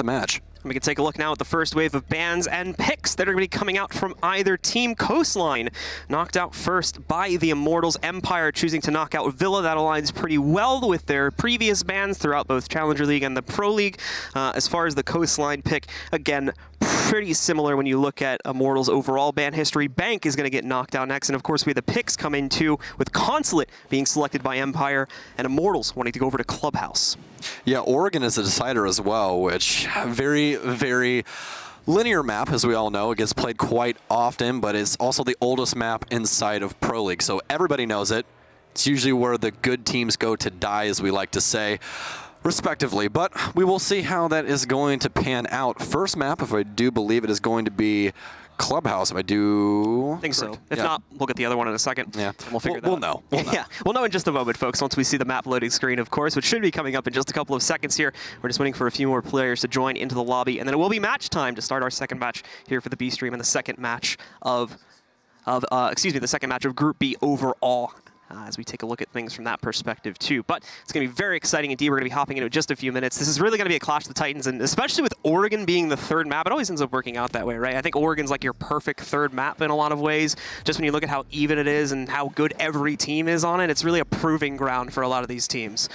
the match. We can take a look now at the first wave of bans and picks that are going to be coming out from either team. Coastline knocked out first by the Immortals. Empire choosing to knock out Villa. That aligns pretty well with their previous bans throughout both Challenger League and the Pro League. As far as the Coastline pick, again, pretty similar when you look at Immortals' overall ban history. Bank is going to get knocked out next, and of course we have the picks coming too, with Consulate being selected by Empire and Immortals wanting to go over to Clubhouse. Yeah, Oregon is a decider as well, which very, very linear map, as we all know. It gets played quite often, but it's also the oldest map inside of Pro League, so everybody knows it. It's usually where the good teams go to die, as we like to say, respectively, but we will see how that is going to pan out. First map, if I do believe it, is going to be Clubhouse, if I do... I think so. If not, we'll get the other one in a second. Yeah. And we'll figure that out. We'll know. Yeah, we'll know in just a moment, folks, once we see the map loading screen, of course, which should be coming up in just a couple of seconds here. We're just waiting for a few more players to join into the lobby, and then it will be match time to start our second match here for the B stream, and the second match of the second match of Group B overall. As we take a look at things from that perspective too. But it's going to be very exciting indeed. We're going to be hopping into just a few minutes. This is really going to be a clash of the Titans, and especially with Oregon being the third map, it always ends up working out that way, right? I think Oregon's like your perfect third map in a lot of ways. Just when you look at how even it is and how good every team is on it, it's really a proving ground for a lot of these teams.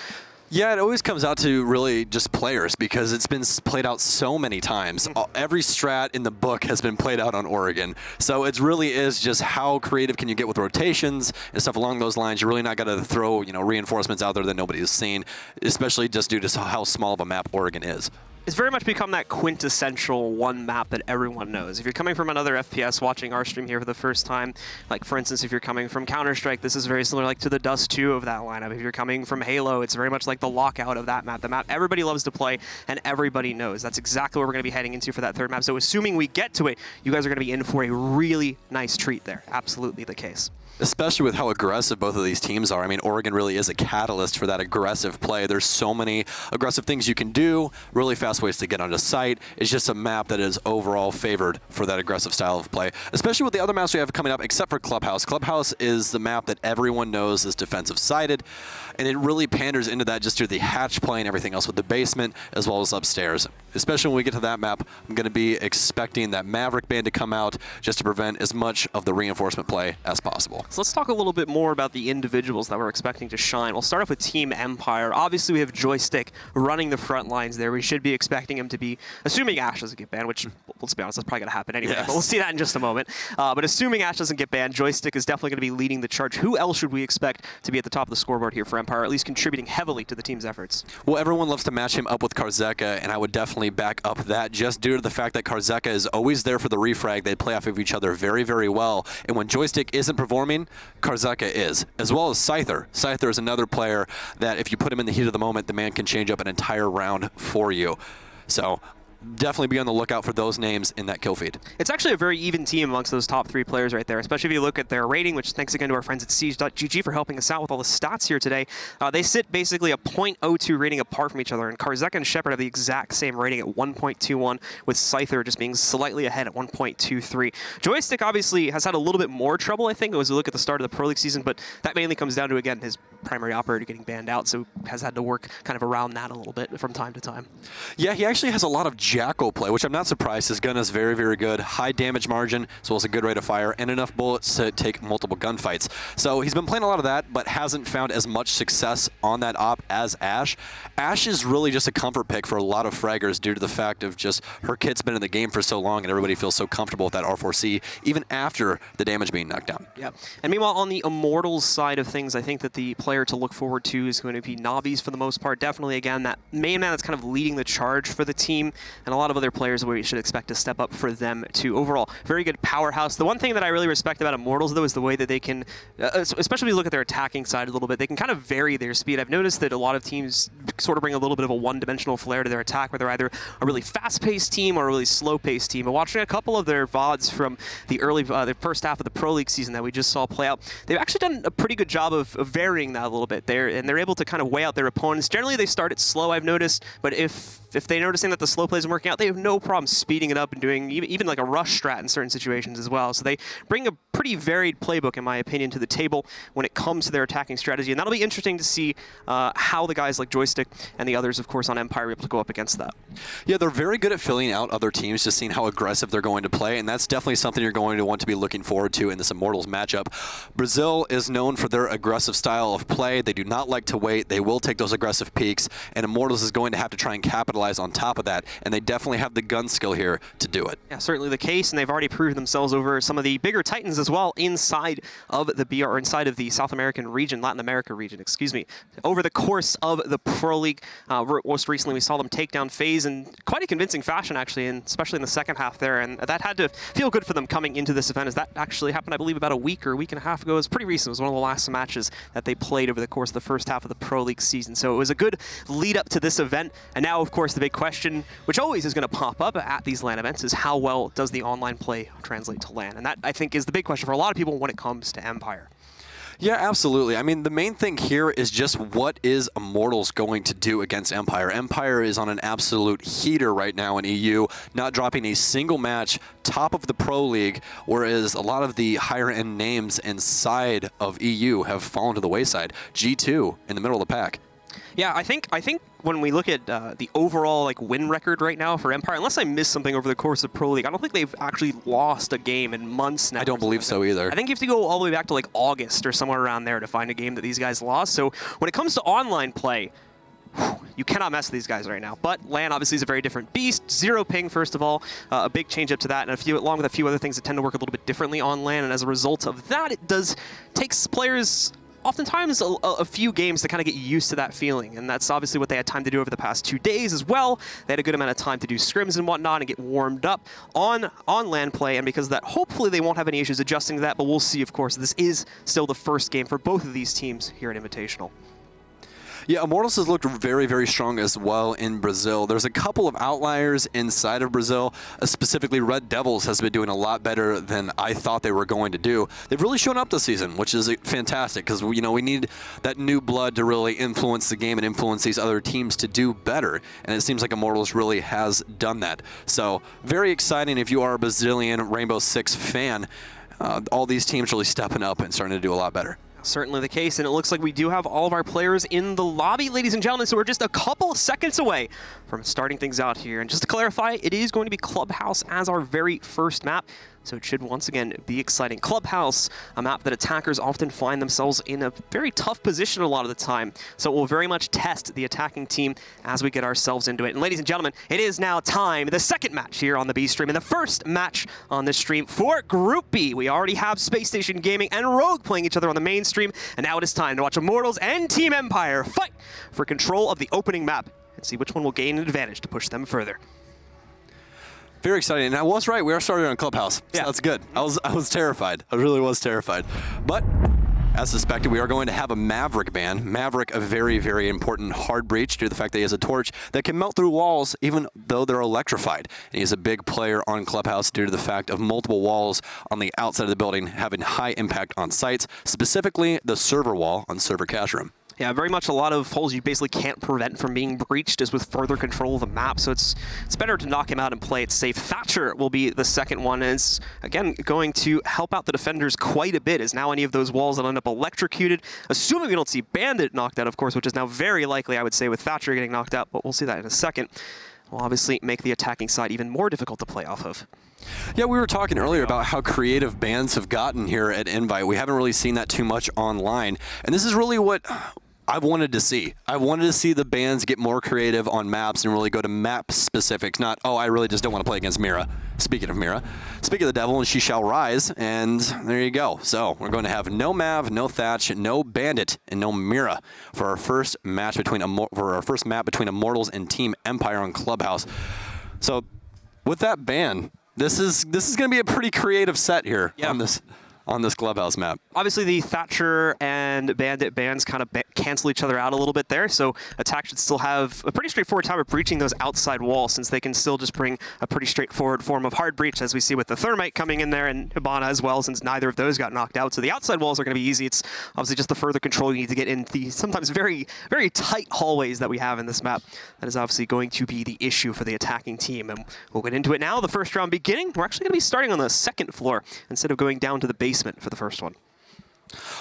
Yeah, it always comes out to really just players, because it's been played out so many times. Every strat in the book has been played out on Oregon. So it really is just how creative can you get with rotations and stuff along those lines. You're really not going to throw, reinforcements out there that nobody has seen, especially just due to how small of a map Oregon is. It's very much become that quintessential one map that everyone knows. If you're coming from another FPS watching our stream here for the first time, like for instance, if you're coming from Counter-Strike, this is very similar like to the Dust 2 of that lineup. If you're coming from Halo, it's very much like the Lockout of that map. The map everybody loves to play and everybody knows. That's exactly what we're going to be heading into for that third map. So assuming we get to it, you guys are going to be in for a really nice treat there. Absolutely the case. Especially with how aggressive both of these teams are. I mean, Oregon really is a catalyst for that aggressive play. There's so many aggressive things you can do, really fast ways to get onto site. It's just a map that is overall favored for that aggressive style of play, especially with the other maps we have coming up, except for Clubhouse. Clubhouse is the map that everyone knows is defensive-sided, and it really panders into that just through the hatch play and everything else with the basement as well as upstairs. Especially when we get to that map, I'm going to be expecting that Maverick ban to come out just to prevent as much of the reinforcement play as possible. So let's talk a little bit more about the individuals that we're expecting to shine. We'll start off with Team Empire. Obviously, we have Joystick running the front lines there. We should be expecting him to be, assuming Ash doesn't get banned, which, let's be honest, that's probably going to happen anyway, yes. But we'll see that in just a moment. But assuming Ash doesn't get banned, Joystick is definitely going to be leading the charge. Who else should we expect to be at the top of the scoreboard here for Empire, or at least contributing heavily to the team's efforts? Well, everyone loves to match him up with Karzeka, and I would definitely back up that just due to the fact that Karzeka is always there for the refrag. They play off of each other very, very well. And when Joystick isn't performing, Karzeka is, as well as Scyther. Scyther is another player that if you put him in the heat of the moment, the man can change up an entire round for you. So definitely be on the lookout for those names in that kill feed. It's actually a very even team amongst those top three players right there, especially if you look at their rating, which thanks again to our friends at Siege.gg for helping us out with all the stats here today. They sit basically a .02 rating apart from each other, and Karzeka and Shepard have the exact same rating at 1.21, with Scyther just being slightly ahead at 1.23. Joystick obviously has had a little bit more trouble, I think, as we look at the start of the Pro League season, but that mainly comes down to, again, his primary operator getting banned out, so has had to work kind of around that a little bit from time to time. Yeah, he actually has a lot of Jackal play, which I'm not surprised. His gun is very, very good. High damage margin, as well as a good rate of fire, and enough bullets to take multiple gunfights. So he's been playing a lot of that, but hasn't found as much success on that op as Ash. Ash is really just a comfort pick for a lot of fraggers due to the fact of just her kit's been in the game for so long, and everybody feels so comfortable with that R4C, even after the damage being knocked down. Yeah, and meanwhile, on the Immortals side of things, I think that the player to look forward to is going to be Navi's for the most part. Definitely, again, that main man that's kind of leading the charge for the team, and a lot of other players where you should expect to step up for them too. Overall, very good powerhouse. The one thing that I really respect about Immortals, though, is the way that they can, especially when you look at their attacking side a little bit, they can kind of vary their speed. I've noticed that a lot of teams sort of bring a little bit of a one-dimensional flair to their attack, where they're either a really fast-paced team or a really slow-paced team. And watching a couple of their VODs from the the first half of the Pro League season that we just saw play out, they've actually done a pretty good job of varying that a little bit. They're able to kind of weigh out their opponents. Generally, they start it slow, I've noticed, but if if they're noticing that the slow play isn't working out, they have no problem speeding it up and doing even like a rush strat in certain situations as well. So they bring a pretty varied playbook, in my opinion, to the table when it comes to their attacking strategy. And that'll be interesting to see how the guys like Joystick and the others, of course, on Empire are able to go up against that. Yeah, they're very good at filling out other teams, just seeing how aggressive they're going to play, and that's definitely something you're going to want to be looking forward to in this Immortals matchup. Brazil is known for their aggressive style of play. They do not like to wait. They will take those aggressive peaks, and Immortals is going to have to try and capitalize on top of that, and they definitely have the gun skill here to do it. Yeah, certainly the case, and they've already proved themselves over some of the bigger titans as well inside of the BR, or inside of the South American region, Latin America region, excuse me, over the course of the Pro League. Most recently, we saw them take down FaZe in quite a convincing fashion, actually, and especially in the second half there, and that had to feel good for them coming into this event, as that actually happened, I believe, about a week or a week and a half ago. It was pretty recent. It was one of the last matches that they played over the course of the first half of the Pro League season, so it was a good lead up to this event. And now, of course, the big question, which always is going to pop up at these LAN events, is how well does the online play translate to LAN? And that, I think, is the big question for a lot of people when it comes to Empire. Yeah, absolutely. I mean, the main thing here is just what is Immortals going to do against Empire? Empire is on an absolute heater right now in EU, not dropping a single match, top of the Pro League, whereas a lot of the higher-end names inside of EU have fallen to the wayside. G2 in the middle of the pack. Yeah, I think when we look at the overall win record right now for Empire, unless I missed something over the course of Pro League, I don't think they've actually lost a game in months now. I don't believe so either. I think you have to go all the way back to August or somewhere around there to find a game that these guys lost. So when it comes to online play, you cannot mess with these guys right now. But LAN obviously is a very different beast. Zero ping, first of all, a big change up to that, and along with a few other things that tend to work a little bit differently on LAN. And as a result of that, it takes players oftentimes a few games to kind of get used to that feeling, and that's obviously what they had time to do over the past 2 days as well. They had a good amount of time to do scrims and whatnot and get warmed up on LAN play, and because of that, hopefully they won't have any issues adjusting to that, but we'll see, of course. This is still the first game for both of these teams here at Invitational. Yeah, Immortals has looked very, very strong as well in Brazil. There's a couple of outliers inside of Brazil. Specifically, Red Devils has been doing a lot better than I thought they were going to do. They've really shown up this season, which is fantastic, because we need that new blood to really influence the game and influence these other teams to do better. And it seems like Immortals really has done that. So very exciting if you are a Brazilian Rainbow Six fan. All these teams really stepping up and starting to do a lot better. Certainly the case, and it looks like we do have all of our players in the lobby, ladies and gentlemen, so we're just a couple of seconds away from starting things out here. And just to clarify, it is going to be Clubhouse as our very first map, so it should once again be exciting. Clubhouse, a map that attackers often find themselves in a very tough position a lot of the time, so it will very much test the attacking team as we get ourselves into it. And ladies and gentlemen, it is now time, the second match here on the B stream, and the first match on this stream for Group B. We already have Space Station Gaming and Rogue playing each other on the main stream, and now it is time to watch Immortals and Team Empire fight for control of the opening map and see which one will gain an advantage to push them further. Very exciting. And I was right. We are starting on Clubhouse. So yeah, that's good. I was terrified. I really was terrified. But as suspected, we are going to have a Maverick ban. Maverick, a very, very important hard breach due to the fact that he has a torch that can melt through walls even though they're electrified. And he's a big player on Clubhouse due to the fact of multiple walls on the outside of the building having high impact on sites, specifically the server wall on server cache room. Yeah, very much a lot of holes you basically can't prevent from being breached is with further control of the map, so it's better to knock him out and play it safe. Thatcher will be the second one, and it's, again, going to help out the defenders quite a bit, as now any of those walls that end up electrocuted, assuming we don't see Bandit knocked out, of course, which is now very likely, I would say, with Thatcher getting knocked out, but we'll see that in a second, will obviously make the attacking side even more difficult to play off of. Yeah, we were talking earlier about how creative bans have gotten here at Invite. We haven't really seen that too much online, and this is really what I wanted to see. I wanted to see the bans get more creative on maps and really go to map specifics, not, oh, I really just don't want to play against Mira. Speaking of Mira, speak of the devil, and she shall rise, and there you go. So we're going to have no Mav, no Thatch, no Bandit, and no Mira for our first match between map between Immortals and Team Empire on Clubhouse. So with that ban, this is going to be a pretty creative set here on this. on this clubhouse map. Obviously, the Thatcher and Bandit bans kind of cancel each other out a little bit there, so Attack should still have a pretty straightforward time of breaching those outside walls, since they can still just bring a pretty straightforward form of hard breach, as we see with the Thermite coming in there and Hibana as well, since neither of those got knocked out. So the outside walls are going to be easy. It's obviously just the further control you need to get in the sometimes very, very tight hallways that we have in this map. That is obviously going to be the issue for the attacking team, and we'll get into it now. The first round beginning. We're actually going to be starting on the second floor instead of going down to the basement for the first one.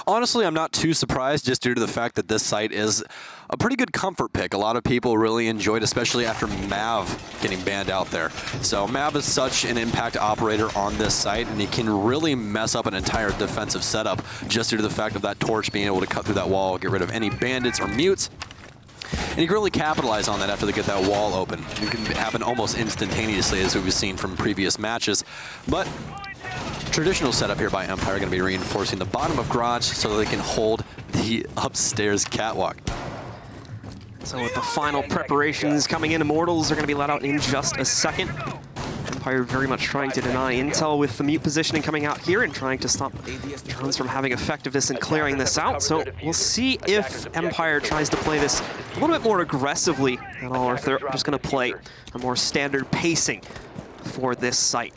Honestly, I'm not too surprised, just due to the fact that this site is a pretty good comfort pick. A lot of people really enjoyed, especially after Mav getting banned out there. So Mav is such an impact operator on this site, and he can really mess up an entire defensive setup just due to the fact of that torch being able to cut through that wall, get rid of any bandits or mutes. And you can really capitalize on that after they get that wall open. It can happen almost instantaneously, as we've seen from previous matches. But traditional setup here by Empire, going to be reinforcing the bottom of garage so that they can hold the upstairs catwalk. So with the final preparations coming in, Immortals are going to be let out in just a second. Empire very much trying to deny intel with the mute positioning coming out here and trying to stop drones from having effectiveness in clearing this out. So we'll see if Empire tries to play this a little bit more aggressively at all, or if they're just going to play a more standard pacing for this site.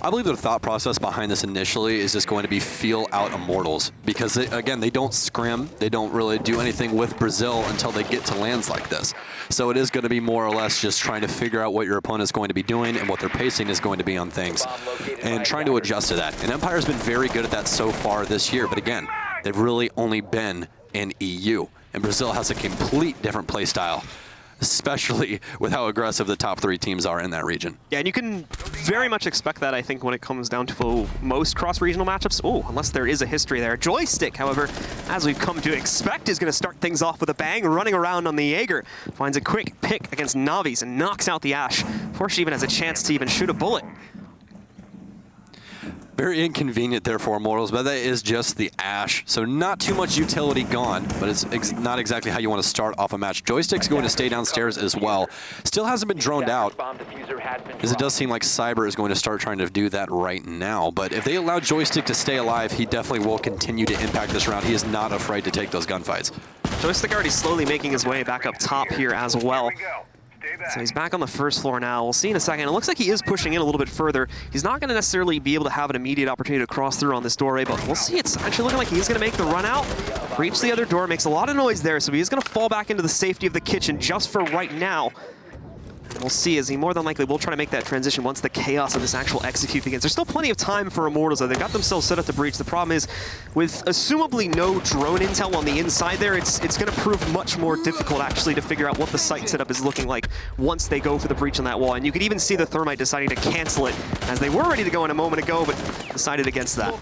I believe the thought process behind this initially is just going to be feel out Immortals, because again, they don't scrim, they don't really do anything with Brazil until they get to lands like this. So it is going to be more or less just trying to figure out what your opponent's going to be doing and what their pacing is going to be on things, and trying to adjust to that. And Empire's been very good at that so far this year, but again, they've really only been in EU, and Brazil has a complete different play style, especially with how aggressive the top three teams are in that region. Yeah, and you can very much expect that, I think, when it comes down to most cross-regional matchups. Oh, unless there is a history there. Joystick, however, as we've come to expect, is going to start things off with a bang, running around on the Jaeger. Finds a quick pick against Navi's and knocks out the Ashe before she even has a chance to even shoot a bullet. Very inconvenient there for Immortals, but that is just the Ashe. So not too much utility gone, but it's not exactly how you want to start off a match. Joystick's going to stay downstairs as well. Still hasn't been droned out, as it does seem like Cyber is going to start trying to do that right now. But if they allow Joystick to stay alive, he definitely will continue to impact this round. He is not afraid to take those gunfights. Joystick already slowly making his way back up top here as well. So he's back on the first floor now. We'll see in a second. It looks like he is pushing in a little bit further. He's not going to necessarily be able to have an immediate opportunity to cross through on this doorway, but we'll see. It's actually looking like he's going to make the run out, reach the other door, makes a lot of noise there, so he's going to fall back into the safety of the kitchen just for right now. We'll see, as he more than likely will try to make that transition once the chaos of this actual execute begins. There's still plenty of time for Immortals, though. They've got themselves set up to breach. The problem is, with assumably no drone intel on the inside there, it's going to prove much more difficult, actually, to figure out what the site setup is looking like once they go for the breach on that wall. And you could even see the Thermite deciding to cancel it, as they were ready to go in a moment ago, but decided against that.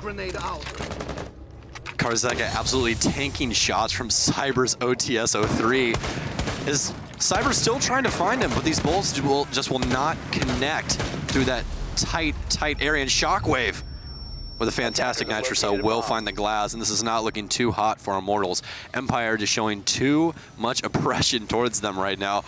Karzeka absolutely tanking shots from Cyber's OTS-03. Is Cyber's still trying to find him, but these bullets will not connect through that tight area. And Shockwave, with a fantastic nitro cell, will find the glass, and this is not looking too hot for Immortals. Empire just showing too much oppression towards them right now,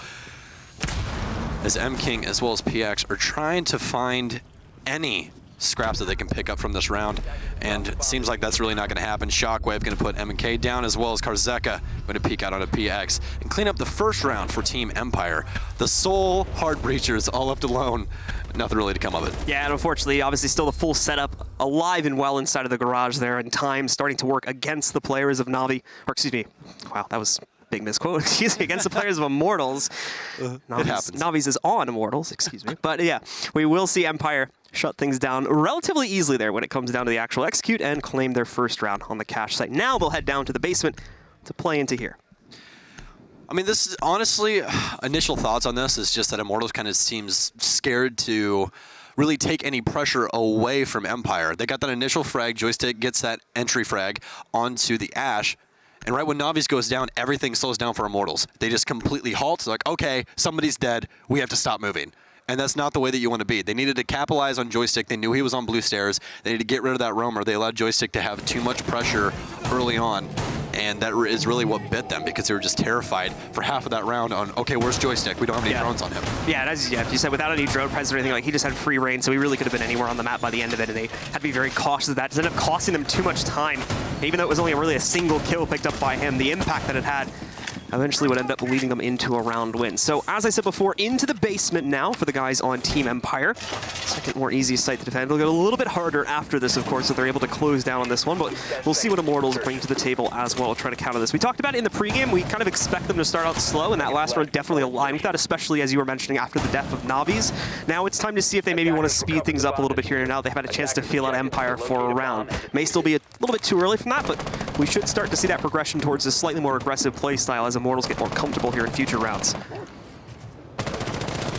as M-King as well as PX are trying to find any scraps that they can pick up from this round, and it seems like that's really not going to happen. Shockwave going to put M&K down, as well as Karzeka going to peek out on a PX and clean up the first round for Team Empire. The sole hard breachers all left alone. Nothing really to come of it. Yeah, and unfortunately, obviously still the full setup alive and well inside of the garage there, and time starting to work against the players of Navi, or excuse me, wow, that was big misquote, excuse me, against the players of Immortals. Navi's is on Immortals, excuse me. But yeah, we will see Empire shut things down relatively easily there when it comes down to the actual execute and claim their first round on the cache site. Now they'll head down to the basement to play into here. I mean, this is honestly, initial thoughts on this is just that Immortals kind of seems scared to really take any pressure away from Empire. They got that initial frag, Joystick gets that entry frag onto the Ashe, and right when Navi's goes down, everything slows down for Immortals. They just completely halt. It's like, okay, somebody's dead, we have to stop moving. And that's not the way that you want to be. They needed to capitalize on Joystick. They knew he was on blue stairs. They needed to get rid of that roamer. They allowed Joystick to have too much pressure early on. and that is really what bit them because they were just terrified for half of that round on, okay, where's Joystick? We don't have any drones on him. Yeah, and as you said, without any drone presence or anything, like he just had free reign, so he really could have been anywhere on the map by the end of it, and they had to be very cautious of that. It ended up costing them too much time. Even though it was only really a single kill picked up by him, the impact that it had eventually would end up leading them into a round win. So as I said before, into the basement now for the guys on Team Empire. Second more easy site to defend. It'll get a little bit harder after this, of course, so they're able to close down on this one, but we'll see what Immortals bring to the table as well, try to counter this. We talked about it in the pregame. We kind of expect them to start out slow, and that last round definitely aligned with that, especially as you were mentioning after the death of Navi's. Now it's time to see if they maybe want to speed things up a little bit here, and now they've had a chance to feel out Empire for a round. May still be a little bit too early from that, but we should start to see that progression towards a slightly more aggressive play style as Immortals get more comfortable here in future rounds.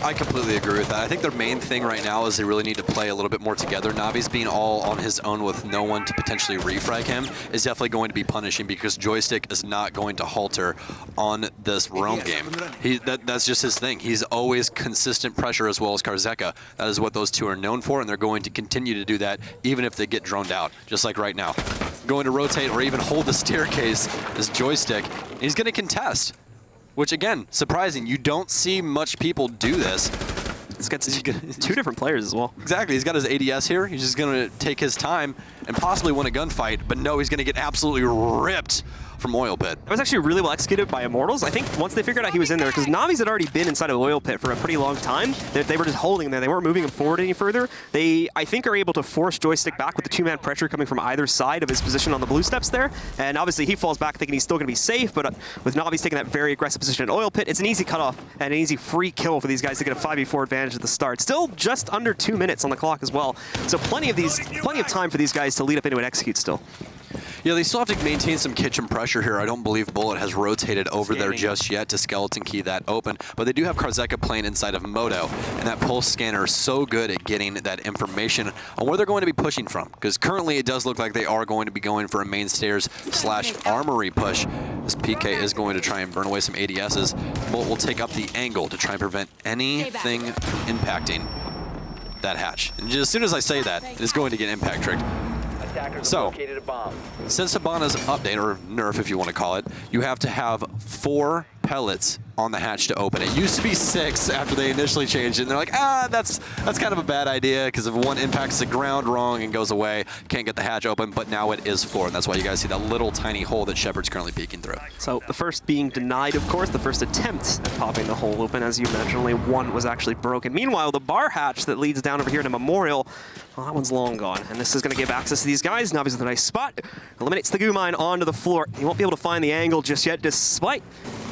I completely agree with that. I think their main thing right now is they really need to play a little bit more together. Navi's being all on his own with no one to potentially refrag him is definitely going to be punishing because Joystick is not going to halter on this roam game. That's just his thing. He's always consistent pressure as well as Karzeka. That is what those two are known for, and they're going to continue to do that even if they get droned out, just like right now. Going to rotate or even hold the staircase is Joystick. He's going to contest. Which, again, surprising. You don't see much people do this. He's got two different players as well. Exactly. He's got his ADS here. He's just going to take his time and possibly win a gunfight. But no, he's going to get absolutely ripped from Oil Pit. That was actually really well executed by Immortals. I think once they figured out he was in there, because Navi's had already been inside of Oil Pit for a pretty long time. They were just holding him there. They weren't moving him forward any further. They, I think, are able to force Joystick back with the two-man pressure coming from either side of his position on the blue steps there. And obviously he falls back thinking he's still going to be safe, but with Navi's taking that very aggressive position in Oil Pit, it's an easy cutoff and an easy free kill for these guys to get a 5v4 advantage at the start. Still just under 2 minutes on the clock as well. So plenty of time for these guys to lead up into an execute still. Yeah, they still have to maintain some kitchen pressure here. I don't believe Bullet has rotated over there just yet to skeleton key that open, but they do have Karzeka playing inside of Moto, and that pulse scanner is so good at getting that information on where they're going to be pushing from, because currently it does look like they are going to be going for a main stairs / armory push. This PK is going to try and burn away some ADSs. Bullet will take up the angle to try and prevent anything from impacting that hatch. And just as soon as I say that, it is going to get impact tricked. So, since Hibana's update, or nerf if you want to call it, you have to have 4 pellets on the hatch to open. It used to be 6 after they initially changed it, and they're like, that's kind of a bad idea, because if one impacts the ground wrong and goes away, can't get the hatch open, but now it is 4, and that's why you guys see that little tiny hole that Shepard's currently peeking through. So the first being denied, of course, the first attempt at popping the hole open. As you mentioned, only one was actually broken. Meanwhile, the bar hatch that leads down over here to Memorial, well, that one's long gone, and this is going to give access to these guys. Navi's with a nice spot, eliminates the goo mine onto the floor. He won't be able to find the angle just yet, despite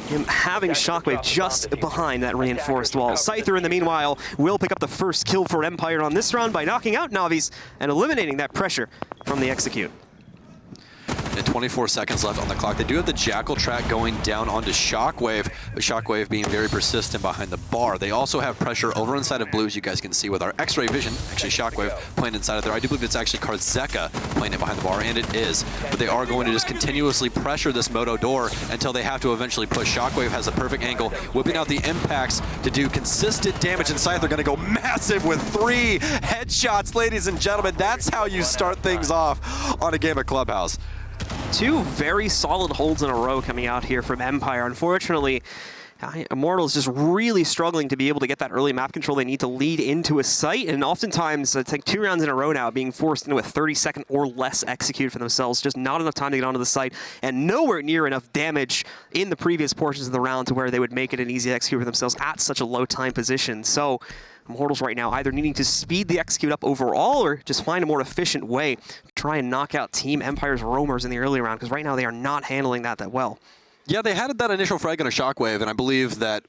him having Shockwave just behind that reinforced wall. Scyther, in the meanwhile, will pick up the first kill for Empire on this round by knocking out Navi's and eliminating that pressure from the execute. And 24 seconds left on the clock. They do have the Jackal track going down onto Shockwave, but Shockwave being very persistent behind the bar. They also have pressure over inside of blue, as you guys can see with our X-ray vision. Actually, Shockwave playing inside of there. I do believe it's actually Karzeka playing it behind the bar, and it is. But they are going to just continuously pressure this Moto door until they have to eventually push. Shockwave has a perfect angle, whipping out the impacts to do consistent damage inside. They're going to go massive with 3 headshots, ladies and gentlemen. That's how you start things off on a game of Clubhouse. 2 very solid holds in a row coming out here from Empire. Unfortunately, Immortals just really struggling to be able to get that early map control they need to lead into a site, and oftentimes it's like 2 rounds in a row now being forced into a 30-second or less execute for themselves. Just not enough time to get onto the site, and nowhere near enough damage in the previous portions of the round to where they would make it an easy execute for themselves at such a low time position. So Immortals right now either needing to speed the execute up overall or just find a more efficient way to try and knock out Team Empire's roamers in the early round, because right now they are not handling that well. Yeah, they had that initial frag on a Shockwave, and I believe that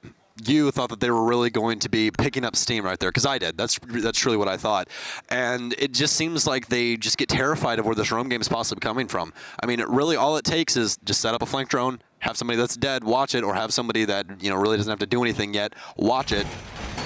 you thought that they were really going to be picking up steam right there, because I did. That's truly what I thought. And it just seems like they just get terrified of where this roam game is possibly coming from. I mean, really all it takes is just set up a flank drone, have somebody that's dead watch it, or have somebody that, you know, really doesn't have to do anything yet watch it,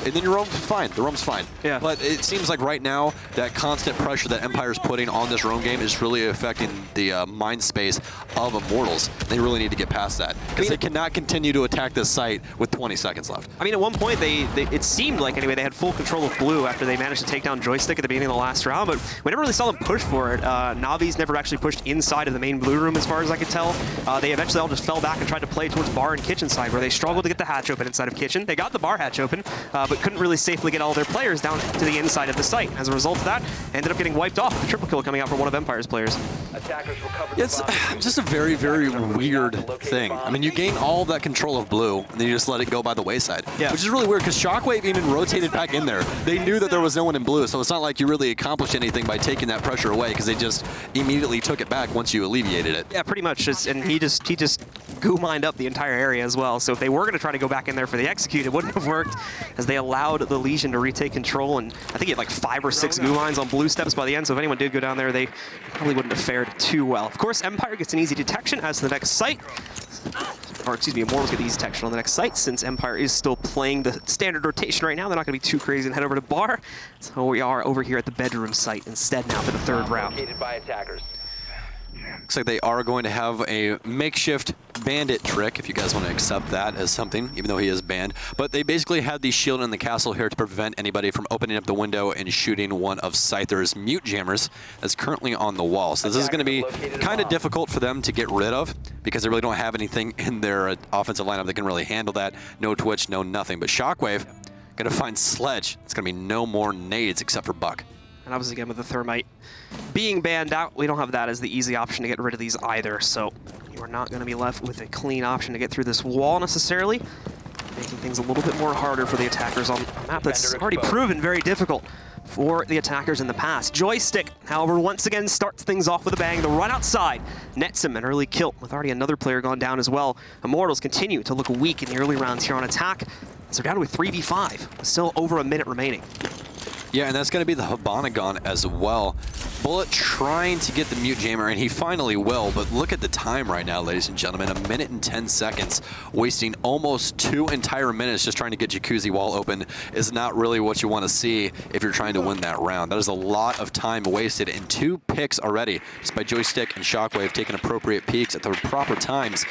and then your roam's fine. The roam's fine. Yeah. But it seems like right now that constant pressure that Empire's putting on this roam game is really affecting the mind space of Immortals. They really need to get past that because they cannot continue to attack this site with 20 seconds left. I mean, at one point, it seemed like, anyway, they had full control of blue after they managed to take down Joystick at the beginning of the last round, but we never really saw them push for it. Navi's never actually pushed inside of the main blue room, as far as I could tell. They eventually all just fell back and tried to play towards bar and kitchen side, where they struggled to get the hatch open inside of kitchen. They got the bar hatch open, but couldn't really safely get all their players down to the inside of the site. As a result of that, ended up getting wiped off. The triple kill coming out for one of Empire's players. It's just a very, very weird thing. I mean, you gain all that control of blue, and then you just let it go by the wayside, which is really weird because Shockwave even rotated back in there. They knew that there was no one in blue, so it's not like you really accomplished anything by taking that pressure away because they just immediately took it back once you alleviated it. Yeah, pretty much. And he just goo-mined up the entire area as well. So if they were going to try to go back in there for the execute, it wouldn't have worked as they allowed the Legion to retake control. And I think he had like 5 or 6 goo mines on blue steps by the end. So if anyone did go down there, they probably wouldn't have fared too well. Of course, Empire gets an easy detection as the next site. Or excuse me, Immortals get the easy detection on the next site since Empire is still playing the standard rotation right now. They're not going to be too crazy and head over to bar. So we are over here at the bedroom site instead now for the third round. Looks like they are going to have a makeshift bandit trick, if you guys want to accept that as something, even though he is banned. But they basically have the shield in the castle here to prevent anybody from opening up the window and shooting one of Scyther's mute jammers that's currently on the wall. So this is going to be kind of difficult for them to get rid of because they really don't have anything in their offensive lineup that can really handle that. No Twitch, no nothing. But Shockwave going to find Sledge. It's going to be no more nades except for Buck. And obviously again with the Thermite being banned out, we don't have that as the easy option to get rid of these either. So you are not going to be left with a clean option to get through this wall necessarily, making things a little bit more harder for the attackers on a map that's already proven very difficult for the attackers in the past. Joystick, however, once again starts things off with a bang. The run outside nets him an early kill with already another player gone down as well. Immortals continue to look weak in the early rounds here on attack, as they're down to a 3v5, still over a minute remaining. Yeah, and that's going to be the Habanagon as well. Bullet trying to get the mute jammer, and he finally will, but look at the time right now, ladies and gentlemen. 1 minute and 10 seconds, wasting almost 2 entire minutes just trying to get Jacuzzi wall open is not really what you want to see if you're trying to win that round. That is a lot of time wasted in 2 picks already, just by Joystick and Shockwave taking appropriate peeks at the proper times.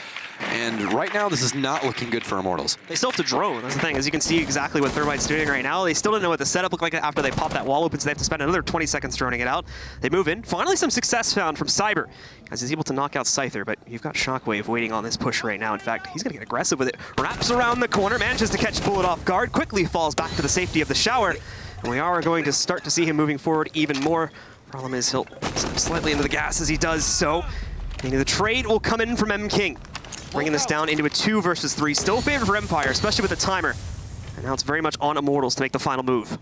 And right now, this is not looking good for Immortals. They still have to drone, that's the thing. As you can see exactly what Thermite's doing right now. They still don't know what the setup looked like after they popped that wall open, so they have to spend another 20 seconds droning it out. They move in. Finally, some success found from Cyber, as he's able to knock out Scyther, but you've got Shockwave waiting on this push right now. In fact, he's going to get aggressive with it. Wraps around the corner, manages to catch Bullet off guard, quickly falls back to the safety of the shower, and we are going to start to see him moving forward even more. Problem is he'll slip slightly into the gas as he does so. Meaning the trade will come in from M King, bringing this down into a 2 versus 3. Still favored for Empire, especially with the timer. And now it's very much on Immortals to make the final move.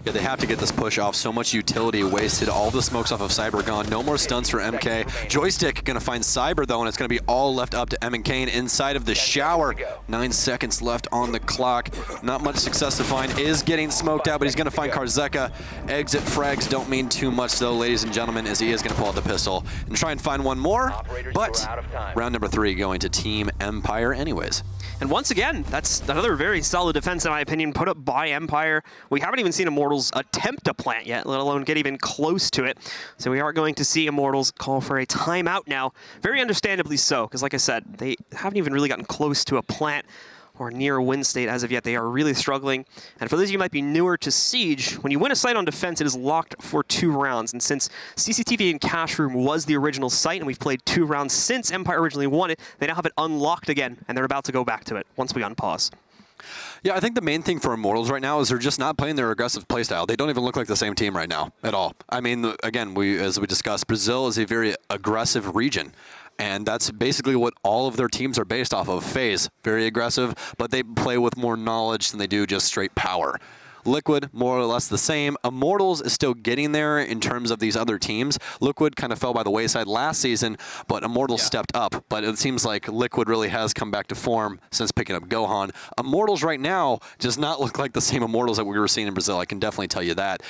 Yeah, they have to get this push off. So much utility wasted. All the smokes off of Cyber gone. No more stunts for MK. Joystick going to find Cyber, though, and it's going to be all left up to M and Kane inside of the shower. 9 seconds left on the clock. Not much success to find. Is getting smoked out, but he's going to find Karzeka. Exit frags don't mean too much, though, ladies and gentlemen, as he is going to pull out the pistol and try and find one more. But round number 3 going to Team Empire anyways. And once again, that's another very solid defense, in my opinion, put up by Empire. We haven't even seen Immortals attempt a plant yet, let alone get even close to it. So we are going to see Immortals call for a timeout now. Very understandably so, because like I said, they haven't even really gotten close to a plant or near a win state as of yet. They are really struggling. And for those of you who might be newer to Siege, when you win a site on defense, it is locked for 2 rounds. And since CCTV and Cash Room was the original site, and we've played 2 rounds since Empire originally won it, they now have it unlocked again, and they're about to go back to it once we unpause. Yeah, I think the main thing for Immortals right now is they're just not playing their aggressive playstyle. They don't even look like the same team right now at all. I mean, again, as we discussed, Brazil is a very aggressive region. And that's basically what all of their teams are based off of. FaZe, very aggressive, but they play with more knowledge than they do just straight power. Liquid, more or less the same. Immortals is still getting there in terms of these other teams. Liquid kind of fell by the wayside last season, but Immortals stepped up. But it seems like Liquid really has come back to form since picking up Gohan. Immortals right now does not look like the same Immortals that we were seeing in Brazil. I can definitely tell you that.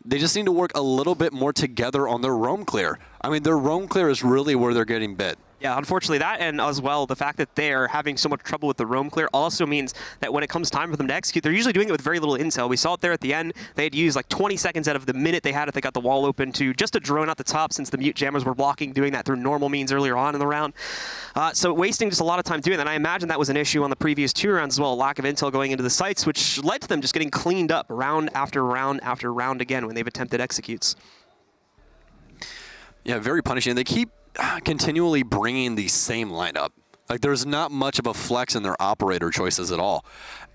They just need to work a little bit more together on their roam clear. I mean, their roam clear is really where they're getting bit. Yeah, unfortunately that, and as well, the fact that they're having so much trouble with the roam clear also means that when it comes time for them to execute, they're usually doing it with very little intel. We saw it there at the end. They had used like 20 seconds out of the minute they had if they got the wall open to just a drone at the top, since the mute jammers were blocking, doing that through normal means earlier on in the round. So wasting just a lot of time doing that. And I imagine that was an issue on the previous 2 rounds as well, a lack of intel going into the sites, which led to them just getting cleaned up round after round after round again when they've attempted executes. Yeah, very punishing. They keep continually bringing the same lineup. Like, there's not much of a flex in their operator choices at all.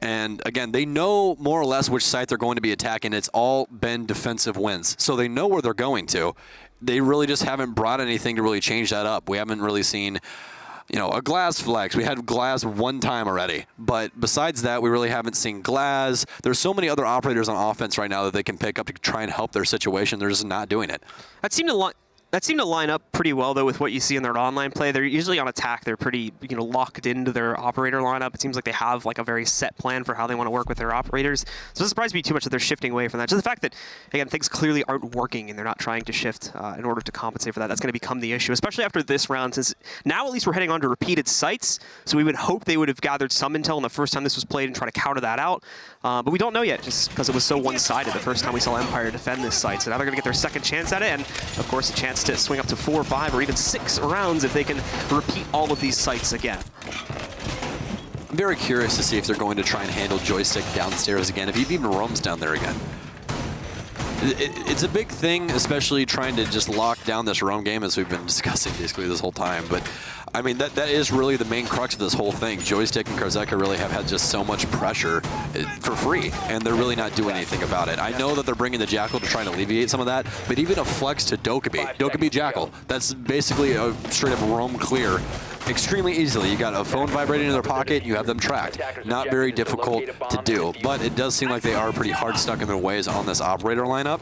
And again, they know more or less which site they're going to be attacking. It's all been defensive wins, so they know where they're going to. They really just haven't brought anything to really change that up. We haven't really seen, you know, a glass flex. We had glass one time already, but besides that, we really haven't seen glass. There's so many other operators on offense right now that they can pick up to try and help their situation. They're just not doing it. That seemed to line up pretty well, though, with what you see in their online play. They're usually on attack. They're pretty, you know, locked into their operator lineup. It seems like they have like a very set plan for how they want to work with their operators. So it doesn't surprise me too much that they're shifting away from that. Just the fact that, again, things clearly aren't working and they're not trying to shift in order to compensate for that. That's going to become the issue, especially after this round, since now at least we're heading on to repeated sites. So we would hope they would have gathered some intel in the first time this was played and try to counter that out. But we don't know yet, just because it was so one-sided the first time we saw Empire defend this site. So now they're going to get their second chance at it, and of course a chance to swing up to 4, 5, or even 6 rounds if they can repeat all of these sites again. I'm very curious to see if they're going to try and handle joystick downstairs again, if he even roams down there again. It's a big thing, especially trying to just lock down this roam game, as we've been discussing basically this whole time. But I mean, that is really the main crux of this whole thing. Joystick and Karzeka really have had just so much pressure for free, and they're really not doing anything about it. I know that they're bringing the Jackal to try and alleviate some of that, but even a flex to Dokkaebi Jackal, that's basically a straight up roam clear extremely easily. You got a phone vibrating in their pocket, you have them tracked. Not very difficult to do, but it does seem like they are pretty hard stuck in their ways on this operator lineup.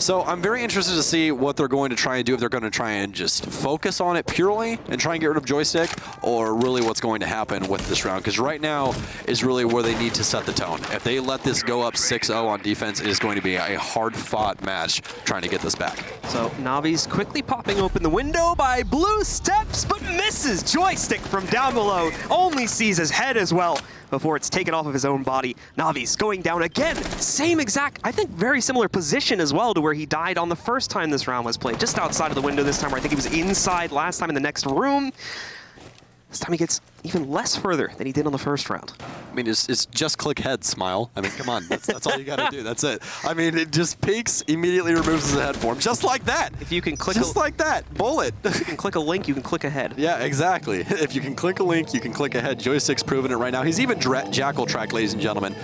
So I'm very interested to see what they're going to try and do, if they're going to try and just focus on it purely and try and get rid of joystick, or really what's going to happen with this round, because right now is really where they need to set the tone. If they let this go up 6-0 on defense, it is going to be a hard-fought match trying to get this back. So Navi's quickly popping open the window by Blue steps, but misses. Joystick from down below only sees his head as well before it's taken off of his own body. Navi's going down again. Same exact, I think very similar position as well to where he died on the first time this round was played. Just outside of the window this time, where I think he was inside last time in the next room. This time he gets even less further than he did on the first round. I mean, it's just click head, smile. I mean, come on, that's all you got to do. That's it. I mean, it just peeks, immediately removes his head form, just like that. If you can click just like that, bullet. If you can click a link, you can click ahead. Yeah, exactly. If you can click a link, you can click ahead. Joystick's proving it right now. He's even Jackal tracked, ladies and gentlemen.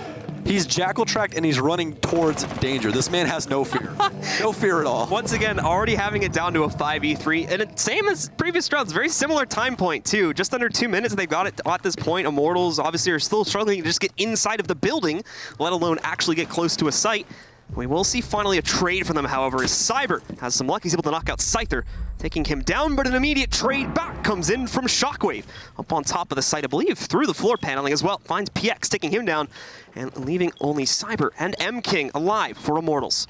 He's Jackal tracked and he's running towards danger. This man has no fear. No fear at all. Once again, already having it down to a 5v3, and it, same as previous rounds, very similar time point too. Just under 2 minutes they've got it at this point. Immortals obviously are still struggling to just get inside of the building, let alone actually get close to a site. We will see finally a trade from them, however, as Cyber has some luck. He's able to knock out Scyther, taking him down, but an immediate trade back comes in from Shockwave. Up on top of the site, I believe, through the floor paneling as well. Finds PX, taking him down, and leaving only Cyber and M-King alive for Immortals.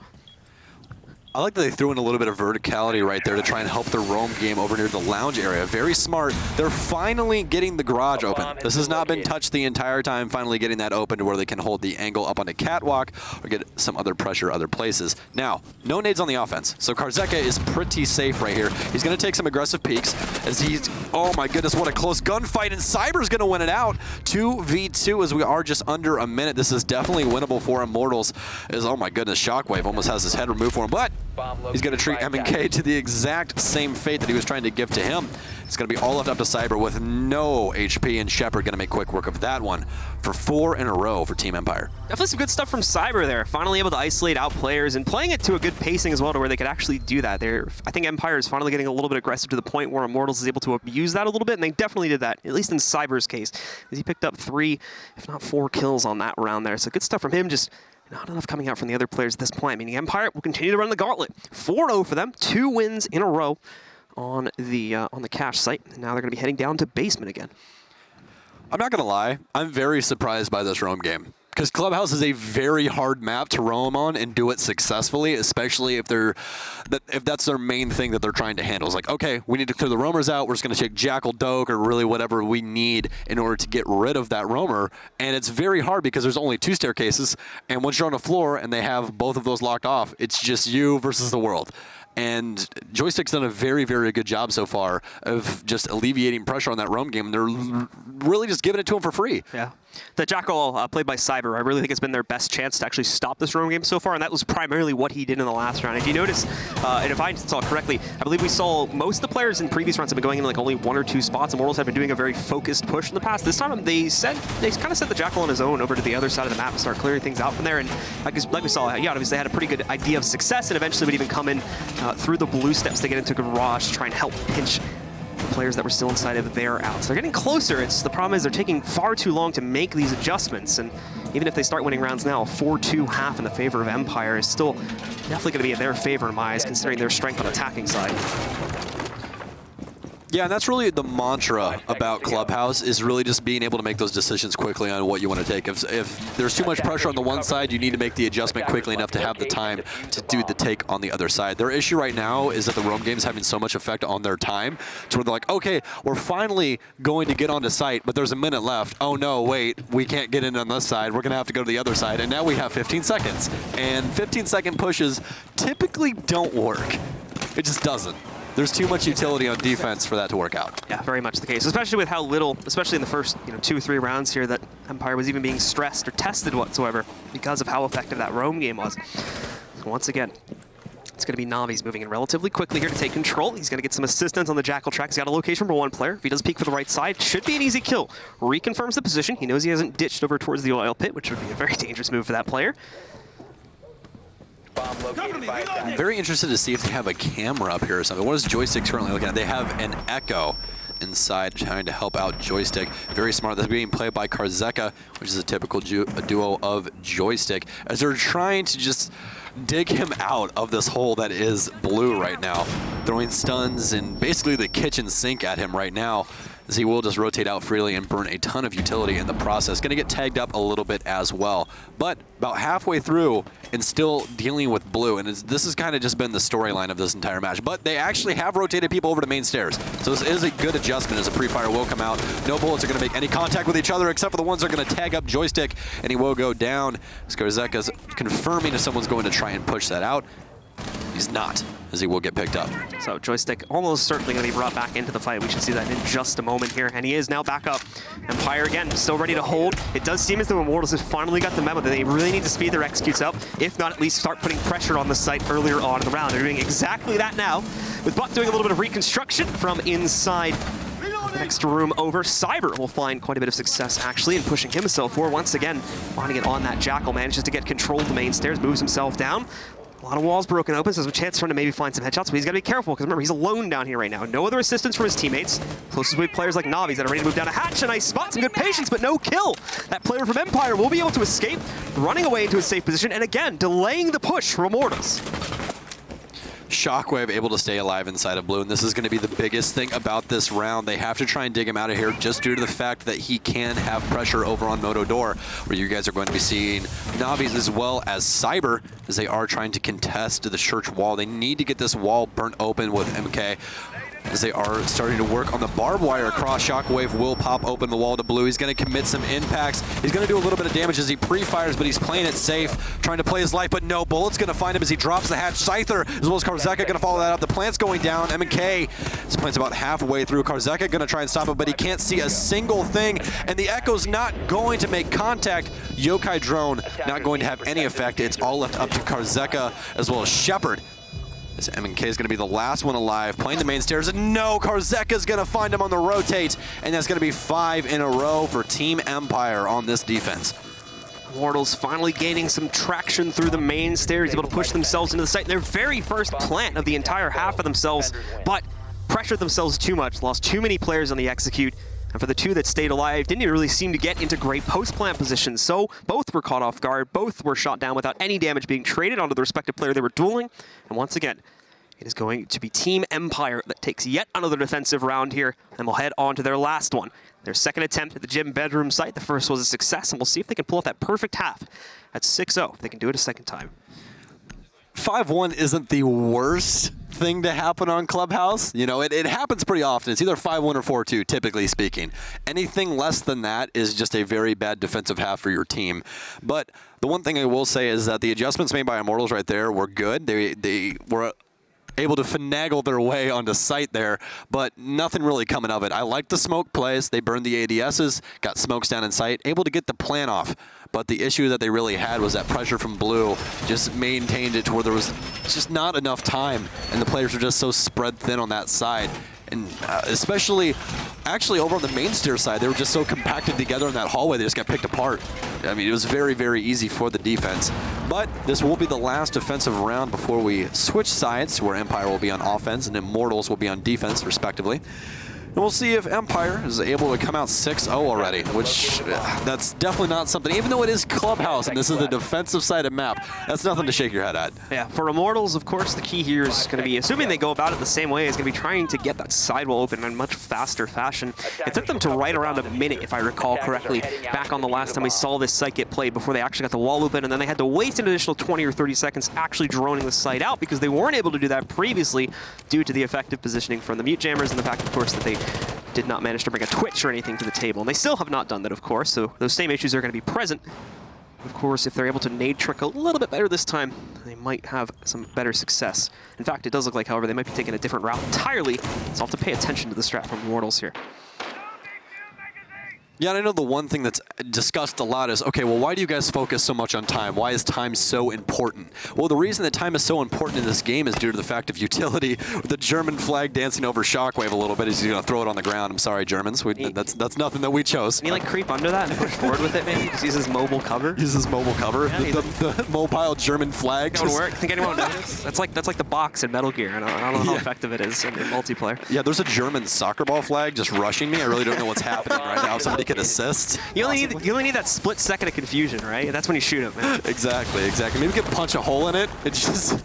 I like that they threw in a little bit of verticality right there to try and help the roam game over near the lounge area. Very smart. They're finally getting the garage open. This has not been touched the entire time, finally getting that open to where they can hold the angle up on the catwalk or get some other pressure other places. Now, no nades on the offense, so Karzeka is pretty safe right here. He's going to take some aggressive peeks as he's, oh my goodness, what a close gunfight, and Cyber's going to win it out. 2v2 as we are just under a minute. This is definitely winnable for Immortals as, oh my goodness, Shockwave almost has his head removed for him, but he's going to treat M&K to the exact same fate that he was trying to give to him. It's going to be all left up to Cyber with no HP, and Shepard going to make quick work of that one for 4 in a row for Team Empire. Definitely some good stuff from Cyber there. Finally able to isolate out players and playing it to a good pacing as well to where they could actually do that. I think Empire is finally getting a little bit aggressive to the point where Immortals is able to abuse that a little bit, and they definitely did that, at least in Cyber's case, as he picked up 3, if not 4 kills on that round there. So good stuff from him, just not enough coming out from the other players at this point. Meaning Empire will continue to run the gauntlet. 4-0 for them, 2 wins in a row on the cache site. And now they're going to be heading down to basement again. I'm not going to lie, I'm very surprised by this roam game. Because Clubhouse is a very hard map to roam on and do it successfully, especially if that's their main thing that they're trying to handle. It's like, okay, we need to clear the roamers out. We're just going to take Jackal, Doke, or really whatever we need in order to get rid of that roamer. And it's very hard because there's only 2 staircases. And once you're on the floor and they have both of those locked off, it's just you versus the world. And Joystick's done a very, very good job so far of just alleviating pressure on that roam game. They're really just giving it to him for free. Yeah. The Jackal played by Cyber, I really think has been their best chance to actually stop this roam game so far, and that was primarily what he did in the last round. If you notice, and if I saw it correctly, I believe we saw most of the players in previous rounds have been going in like only 1 or 2 spots. Immortals have been doing a very focused push in the past. This time they kind of sent the Jackal on his own over to the other side of the map and start clearing things out from there. And like we saw, yeah, obviously they had a pretty good idea of success, and eventually would even come in through the blue steps to get into Garage to try and help pinch the players that were still inside of their outs. They're getting closer. The problem is they're taking far too long to make these adjustments, and even if they start winning rounds now, a 4-2 half in the favor of Empire is still definitely going to be in their favor in my eyes, considering their strength on the attacking side. Yeah, and that's really the mantra about Clubhouse, is really just being able to make those decisions quickly on what you want to take. If there's too much pressure on the one side, you need to make the adjustment quickly enough to have the time to do the take on the other side. Their issue right now is that the roam game is having so much effect on their time to where they're like, okay, we're finally going to get onto site, but there's a minute left. Oh no, wait, we can't get in on this side. We're going to have to go to the other side, and now we have 15 seconds. And 15-second pushes typically don't work. It just doesn't. There's too much utility on defense for that to work out. Yeah, very much the case, especially with how little, especially in the first 2 or 3 rounds here, that Empire was even being stressed or tested whatsoever because of how effective that roam game was. So once again, it's going to be Navi's moving in relatively quickly here to take control. He's going to get some assistance on the Jackal track. He's got a location for 1 player. If he does peek for the right side, should be an easy kill. Reconfirms the position. He knows he hasn't ditched over towards the oil pit, which would be a very dangerous move for that player. I'm very interested to see if they have a camera up here or something. What is Joystick currently looking at? They have an Echo inside trying to help out Joystick. Very smart. That's being played by Karzeka, which is a typical duo of Joystick, as they're trying to just dig him out of this hole that is blue right now. Throwing stuns and basically the kitchen sink at him right now, as he will just rotate out freely and burn a ton of utility in the process. Going to get tagged up a little bit as well. But about halfway through and still dealing with blue. And this has kind of just been the storyline of this entire match. But they actually have rotated people over to main stairs. So this is a good adjustment as a pre-fire will come out. No bullets are going to make any contact with each other except for the ones that are going to tag up Joystick. And he will go down. Skarzeka's confirming if someone's going to try and push that out. He's not, as he will get picked up. So Joystick almost certainly going to be brought back into the fight. We should see that in just a moment here. And he is now back up. Empire, again, still ready to hold. It does seem as though Immortals have finally got the memo that they really need to speed their executes up, if not at least start putting pressure on the site earlier on in the round. They're doing exactly that now, with Buck doing a little bit of reconstruction from inside the next room over. Cyber will find quite a bit of success, actually, in pushing himself forward. Once again, finding it on that Jackal, manages to get control of the main stairs, moves himself down. A lot of walls broken open, so there's a chance for him to maybe find some headshots, but he's got to be careful, because remember, he's alone down here right now. No other assistance from his teammates. Closest with players like Navi's that are ready to move down a hatch. A nice spot, some good patience, but no kill. That player from Empire will be able to escape, running away into a safe position, and again, delaying the push for Immortals. Shockwave able to stay alive inside of blue, and this is going to be the biggest thing about this round. They have to try and dig him out of here just due to the fact that he can have pressure over on Moto Door, where you guys are going to be seeing Navi's as well as Cyber, as they are trying to contest the church wall. They need to get this wall burnt open with MK, as they are starting to work on the barbed wire across. Shockwave will pop open the wall to blue. He's going to commit some impacts. He's going to do a little bit of damage as he pre-fires, but he's playing it safe, trying to play his life, but no bullet's going to find him as he drops the hatch. Scyther, as well as Karzeka, going to follow that up. The plant's going down. M&K, this plant's about halfway through. Karzeka going to try and stop it, but he can't see a single thing, and the Echo's not going to make contact. Yokai drone not going to have any effect. It's all left up to Karzeka as well as Shepard. This M&K is going to be the last one alive, playing the main stairs, and no, Karzeka is going to find him on the rotate, and that's going to be 5 in a row for Team Empire on this defense. Immortals finally gaining some traction through the main stairs, able to push themselves into the site. Their very first plant of the entire half of themselves, but pressured themselves too much, lost too many players on the execute. And for the 2 that stayed alive, didn't even really seem to get into great post-plant positions. So both were caught off guard, both were shot down without any damage being traded onto the respective player they were dueling. And once again, It is going to be Team Empire that takes yet another defensive round here, and we'll head on to their last one. Their second attempt at the gym bedroom site. The first was a success, and we'll see if they can pull off that perfect half at 6-0, if they can do it a second time. 5-1 isn't the worst thing to happen on Clubhouse. You know, it happens pretty often. It's either 5-1 or 4-2, typically speaking. Anything less than that is just a very bad defensive half for your team. But the one thing I will say is that the adjustments made by Immortals right there were good. They were able to finagle their way onto site there, but nothing really coming of it. I like the smoke plays. They burned the ADSs, got smokes down in sight, able to get the plan off. But the issue that they really had was that pressure from blue just maintained it to where there was just not enough time, and the players were just so spread thin on that side. And especially, actually over on the main stair side, they were just so compacted together in that hallway, they just got picked apart. I mean, it was very, very easy for the defense. But this will be the last offensive round before we switch sides, where Empire will be on offense and Immortals will be on defense, respectively. And we'll see if Empire is able to come out 6-0 already, which that's definitely not something, even though it is Clubhouse and this is the defensive sided map, that's nothing to shake your head at. Yeah, for Immortals, of course, the key here is going to be, assuming they go about it the same way, is going to be trying to get that sidewall open in a much faster fashion. It took them to right around a minute, if I recall correctly, back on the last time we saw this site get played before they actually got the wall open, and then they had to wait an additional 20 or 30 seconds actually droning the site out because they weren't able to do that previously due to the effective positioning from the mute jammers and the fact, of course, that they did not manage to bring a twitch or anything to the table. And they still have not done that, of course, so those same issues are going to be present. Of course, if they're able to nade trick a little bit better this time, they might have some better success. In fact, it does look like, however, they might be taking a different route entirely, so I'll have to pay attention to the strat from Immortals here. Yeah, and I know the one thing that's discussed a lot is, okay, well, why do you guys focus so much on time? Why is time so important? Well, the reason that time is so important in this game is due to the fact of utility. The German flag dancing over Shockwave a little bit. He's going to throw it on the ground. I'm sorry, Germans. That's nothing that we chose. Can he, like, creep under that and push forward with it, maybe? Just use his mobile cover? Use his mobile cover? Yeah, the mobile German flag. That would work. Think anyone would notice? That's like the box in Metal Gear. I don't know how effective it is in multiplayer. Yeah, there's a German soccer ball flag just rushing me. I really don't know what's happening right now. If somebody could assist. You only need that split second of confusion, right? That's when you shoot him, man. Exactly. Maybe we could punch a hole in it. It just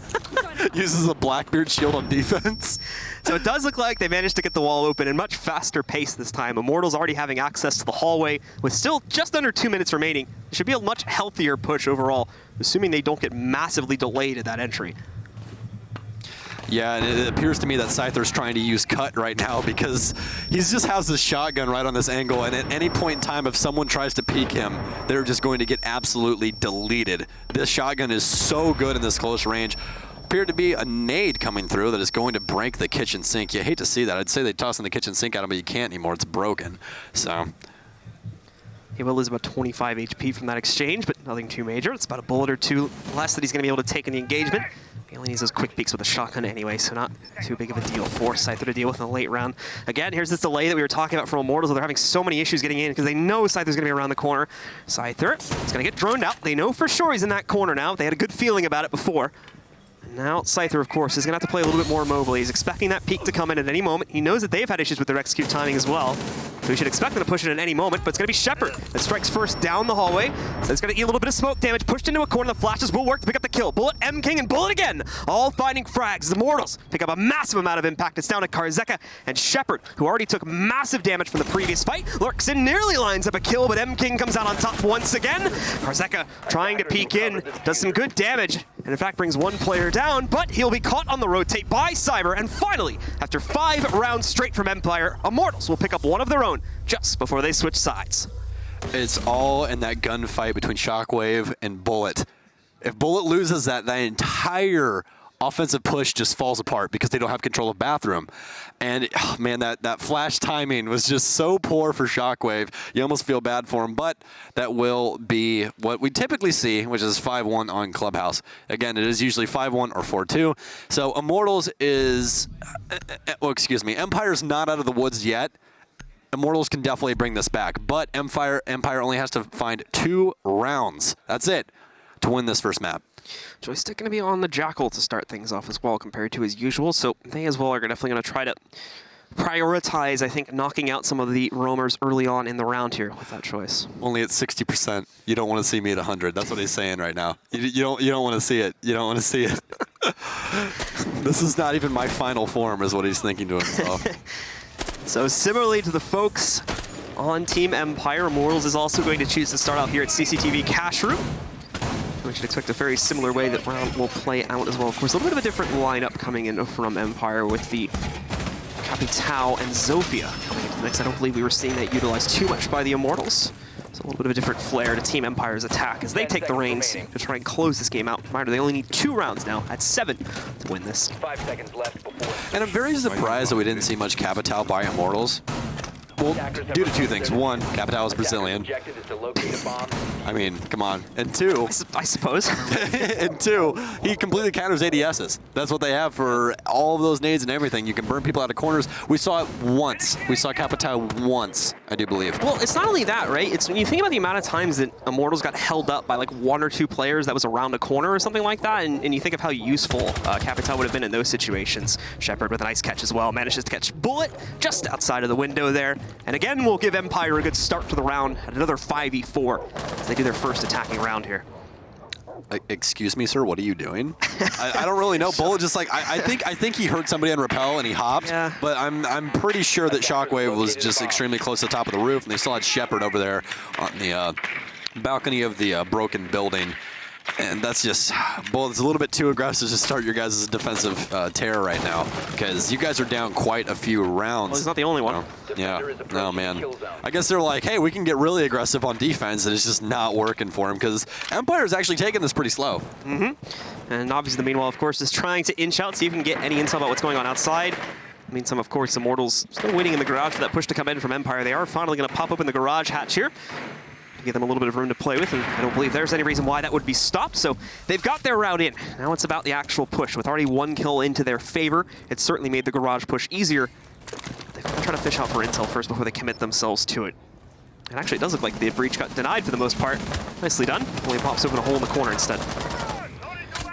uses a Blackbeard shield on defense. So it does look like they managed to get the wall open in much faster pace this time. Immortals already having access to the hallway with still just under 2 minutes remaining. It should be a much healthier push overall, assuming they don't get massively delayed at that entry. Yeah, and it appears to me that Scyther's trying to use cut right now because he just has the shotgun right on this angle, and at any point in time, if someone tries to peek him, they're just going to get absolutely deleted. This shotgun is so good in this close range. Appeared to be a nade coming through that is going to break the kitchen sink. You hate to see that. I'd say they toss in the kitchen sink at him, but you can't anymore. It's broken. So he will lose about 25 HP from that exchange, but nothing too major. It's about a bullet or two less that he's going to be able to take in the engagement. He only needs those quick peeks with a shotgun anyway, so not too big of a deal for Scyther to deal with in the late round. Again, here's this delay that we were talking about from Immortals. They're having so many issues getting in because they know Scyther's going to be around the corner. Scyther is going to get droned out. They know for sure he's in that corner now. They had a good feeling about it before. And now Scyther, of course, is going to have to play a little bit more mobily. He's expecting that peek to come in at any moment. He knows that they've had issues with their execute timing as well. So we should expect them to push it at any moment, but it's going to be Shepard that strikes first down the hallway. So it's going to eat a little bit of smoke damage, pushed into a corner. The flashes will work to pick up the kill. Bullet, M-King, and Bullet again, all finding frags. The Immortals pick up a massive amount of impact. It's down to Karzeka and Shepard, who already took massive damage from the previous fight. Lurks in, nearly lines up a kill, but M-King comes out on top once again. Karzeka trying to peek in, does some good damage, and in fact brings one player down, but he'll be caught on the rotate by Cyber. And finally, after 5 rounds straight from Empire, Immortals will pick up one of their own just before they switch sides. It's all in that gunfight between Shockwave and Bullet. If Bullet loses that entire offensive push just falls apart because they don't have control of Bathroom. And oh man, that flash timing was just so poor for Shockwave. You almost feel bad for him, but that will be what we typically see, which is 5-1 on Clubhouse. Again, it is usually 5-1 or 4-2. So Immortals is, well, excuse me, Empire's not out of the woods yet. Immortals can definitely bring this back, but Empire only has to find 2 rounds. That's it to win this first map. Joystick going to be on the Jackal to start things off as well compared to his usual, so they as well are definitely going to try to prioritize, I think, knocking out some of the roamers early on in the round here with that choice. Only at 60%. You don't want to see me at 100. That's what he's saying right now. You don't want to see it. You don't want to see it. This is not even my final form, is what he's thinking to himself. So similarly to the folks on Team Empire, Immortals is also going to choose to start out here at CCTV Cash Room. We should expect a very similar way that round will play out as well. Of course, a little bit of a different lineup coming in from Empire with the Capitao and Zofia coming into the mix. I don't believe we were seeing that utilized too much by the Immortals. So a little bit of a different flair to Team Empire's attack as they take the reins to try and close this game out. Reminder, they only need 2 rounds now at 7 to win this. 5 seconds left before. And I'm very surprised that we didn't see much Capitao by Immortals. Well, due to 2 things. 1, Capitao is Brazilian. Objective is to locate a bomb. I mean, come on. And 2, I suppose. and 2, he completely counters ADSs. That's what they have for all of those nades and everything. You can burn people out of corners. We saw it once. We saw Capitao once, I do believe. Well, it's not only that, right? It's when you think about the amount of times that Immortals got held up by like 1 or 2 players that was around a corner or something like that, and you think of how useful Capitao would have been in those situations. Shepard with a nice catch as well. Manages to catch Bullet just outside of the window there. And again, we'll give Empire a good start to the round at another 5v4 as they do their first attacking round here. Excuse me, sir, what are you doing? I don't really know. Bullet just like, I think he heard somebody on rappel and he hopped, yeah. But I'm pretty sure that Shockwave was just extremely close to the top of the roof, and they still had Shepard over there on the balcony of the broken building. And that's just, Bullet's a little bit too aggressive to start your guys' defensive terror right now, because you guys are down quite a few rounds. Well, he's not the only one. Yeah, no, man. I guess they're like, hey, we can get really aggressive on defense, and it's just not working for him, because Empire's actually taking this pretty slow. And obviously, the meanwhile, of course, is trying to inch out, see if we can get any intel about what's going on outside. I mean, of course, Immortals still waiting in the garage for that push to come in from Empire. They are finally going to pop open the garage hatch here to give them a little bit of room to play with, and I don't believe there's any reason why that would be stopped, so they've got their route in. Now it's about the actual push. With already 1 kill into their favor, it certainly made the garage push easier. They've got to try to fish out for intel first before they commit themselves to it. And actually, it does look like the breach got denied for the most part. Nicely done. Only pops open a hole in the corner instead.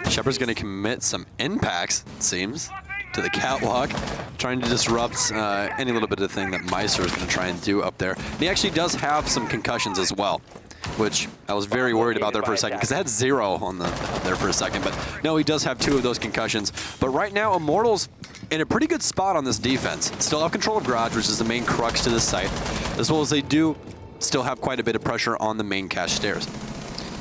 Shepard's going to commit some impacts, it seems, to the catwalk, trying to disrupt any little bit of thing that Meister is going to try and do up there. And he actually does have some concussions as well, which I was very worried about there for a second, because it had 0 on there for a second. But no, he does have 2 of those concussions. But right now, Immortals in a pretty good spot on this defense. Still have control of garage, which is the main crux to this site, as well as they do still have quite a bit of pressure on the main cache stairs.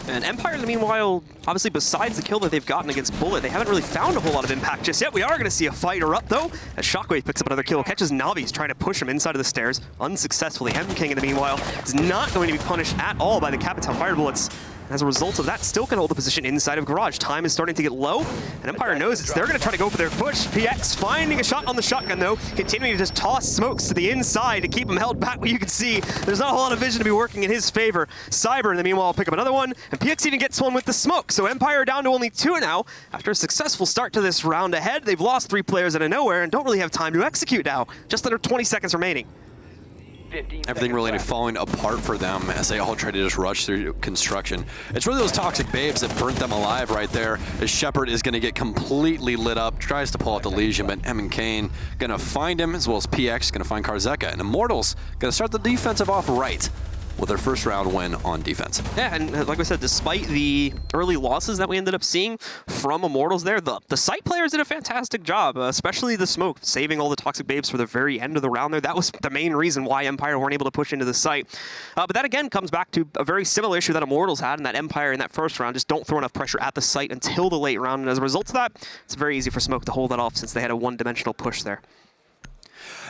And Empire, in the meanwhile, obviously besides the kill that they've gotten against Bullet, they haven't really found a whole lot of impact just yet. We are going to see a fight erupt, though, as Shockwave picks up another kill, catches Navi's trying to push him inside of the stairs unsuccessfully. M-King, in the meanwhile, is not going to be punished at all by the Capitao fire bullets. As a result of that, still can hold the position inside of garage. Time is starting to get low, and Empire knows it. They're going to try to go for their push. PX finding a shot on the shotgun, though, continuing to just toss smokes to the inside to keep him held back. But you can see there's not a whole lot of vision to be working in his favor. Cyber, in the meanwhile, will pick up another one, and PX even gets one with the smoke. So Empire are down to only 2 now. After a successful start to this round ahead, they've lost 3 players out of nowhere and don't really have time to execute now. Just under 20 seconds remaining. Everything really falling apart for them as they all try to just rush through construction. It's really those toxic babes that burnt them alive right there, as Shepard is going to get completely lit up, tries to pull out the Legion, but M and Kane going to find him, as well as PX going to find Karzeka, and Immortals going to start the defensive off right with their first round win on defense. Yeah, and like I said, despite the early losses that we ended up seeing from Immortals there, the site players did a fantastic job, especially the smoke, saving all the toxic babes for the very end of the round there. That was the main reason why Empire weren't able to push into the site. But that again comes back to a very similar issue that Immortals had, and that Empire in that first round just don't throw enough pressure at the site until the late round, and as a result of that, it's very easy for Smoke to hold that off since they had a one-dimensional push there.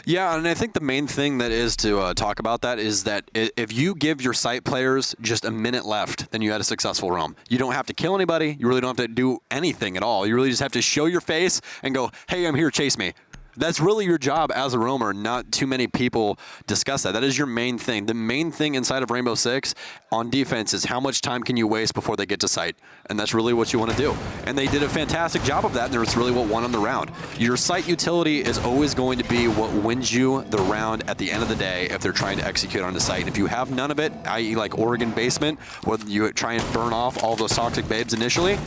Yeah, and I think the main thing that is to talk about that is that if you give your site players just a minute left, then you had a successful roam. You don't have to kill anybody. You really don't have to do anything at all. You really just have to show your face and go, hey, I'm here, chase me. That's really your job as a roamer. Not too many people discuss that. That is your main thing. The main thing inside of Rainbow Six on defense is how much time can you waste before they get to site. And that's really what you want to do. And they did a fantastic job of that, and that's really what won them the round. Your site utility is always going to be what wins you the round at the end of the day if they're trying to execute on the site. And if you have none of it, i.e. like Oregon Basement, where you try and burn off all those toxic babes initially,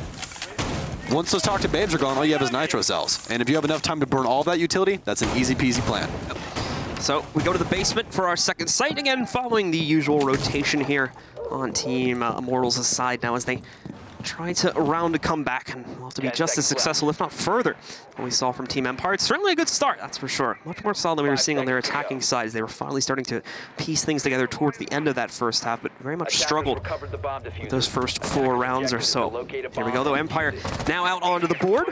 once those toxic babes are gone, all you have is nitro cells. And if you have enough time to burn all of that utility, that's an easy peasy plan. So we go to the basement for our second site, again following the usual rotation here on Team Immortals' side now as they try to round a comeback, and we'll have to be 10 just as seconds left. successful, if not further, than we saw from Team Empire. It's certainly a good start, that's for sure. Much more solid than we were 5 seeing on their seconds to go. attacking sides. They were finally starting to piece things together towards the end of that first half, but very much Attackers struggled recovered the bomb diffuser. those first 4 rounds or Objective is to so. locate a Here we bomb. go, though. Empire now out onto the board.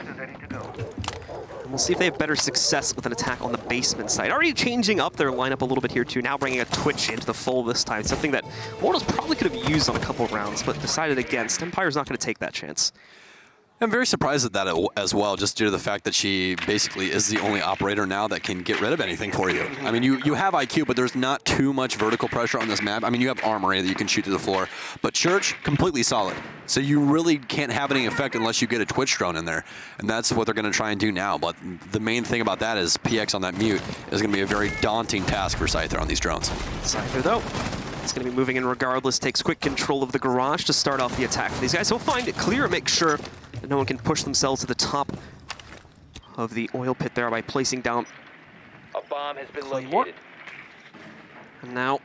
And we'll see if they have better success with an attack on the basement side. Already changing up their lineup a little bit here, too. Now bringing a Twitch into the fold this time. Something that Immortals probably could have used on a couple of rounds, but decided against. Empire's not going to take that chance. I'm very surprised at that as well, just due to the fact that she basically is the only operator now that can get rid of anything for you. I mean, you have IQ, but there's not too much vertical pressure on this map. I mean, you have armory that you can shoot to the floor, but Church, completely solid. So you really can't have any effect unless you get a Twitch drone in there, and that's what they're going to try and do now. But the main thing about that is PX on that mute is going to be a very daunting task for Scyther on these drones. Scyther, though, it's going to be moving in regardless, takes quick control of the garage to start off the attack for these guys. He'll find it clear, make sure that no one can push themselves to the top of the oil pit there by placing down A bomb has been Claymore. located. And now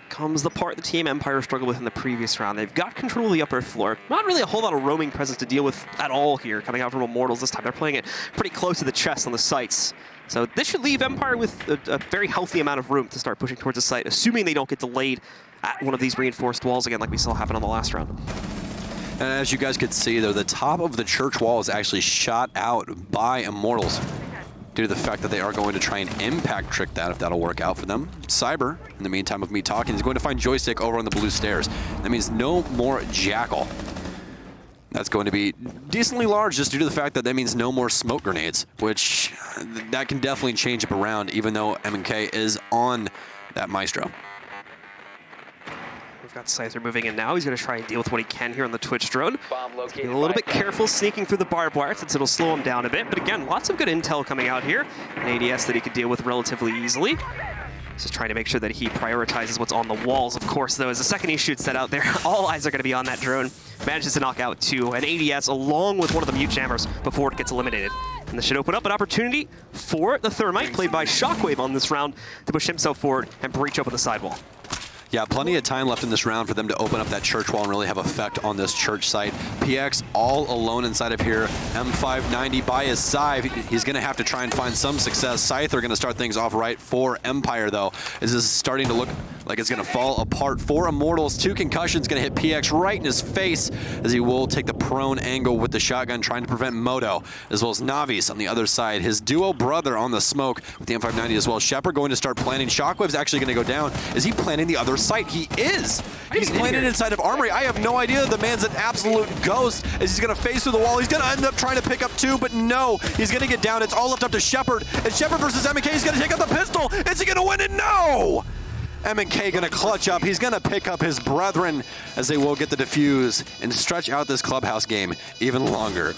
comes the part the Team Empire struggled with in the previous round. They've got control of the upper floor. Not really a whole lot of roaming presence to deal with at all here, coming out from Immortals this time. They're playing it pretty close to the chest on the sites. So this should leave Empire with a very healthy amount of room to start pushing towards the site, assuming they don't get delayed at one of these reinforced walls again like we saw happen on the last round. And as you guys could see, though, the top of the church wall is actually shot out by Immortals due to the fact that they are going to try and impact trick that, if that'll work out for them. Cyber, in the meantime of me talking, is going to find Joystick over on the blue stairs. That means no more Jackal. That's going to be decently large just due to the fact that that means no more smoke grenades, which that can definitely change up around, even though M&K is on that Maestro. We've got Scyther moving in now. He's going to try and deal with what he can here on the Twitch drone. Bomb Be located. a little bit 5 seconds. careful sneaking through the barbed wire since it'll slow him down a bit. But again, lots of good intel coming out here. An ADS that he could deal with relatively easily. Just trying to make sure that he prioritizes what's on the walls, of course, though. As the second he shoots that out there, all eyes are going to be on that drone. Manages to knock out an ADS along with one of the mute jammers before it gets eliminated. And this should open up an opportunity for the Thermite, played by Shockwave on this round, to push himself forward and breach open the sidewall. Yeah, plenty of time left in this round for them to open up that church wall and really have effect on this church site. PX all alone inside of here. M590 by his side. He's going to have to try and find some success. Scyther going to start things off right for Empire, though. This is starting to look like it's going to fall apart for Immortals. 2 concussions going to hit PX right in his face as he will take the prone angle with the shotgun, trying to prevent Moto, as well as Navis on the other side. His duo brother on the smoke with the M590 as well. Shepard going to start planning. Shockwave's actually going to go down. Is he planning the other site? He is. He's planning inside of Armory. I have no idea. The man's an absolute ghost as he's going to face through the wall. He's going to end up trying to pick up 2, but no. He's going to get down. It's all left up to Shepard. And Shepard versus M&K. He's going to take out the pistol. Is he going to win it? No! M&K going to clutch up. He's going to pick up his brethren as they will get the defuse and stretch out this clubhouse game even longer.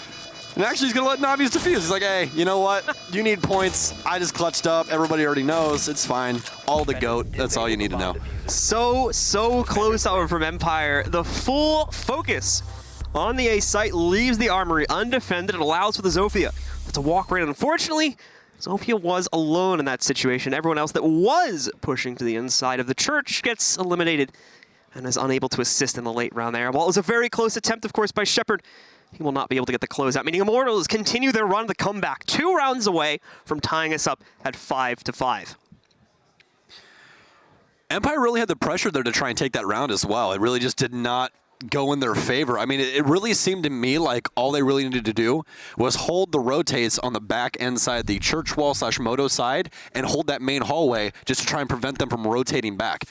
And actually, he's going to let Navi's defuse. He's like, hey, you know what? You need points. I just clutched up. Everybody already knows. It's fine. All the GOAT. That's all you need to know. So close, however, from Empire. The full focus on the A site leaves the Armory undefended. It allows for the Zofia to walk right in. Unfortunately, Zofia was alone in that situation. Everyone else that was pushing to the inside of the church gets eliminated and is unable to assist in the late round there. While it was a very close attempt, of course, by Shepard, he will not be able to get the closeout, meaning Immortals continue their run to come back 2 rounds away from tying us up at 5-5. Empire really had the pressure there to try and take that round as well. It really just did not go in their favor. I mean, it really seemed to me like all they really needed to do was hold the rotates on the back end side, the church wall / moto side, and hold that main hallway just to try and prevent them from rotating back.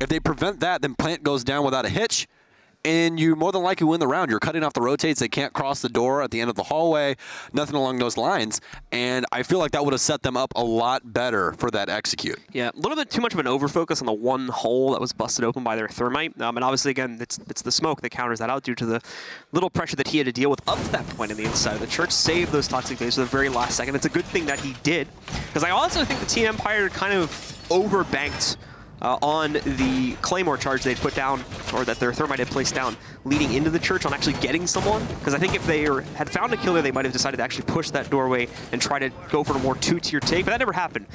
If they prevent that, then plant goes down without a hitch, and you more than likely win the round. You're cutting off the rotates. They can't cross the door at the end of the hallway, nothing along those lines. And I feel like that would have set them up a lot better for that execute. Yeah, a little bit too much of an overfocus on the one hole that was busted open by their Thermite. And obviously, again, it's the smoke that counters that out due to the little pressure that he had to deal with up to that point in the inside of the church. Saved those toxic bases at the very last second. It's a good thing that he did, because I also think the Team Empire kind of overbanked on the Claymore charge they'd put down, or that their Thermite had placed down, leading into the church on actually getting someone. Because I think if they had found a killer, they might have decided to actually push that doorway and try to go for a more two-tier take, but that never happened.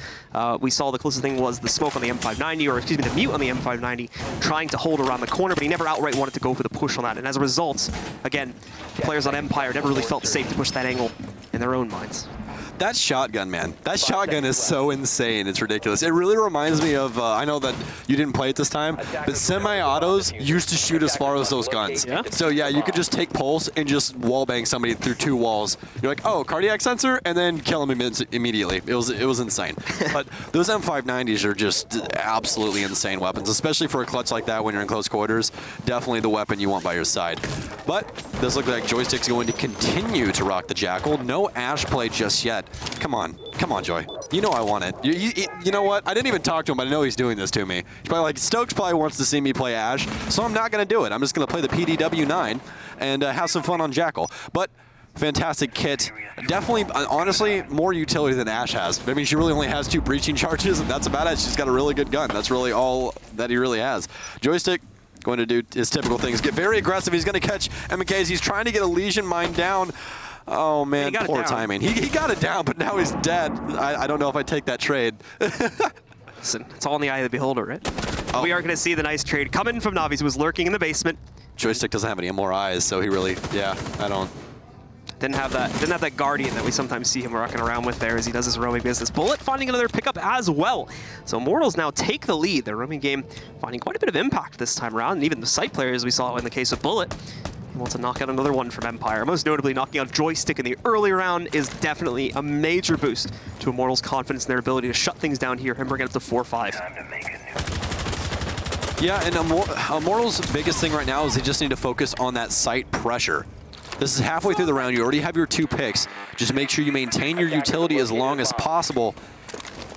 We saw the closest thing was the smoke on the M590, or excuse me, the mute on the M590, trying to hold around the corner, but he never outright wanted to go for the push on that. And as a result, again, players on Empire never really felt safe to push that angle in their own minds. That shotgun, man. That shotgun is so insane. It's ridiculous. It really reminds me of, I know that you didn't play it this time, but semi-autos used to shoot as far as those guns. Yeah? So yeah, you could just take pulse and just wallbang somebody through 2 walls. You're like, oh, cardiac sensor, and then kill him immediately. It was insane. But those M590s are just absolutely insane weapons, especially for a clutch like that when you're in close quarters. Definitely the weapon you want by your side. But this looks like Joystick's going to continue to rock the Jackal. No Ash play just yet. Come on, Joy. You know I want it. You know what? I didn't even talk to him, but I know he's doing this to me. He's probably like, Stokes probably wants to see me play Ash, so I'm not going to do it. I'm just going to play the PDW9 and have some fun on Jackal. But fantastic kit. Definitely, honestly, more utility than Ash has. I mean, she really only has 2 breaching charges, and that's about it. She's got a really good gun. That's really all that he really has. Joystick going to do his typical things. Get very aggressive. He's going to catch MKs. He's trying to get a Legion mine down. Oh, man, poor timing. He got it down, but now he's dead. I don't know if I take that trade. Listen, it's all in the eye of the beholder, right? Oh. We are going to see the nice trade coming from Navi, who was lurking in the basement. Joystick doesn't have any more eyes, so he really, yeah, I don't. Didn't have that Guardian that we sometimes see him rocking around with there as he does his roaming business. Bullet finding another pickup as well. So Immortals now take the lead. Their roaming game finding quite a bit of impact this time around, and even the site players we saw in the case of Bullet able to knock out another one from Empire. Most notably, knocking out Joystick in the early round is definitely a major boost to Immortals' confidence in their ability to shut things down here and bring it up to 4-5. Yeah, and Immortals' biggest thing right now is they just need to focus on that site pressure. This is halfway through the round. You already have your 2 picks. Just make sure you maintain your utility as long as possible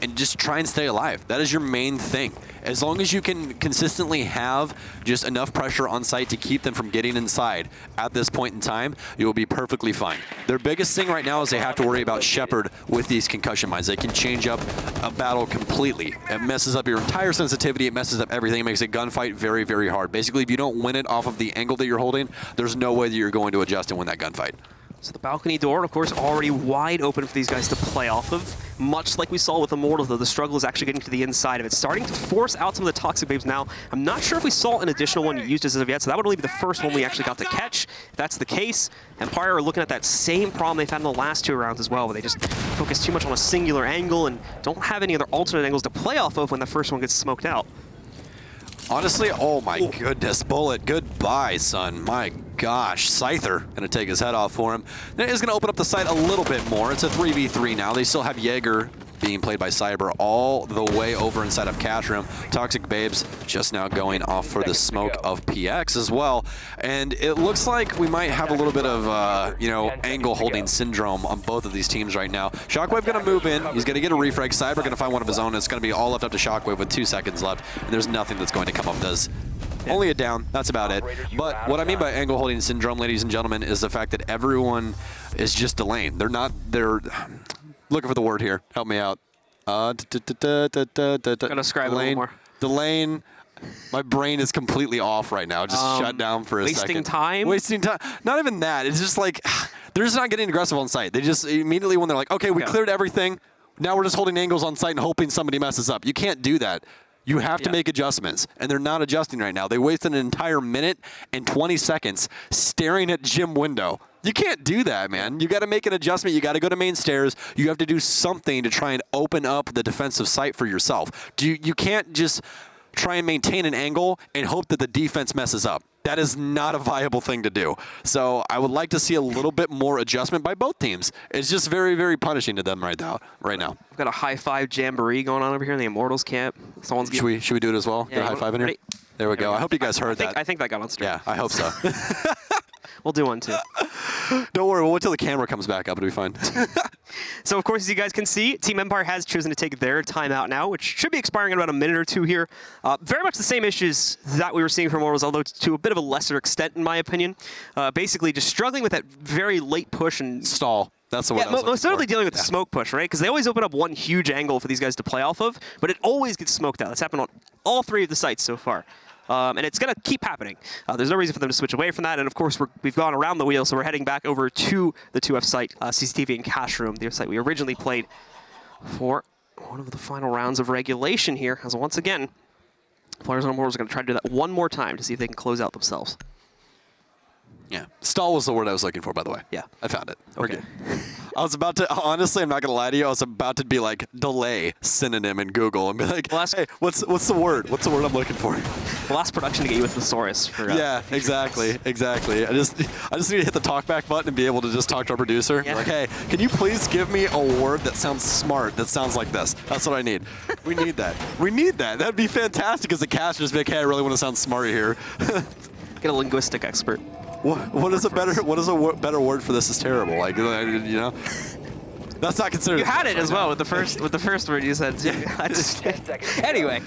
and just try and stay alive. That is your main thing. As long as you can consistently have just enough pressure on site to keep them from getting inside at this point in time, you will be perfectly fine. Their biggest thing right now is they have to worry about Shepard with these concussion mines. They can change up a battle completely. It messes up your entire sensitivity. It messes up everything. It makes a gunfight very, very hard. Basically, if you don't win it off of the angle that you're holding, there's no way that you're going to adjust and win that gunfight. So the balcony door, of course, already wide open for these guys to play off of. Much like we saw with Immortals, though, the struggle is actually getting to the inside of it, starting to force out some of the toxic babes now. I'm not sure if we saw an additional one used as of yet, so that would only be the first one we actually got to catch. If that's the case, Empire are looking at that same problem they've had in the last 2 rounds as well, where they just focus too much on a singular angle and don't have any other alternate angles to play off of when the first one gets smoked out. Honestly, oh my goodness, Bullet, goodbye, son. My gosh, Scyther gonna take his head off for him. That is gonna open up the site a little bit more. It's a 3v3 now. They still have Jaeger being played by Cyber all the way over inside of Cash Room. Toxic Babes just now going off for the smoke of PX as well. And it looks like we might have a little bit of, you know, angle holding syndrome on both of these teams right now. Shockwave gonna move in. He's gonna get a refrag. Cyber gonna find one of his own. It's gonna be all left up to Shockwave with 2 seconds left. And there's nothing that's going to come up this. Only a down, that's about it. But what I mean by angle holding syndrome, ladies and gentlemen, is the fact that everyone is just delaying. They're looking for the word here. Help me out. Gonna describe it a little more. Delaying. My brain is completely off right now. Just shut down for a second. Wasting time? Wasting time. Not even that. It's just like, they're just not getting aggressive on site. They just immediately, when they're like, okay, we cleared everything, now we're just holding angles on site and hoping somebody messes up. You can't do that. You have to make adjustments, and they're not adjusting right now. They wasted an entire minute and 20 seconds staring at gym window. You can't do that, man. You got to make an adjustment. You got to go to main stairs. You have to do something to try and open up the defensive site for yourself. You can't just try and maintain an angle and hope that the defense messes up. That is not a viable thing to do. So I would like to see a little bit more adjustment by both teams. It's just very, very punishing to them right now. We've got a high-five jamboree going on over here in the Immortals camp. Should we do it as well? Yeah, Get a high-five in here? There we go. I hope you guys heard that. I think that got on stream. Yeah, I hope so. We'll do one too. Don't worry, we'll wait till the camera comes back up. It'll be fine. So, of course, as you guys can see, Team Empire has chosen to take their timeout now, which should be expiring in about a minute or 2 here. Very much the same issues that we were seeing from Immortals, although to a bit of a lesser extent, in my opinion. Basically, just struggling with that very late push and stall. That's the word Yeah, I was most looking certainly for. dealing with the smoke push, right? Because they always open up one huge angle for these guys to play off of, but it always gets smoked out. That's happened on all 3 of the sites so far. And it's going to keep happening. There's no reason for them to switch away from that. And of course, we've gone around the wheel, so we're heading back over to the 2F site, CCTV and Cash Room, the site we originally played for one of the final rounds of regulation here. As once again, players on Immortals are going to try to do that one more time to see if they can close out themselves. Yeah. Stall was the word I was looking for, by the way. Yeah. I found it. We're Okay. good. I was about to, honestly, I'm not going to lie to you, I was about to be like, delay synonym in Google and be like, Well, hey, what's the word? What's the word I'm looking for? The last production to get you with Thesaurus. For, Yeah, exactly. I just need to hit the talkback button and be able to just talk to our producer. Yeah. Like, hey, can you please give me a word that sounds smart, that sounds like this? That's what I need. We need that. We need that. That'd be fantastic as a cast, just be like, hey, I really want to sound smart here. Get a linguistic expert. What is a better word for this is terrible? Like, you know? That's not considered. You had it as well with the first word you said. I just, anyway,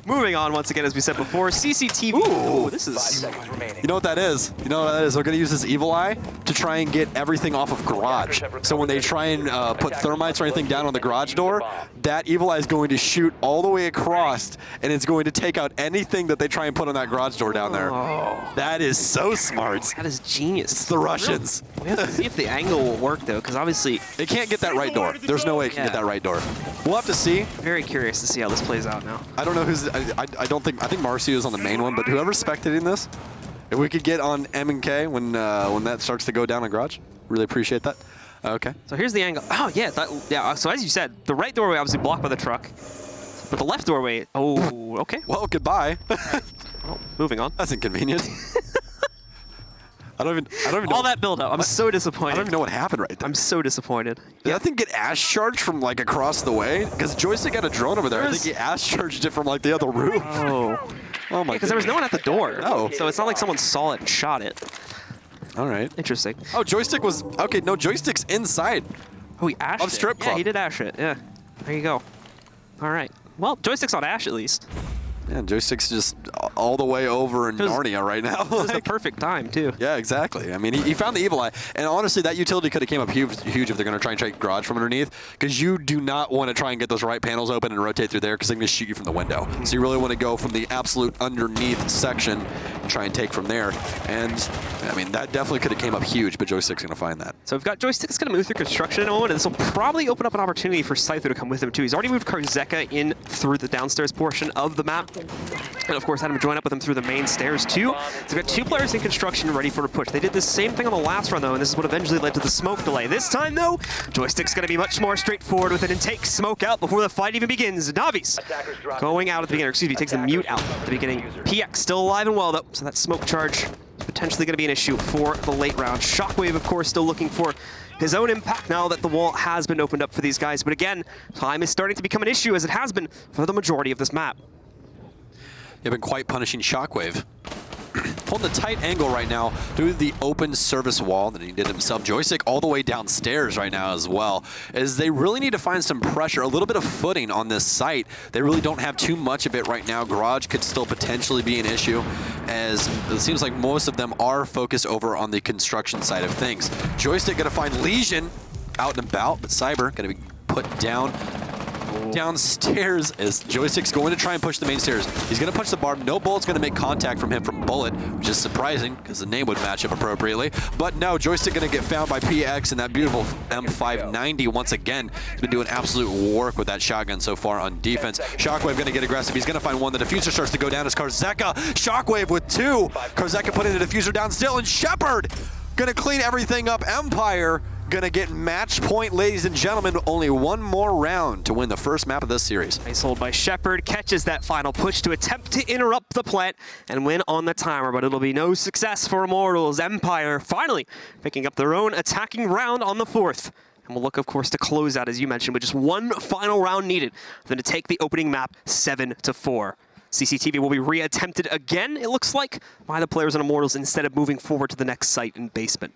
moving on once again as we said before. CCTV. Ooh, this 5 is. seconds remaining. You know what that is? You know what that is? They're going to use this evil eye to try and get everything off of garage. So when they try and put thermites or anything down on the garage door, that evil eye is going to shoot all the way across, and it's going to take out anything that they try and put on that garage door down there. Oh, That is so smart. that is genius. It's the Russians. We have to see if the angle will work though, because obviously, It can't get that right door. There's no way it can get that right door. We'll have to see. very curious to see how this plays out now. I don't know who's. I think Marcio is on the main one, but whoever's spectating this, if we could get on M and K when that starts to go down in garage, really appreciate that. Okay. So here's the angle. Oh yeah, yeah. So as you said, the right doorway obviously blocked by the truck, but the left doorway. Oh, okay. Well, goodbye. Well, moving on. That's inconvenient. I don't even know. All that build up. I'm so disappointed. I don't even know what happened right there. I'm so disappointed. Did that thing get ash charged from like across the way? Because Joystick got a drone over there. I think he ash charged it from like the other roof. Oh. Oh my. Because there was no one at the door. Oh. So it's not like someone saw it and shot it. All right. Interesting. Oh, Joystick was okay. No, Joystick's inside. Oh, he ashed Of strip it. Yeah, club. he did ash it. Yeah. There you go. All right. Well, Joystick's on ash at least. Yeah, Joystick's just all the way over in It was- Narnia right now. It was the Like- perfect time too. Yeah, exactly. I mean, he found the evil eye, and honestly, that utility could have came up huge if they're going to try and take garage from underneath, because you do not want to try and get those right panels open and rotate through there, because they're going to shoot you from the window. So you really want to go from the absolute underneath section and try and take from there. And I mean, that definitely could have came up huge, but Joystick's going to find that. So we've got Joystick that's going to move through construction in a moment, and this will probably open up an opportunity for Scyther to come with him too. He's already moved Karzeka in through the downstairs portion of the map, and of course had him join up with him through the main stairs too. So we've got 2 players in construction ready for a push. They did the same thing on the last run though, and this is what eventually led to the smoke delay. This time though, Joystick's going to be much more straightforward with it and take smoke out before the fight even begins. Navi's going out at the beginning, excuse me, takes the mute out at the beginning. PX still alive and well though, so that smoke charge potentially going to be an issue for the late round. Shockwave, of course, still looking for his own impact now that the wall has been opened up for these guys. But again, time is starting to become an issue, as it has been for the majority of this map. They've been quite punishing Shockwave. Holding a tight angle right now through the open service wall that he did himself. Joystick all the way downstairs right now as well, as they really need to find some pressure, a little bit of footing on this site. They really don't have too much of it right now. Garage could still potentially be an issue, as it seems like most of them are focused over on the construction side of things. Joystick gonna find Legion out and about, but Cyber gonna be put down downstairs as Joystick's going to try and push the main stairs. He's going to punch the barb. No bullet's going to make contact from him from Bullet, which is surprising because the name would match up appropriately. But no, Joystick going to get found by PX and that beautiful M590 once again. He's been doing absolute work with that shotgun so far on defense. Shockwave going to get aggressive. He's going to find one. The diffuser starts to go down as Karzeka. Shockwave with 2. Karzeka putting the diffuser down still, and Shepard going to clean everything up. Empire gonna get match point, ladies and gentlemen. Only one more round to win the first map of this series. Nice hold by Shepard, catches that final push to attempt to interrupt the plant and win on the timer, but it'll be no success for Immortals. Empire finally picking up their own attacking round on the 4th. And we'll look, of course, to close out, as you mentioned, with just one final round needed for them to take the opening map 7-4. CCTV will be re-attempted again, it looks like, by the players on Immortals instead of moving forward to the next site in basement.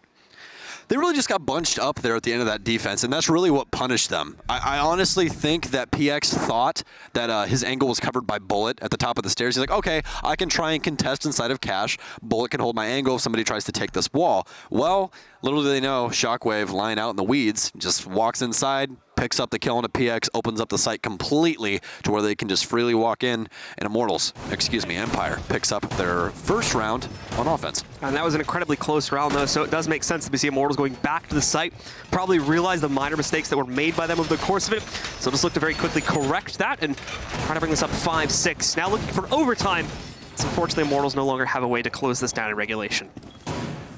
They really just got bunched up there at the end of that defense, and that's really what punished them. I honestly think that PX thought that his angle was covered by Bullet at the top of the stairs. He's like, okay, I can try and contest inside of Cash. Bullet can hold my angle if somebody tries to take this wall. Well, Little do they know, Shockwave lying out in the weeds, just walks inside, picks up the kill on a PX, opens up the site completely to where they can just freely walk in, and Empire picks up their first round on offense. And that was an incredibly close round, though, so it does make sense to see Immortals going back to the site, probably realize the minor mistakes that were made by them over the course of it, so just look to very quickly correct that and try to bring this up 5-6. Now looking for overtime. So unfortunately, Immortals no longer have a way to close this down in regulation.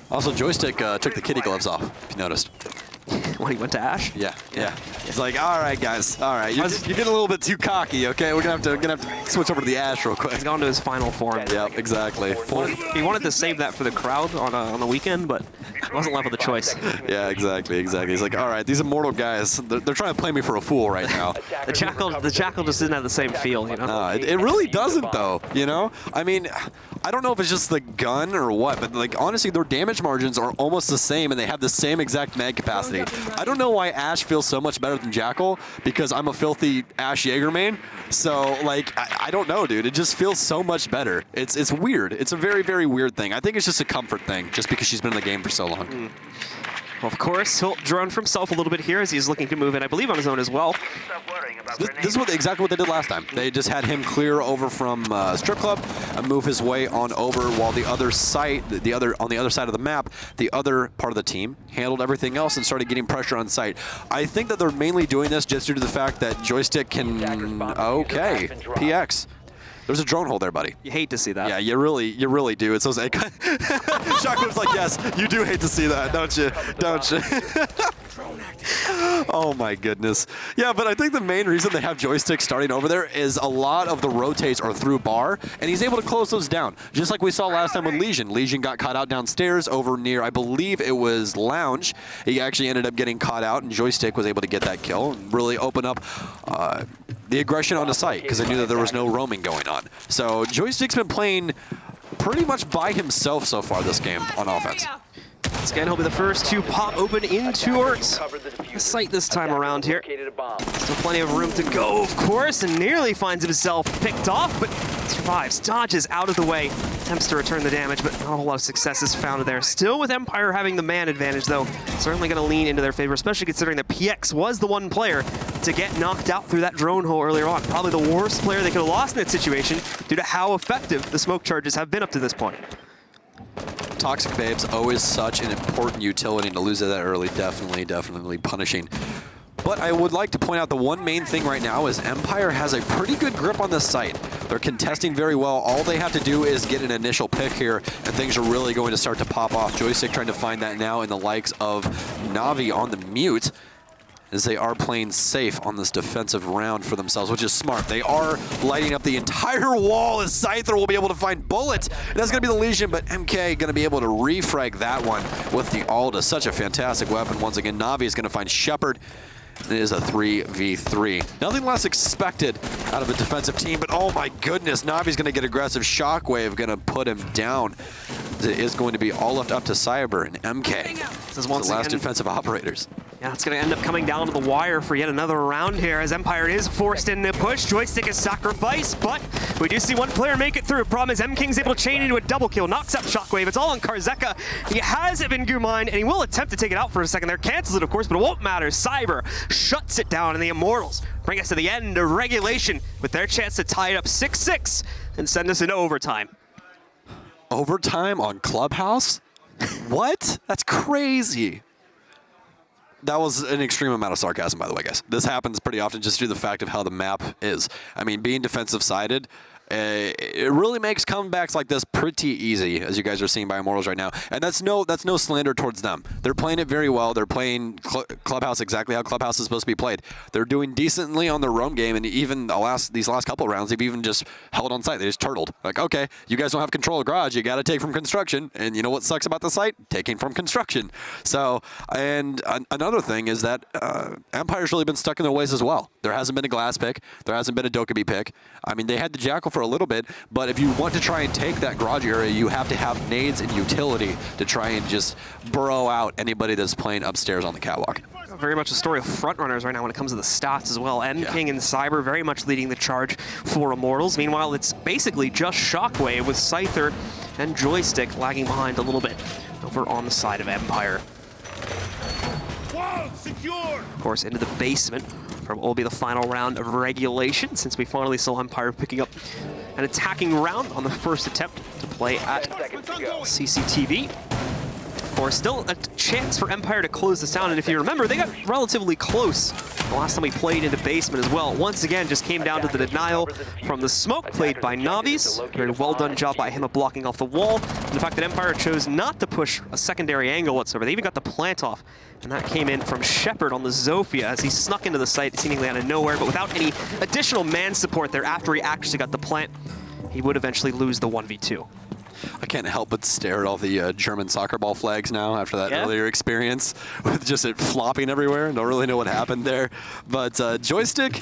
Also, Joystick took the kitty gloves off, if you noticed. When he went to Ash? Yeah. He's like, all right, guys, all right. You're getting a little bit too cocky, okay? We're gonna have to switch over to the Ash real quick. He's gone to his final form. Yep, exactly. He wanted to save that for the crowd on the weekend, but wasn't left with a choice. Yeah, exactly. He's like, all right, these Immortal guys, they're trying to play me for a fool right now. The Jackal just didn't have the same feel, you know? No, it really doesn't, though, you know? I mean, I don't know if it's just the gun or what, but, like, honestly, their damage margins are almost the same, and they have the same exact mag capacity. I don't know why Ash feels so much better than Jackal, because I'm a filthy Ash Jaeger main. So, like, I don't know, dude. It just feels so much better. It's weird. It's a very, very weird thing. I think it's just a comfort thing, just because she's been in the game for so long. Well, of course, he'll drone for himself a little bit here as he's looking to move in, I believe, on his own as well. This is exactly what they did last time. They just had him clear over from Strip Club and move his way on over, while the other side, on the other side of the map, the other part of the team handled everything else and started getting pressure on site. I think that they're mainly doing this just due to the fact that Joystick can. Okay, PX. There's a drone hole there, buddy. You hate to see that. Yeah, you really do. It's those. Shockwave's like, yes, you do hate to see that, don't you? Don't you? Oh my goodness. Yeah, but I think the main reason they have Joystick starting over there is a lot of the rotates are through bar, and he's able to close those down. Just like we saw last time with Legion. Legion got caught out downstairs over near, I believe it was Lounge. He actually ended up getting caught out, and Joystick was able to get that kill and really open up the aggression on the site, because I knew that there was no roaming going on. So Joystick's been playing pretty much by himself so far this game on offense. Again, he'll be the first to pop open in towards the site this time around here. Still plenty of room to go, of course, and nearly finds himself picked off, but survives, dodges out of the way, attempts to return the damage, but not a whole lot of success is found there. Still with Empire having the man advantage, though, certainly going to lean into their favor, especially considering that PX was the one player to get knocked out through that drone hole earlier on. Probably the worst player they could have lost in that situation due to how effective the smoke charges have been up to this point. Toxic Babe's always such an important utility, and to lose it that early, definitely punishing. But I would like to point out the one main thing right now is Empire has a pretty good grip on this site. They're contesting very well. All they have to do is get an initial pick here, and things are really going to start to pop off. Joystick trying to find that now in the likes of Navi on the mute, as they are playing safe on this defensive round for themselves, which is smart. They are lighting up the entire wall as Scyther will be able to find bullets. And that's going to be the Legion, but MK going to be able to refrag that one with the Alda. Such a fantastic weapon. Once again, Navi is going to find Shepard. It is a 3v3. Nothing less expected out of a defensive team, but oh my goodness, Navi's going to get aggressive. Shockwave going to put him down. It is going to be all left up to Cyber and MK. This is the last defensive operators. Yeah, it's going to end up coming down to the wire for yet another round here as Empire is forced into push. Joystick is sacrificed, but we do see one player make it through. Problem is M-King's able to chain into a double kill, knocks up Shockwave. It's all on Karzeka. He has it been Gumind, and he will attempt to take it out for a second there. Cancels it, of course, but it won't matter. Cyber shuts it down, and the Immortals bring us to the end of regulation with their chance to tie it up 6-6 and send us into overtime. Overtime on Clubhouse? What? That's crazy. That was an extreme amount of sarcasm, by the way, guys. This happens pretty often just due to the fact of how the map is. I mean, being defensive-sided, it really makes comebacks like this pretty easy, as you guys are seeing by Immortals right now. And that's no slander towards them. They're playing it very well. They're playing Clubhouse exactly how Clubhouse is supposed to be played. They're doing decently on their roam game, and even these last couple of rounds, they've even just held on site. They just turtled. Like, okay, you guys don't have control of garage. You got to take from construction. And you know what sucks about the site? Taking from construction. So, and another thing is that Empire's really been stuck in their ways as well. There hasn't been a glass pick. There hasn't been a Dokkaebi pick. I mean, they had the Jackal for a little bit, but if you want to try and take that garage area, you have to have nades and utility to try and just burrow out anybody that's playing upstairs on the catwalk. Very much a story of frontrunners right now when it comes to the stats as well. M-King and Cyber very much leading the charge for Immortals. Meanwhile, it's basically just Shockwave with Scyther and Joystick lagging behind a little bit over on the side of Empire. Of course, into the basement for what will be the final round of regulation, since we finally saw Empire picking up an attacking round on the first attempt to play at 10 seconds to go. CCTV. Of course, still a chance for Empire to close this down, and if you remember, they got relatively close the last time we played into basement as well. Once again, just came down to the denial from the smoke played by Navi's. Very well done job by him of blocking off the wall. And the fact that Empire chose not to push a secondary angle whatsoever. They even got the plant off, and that came in from Shepard on the Zofia as he snuck into the site seemingly out of nowhere, but without any additional man support there after he actually got the plant, he would eventually lose the 1v2. I can't help but stare at all the German soccer ball flags now after that earlier experience with just it flopping everywhere. Don't really know what happened there. But Joystick,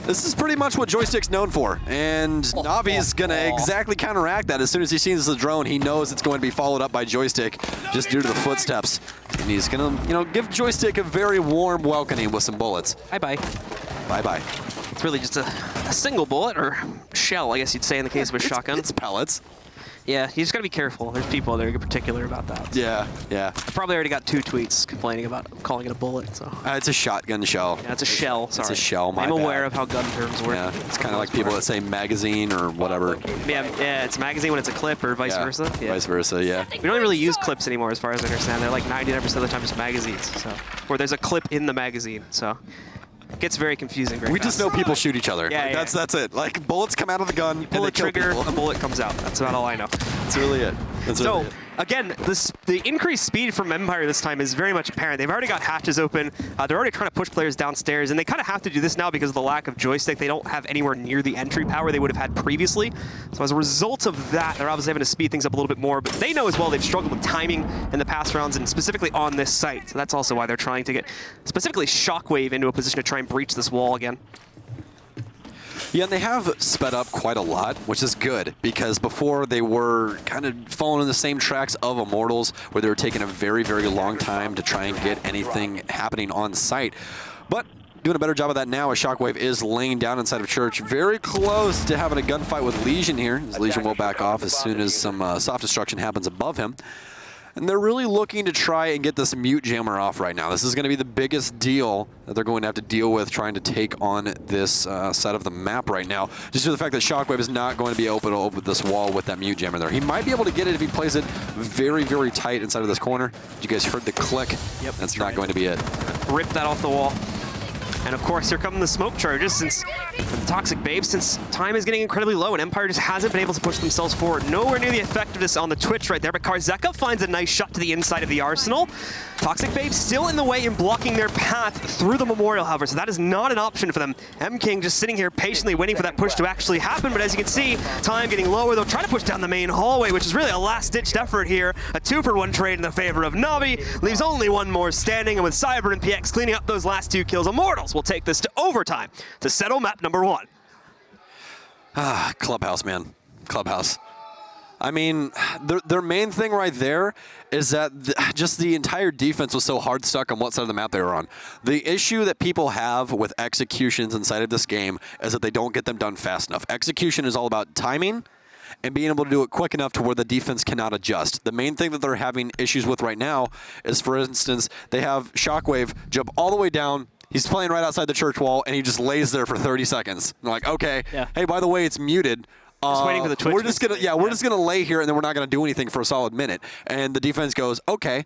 this is pretty much what Joystick's known for. And Navi's going to exactly counteract that. As soon as he sees the drone, he knows it's going to be followed up by Joystick just due to the footsteps. And he's going to, give Joystick a very warm welcoming with some bullets. Bye-bye. Bye-bye. It's really just a single bullet, or shell, I guess you'd say in the case of a shotgun. It's pellets. Yeah, you just gotta be careful. There's people that are particular about that. Yeah, yeah. I probably already got 2 tweets complaining about calling it a bullet, so. It's a shotgun shell. Yeah, it's a shell, sorry. It's a shell, my I'm aware bad. of how gun terms work. Yeah, it's kind of like people that say magazine or whatever. Yeah, it's magazine when it's a clip or vice versa. Yeah. Vice versa, yeah. We don't really use clips anymore as far as I understand. They're like 99% of the time just magazines, so. Or there's a clip in the magazine, so. It gets very confusing very We fast. just know people shoot each other. Yeah, Like, yeah. That's it. Like, bullets come out of the gun, Pull and a they kill trigger, people. a bullet comes out. That's about all I know. That's really it. That's So, really it. again, the increased speed from Empire this time is very much apparent. They've already got hatches open. They're already trying to push players downstairs, and they kind of have to do this now because of the lack of joystick. They don't have anywhere near the entry power they would have had previously. So as a result of that, they're obviously having to speed things up a little bit more, but they know as well they've struggled with timing in the past rounds, and specifically on this site. So that's also why they're trying to get specifically Shockwave into a position to try and breach this wall again. Yeah, and they have sped up quite a lot, which is good, because before they were kind of following in the same tracks of Immortals, where they were taking a very, very long time to try and get anything happening on site. But doing a better job of that now as Shockwave is laying down inside of Church. Very close to having a gunfight with Legion here. As Legion will back off as soon as some soft destruction happens above him. And they're really looking to try and get this mute jammer off right now. This is going to be the biggest deal that they're going to have to deal with trying to take on this side of the map right now. Just for the fact that Shockwave is not going to be able to open this wall with that mute jammer there. He might be able to get it if he plays it very, very tight inside of this corner. You guys heard the click. Yep. That's not going to be it. Rip that off the wall. And of course, here come the smoke charges since the Toxic Babes, since time is getting incredibly low and Empire just hasn't been able to push themselves forward. Nowhere near the effectiveness on the Twitch right there, but Karzeka finds a nice shot to the inside of the Arsenal. Toxic Babes still in the way and blocking their path through the Memorial, however, so that is not an option for them. M-King just sitting here patiently waiting for that push to actually happen, but as you can see, time getting lower. They'll try to push down the main hallway, which is really a last-ditched effort here. A 2-for-1 trade in the favor of Navi, leaves only one more standing, and with Cyber and PX cleaning up those last 2 kills, Immortals will take this to overtime to settle map number 1. Ah, Clubhouse, man. Clubhouse. I mean, their main thing right there is that just the entire defense was so hard stuck on what side of the map they were on. The issue that people have with executions inside of this game is that they don't get them done fast enough. Execution is all about timing and being able to do it quick enough to where the defense cannot adjust. The main thing that they're having issues with right now is, for instance, they have Shockwave jump all the way down. He's playing right outside the church wall, and he just lays there for 30 seconds. And they're like, okay, hey, by the way, it's muted. Just waiting for the Twitch. We're just gonna lay here, and then we're not gonna do anything for a solid minute. And the defense goes, okay,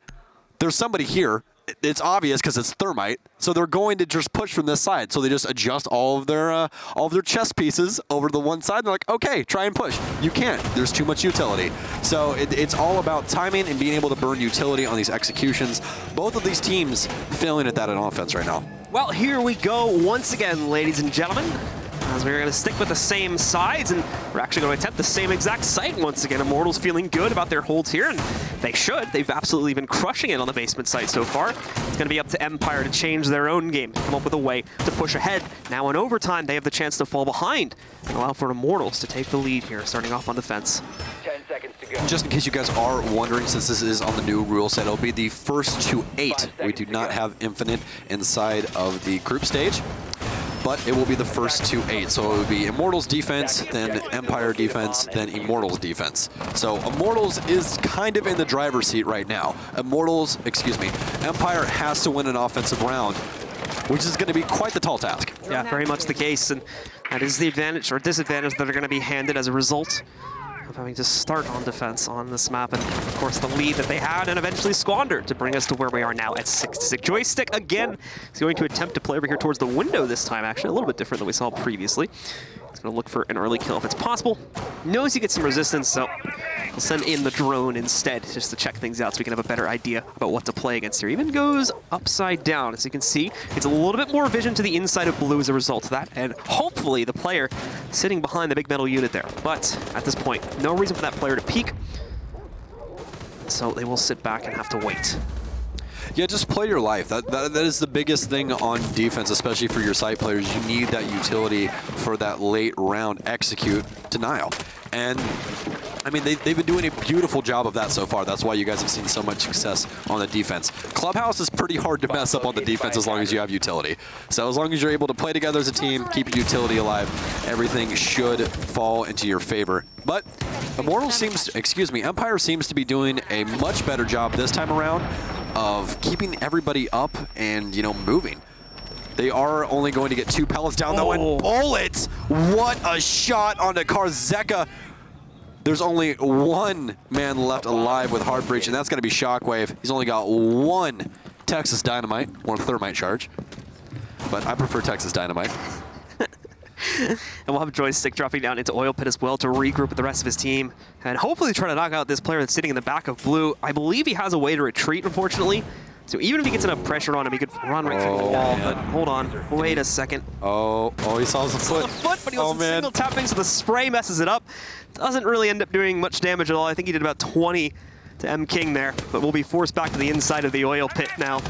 there's somebody here. It's obvious because it's thermite, so they're going to just push from this side. So they just adjust all of their chess pieces over to the one side. And they're like, okay, try and push. You can't. There's too much utility. So it's all about timing and being able to burn utility on these executions. Both of these teams failing at that on offense right now. Well, here we go once again, ladies and gentlemen. As we're going to stick with the same sides, and we're actually going to attempt the same exact site once again. Immortals feeling good about their holds here, and they should. They've absolutely been crushing it on the basement site so far. It's going to be up to Empire to change their own game, come up with a way to push ahead. Now in overtime, they have the chance to fall behind and allow for Immortals to take the lead here, starting off on defense. 10 seconds to go. Just in case you guys are wondering, since this is on the new rule set, it'll be the first to 8. We do not have infinite inside of the group stage. but it will be the first to 8. So it would be Immortals defense, then Empire defense, then Immortals defense. So Immortals is kind of in the driver's seat right now. Empire has to win an offensive round, which is going to be quite the tall task. Yeah, very much the case, and that is the advantage or disadvantage that are going to be handed as a result of having to start on defense on this map, and of course the lead that they had and eventually squandered to bring us to where we are now at 6-6. Joystick again is going to attempt to play over here towards the window this time, actually a little bit different than we saw previously. He's going to look for an early kill if it's possible. Knows he gets some resistance, so he'll send in the drone instead just to check things out so we can have a better idea about what to play against here. Even goes upside down, as you can see. It's a little bit more vision to the inside of blue as a result of that, and hopefully the player sitting behind the big metal unit there. But at this point, no reason for that player to peek, so they will sit back and have to wait. Yeah, just play your life. That is the biggest thing on defense, especially for your site players. You need that utility for that late round execute denial. And I mean, they've been doing a beautiful job of that so far. That's why you guys have seen so much success on the defense. Clubhouse is pretty hard to mess up on the defense as long as you have utility. So as long as you're able to play together as a team, keep your utility alive, everything should fall into your favor. But Empire seems to be doing a much better job this time around of keeping everybody up and, you know, moving. They are only going to get 2 pellets down, though, and bullets! What a shot onto Karzeka. There's only 1 man left alive with Hard Breach, and that's going to be Shockwave. He's only got 1 Texas Dynamite, or Thermite charge. But I prefer Texas Dynamite. And we'll have Joystick dropping down into Oil Pit as well to regroup with the rest of his team and hopefully try to knock out this player that's sitting in the back of blue. I believe he has a way to retreat, unfortunately. So even if he gets enough pressure on him, he could run right through the wall. Man. But hold on, wait a second. Oh, he saw the foot. But he was single tapping, so the spray messes it up. Doesn't really end up doing much damage at all. I think he did about 20 to M King there, but we'll be forced back to the inside of the Oil Pit now.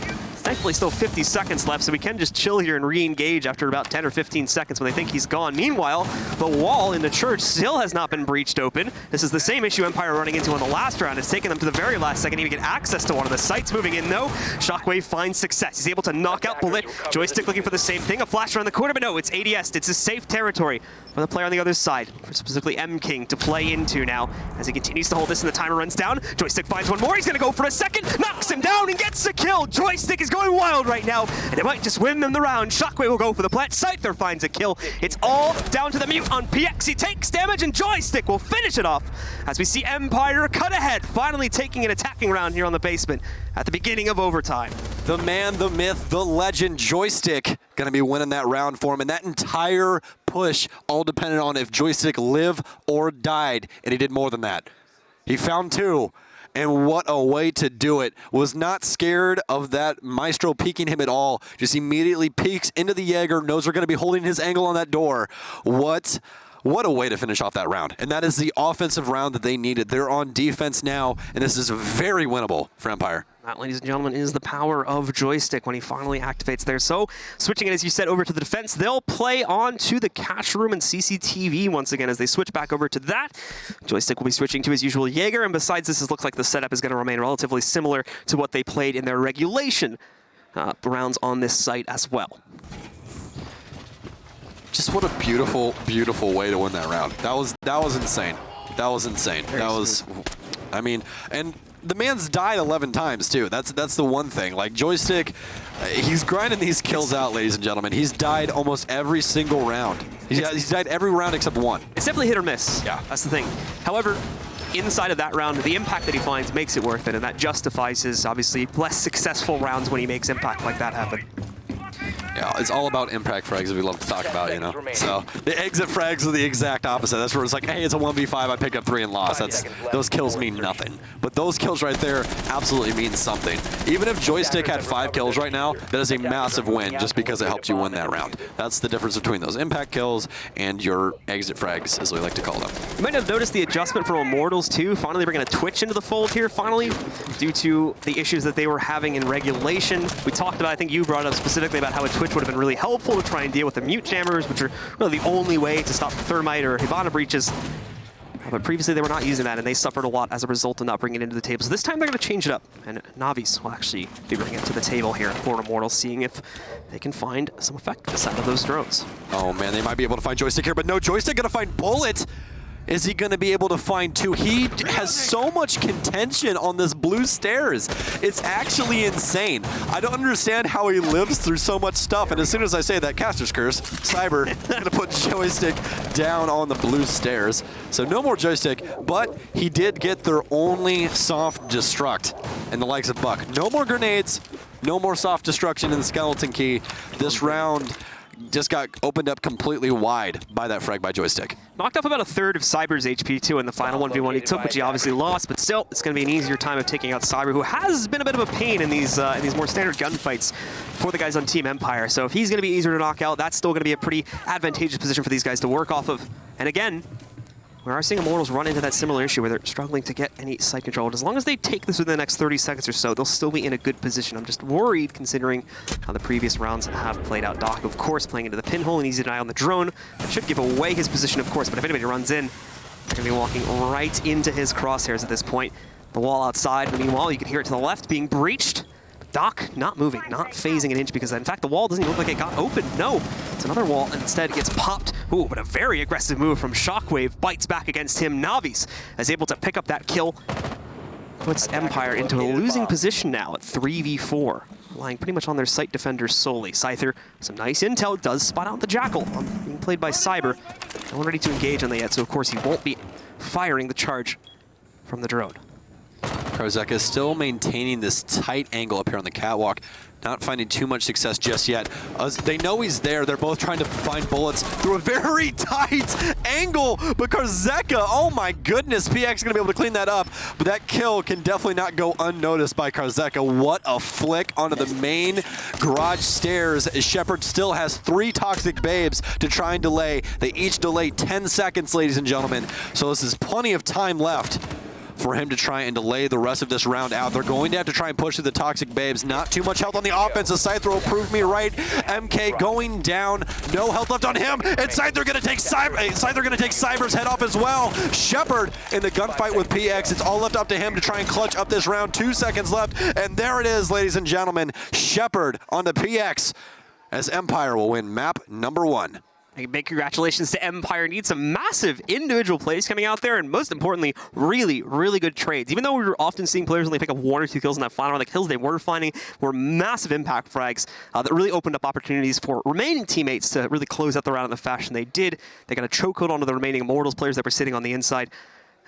Thankfully, still 50 seconds left, so we can just chill here and re-engage after about 10 or 15 seconds when they think he's gone. Meanwhile, the wall in the church still has not been breached open. This is the same issue Empire running into on the last round. It's taken them to the very last second to even get access to one of the sites. Moving in, though, Shockwave finds success. He's able to knock out Bullet. Joystick looking for the same thing. A flash around the corner, but no, it's ADS. It's a safe territory for the player on the other side, for specifically M King to play into now as he continues to hold this and the timer runs down. Joystick finds one more. He's going to go for a second, knocks him down and gets the kill. Joystick is going wild right now, and it might just win them the round. Shockwave will go for the plant. Scyther finds a kill. It's all down to the mute on PX. He takes damage, and Joystick will finish it off as we see Empire cut ahead, finally taking an attacking round here on the basement at the beginning of overtime. The man, the myth, the legend, Joystick, going to be winning that round for him, and that entire push all depended on if Joystick lived or died, and he did more than that. He found 2. And what a way to do it. Was not scared of that Maestro peeking him at all. Just immediately peeks into the Jaeger, knows they're going to be holding his angle on that door. What a way to finish off that round. And that is the offensive round that they needed. They're on defense now, and this is very winnable for Empire. That, ladies and gentlemen, is the power of Joystick when he finally activates there. So, switching it, as you said, over to the defense, they'll play on to the cash room and CCTV once again as they switch back over to that. Joystick will be switching to his usual Jaeger, and besides this, it looks like the setup is going to remain relatively similar to what they played in their regulation rounds on this site as well. Just what a beautiful, beautiful way to win that round. That was insane. That was insane. Very smooth. I mean, and the man's died 11 times too. That's the one thing. Like Joystick, he's grinding these kills out, ladies and gentlemen. He's died almost every single round. He's died every round except 1. It's definitely hit or miss. Yeah. That's the thing. However, inside of that round, the impact that he finds makes it worth it, and that justifies his obviously less successful rounds when he makes impact like that happen. Yeah, it's all about impact frags that we love to talk about, you know. So the exit frags are the exact opposite. That's where it's like, hey, it's a 1v5, I pick up 3 and lost. Those kills mean nothing. But those kills right there absolutely mean something. Even if Joystick had 5 kills right now, that is a massive win just because it helped you win that round. That's the difference between those impact kills and your exit frags, as we like to call them. You might have noticed the adjustment from Immortals too, finally bringing a Twitch into the fold here, finally, due to the issues that they were having in regulation. We talked about, I think you brought up specifically about how a Twitch would have been really helpful to try and deal with the mute jammers, which are really the only way to stop Thermite or Hibana breaches. But previously they were not using that, and they suffered a lot as a result of not bringing it into the table. So this time they're going to change it up, and Navi's will actually be bringing it to the table here for Immortals, seeing if they can find some effectiveness out of those drones. Oh man, they might be able to find Joystick here, but no, Joystick gonna find Bullet. Is he gonna be able to find two? He has so much contention on this blue stairs. It's actually insane. I don't understand how he lives through so much stuff. And as soon as I say that, Caster's Curse, Cyber, gonna put Joystick down on the blue stairs. So no more Joystick, but he did get their only soft destruct in the likes of Buck. No more grenades, no more soft destruction in the Skeleton Key. This round just got opened up completely wide by that frag by Joystick. Knocked off about a third of Cyber's HP too in the final 1v1 he took, which he obviously lost, but still, it's going to be an easier time of taking out Cyber, who has been a bit of a pain in these more standard gunfights for the guys on Team Empire. So if he's going to be easier to knock out, that's still going to be a pretty advantageous position for these guys to work off of. And again, we are seeing Immortals run into that similar issue where they're struggling to get any site control. And as long as they take this within the next 30 seconds or so, they'll still be in a good position. I'm just worried considering how the previous rounds have played out. Doc, of course, playing into the pinhole and easy deny on the drone. That should give away his position, of course, but if anybody runs in, they're going to be walking right into his crosshairs at this point. The wall outside, meanwhile, you can hear it to the left being breached. Doc not moving, not phasing an inch, because in fact the wall doesn't look like it got open. No, it's another wall, and instead it gets popped. Ooh, but a very aggressive move from Shockwave bites back against him. Navi's is able to pick up that kill. Puts Empire into a losing position now at 3v4, relying pretty much on their site defenders solely. Scyther, some nice intel, does spot out the Jackal, being played by Cyber. No one ready to engage on that yet, so of course he won't be firing the charge from the drone. Karzeka is still maintaining this tight angle up here on the catwalk, not finding too much success just yet. They know he's there. They're both trying to find bullets through a very tight angle, but Karzeka, oh my goodness, PX is gonna be able to clean that up, but that kill can definitely not go unnoticed by Karzeka. What a flick onto the main garage stairs. Shepard still has 3 toxic babes to try and delay. They each delay 10 seconds, ladies and gentlemen, so this is plenty of time left for him to try and delay the rest of this round out. They're going to have to try and push through the toxic babes. Not too much health on the offensive side. Throw proved me right. MK going down. No health left on him. And Scyther going to take Cyber's head off as well. Shepard in the gunfight with PX. It's all left up to him to try and clutch up this round. 2 seconds left. And there it is, ladies and gentlemen. Shepard on the PX as Empire will win map number 1. Big congratulations to Empire. Need some massive individual plays coming out there, and most importantly, really, really good trades. Even though we were often seeing players only pick up 1 or 2 kills in that final round, the kills they were finding were massive impact frags that really opened up opportunities for remaining teammates to really close out the round in the fashion they did. They got a chokehold onto the remaining Immortals players that were sitting on the inside.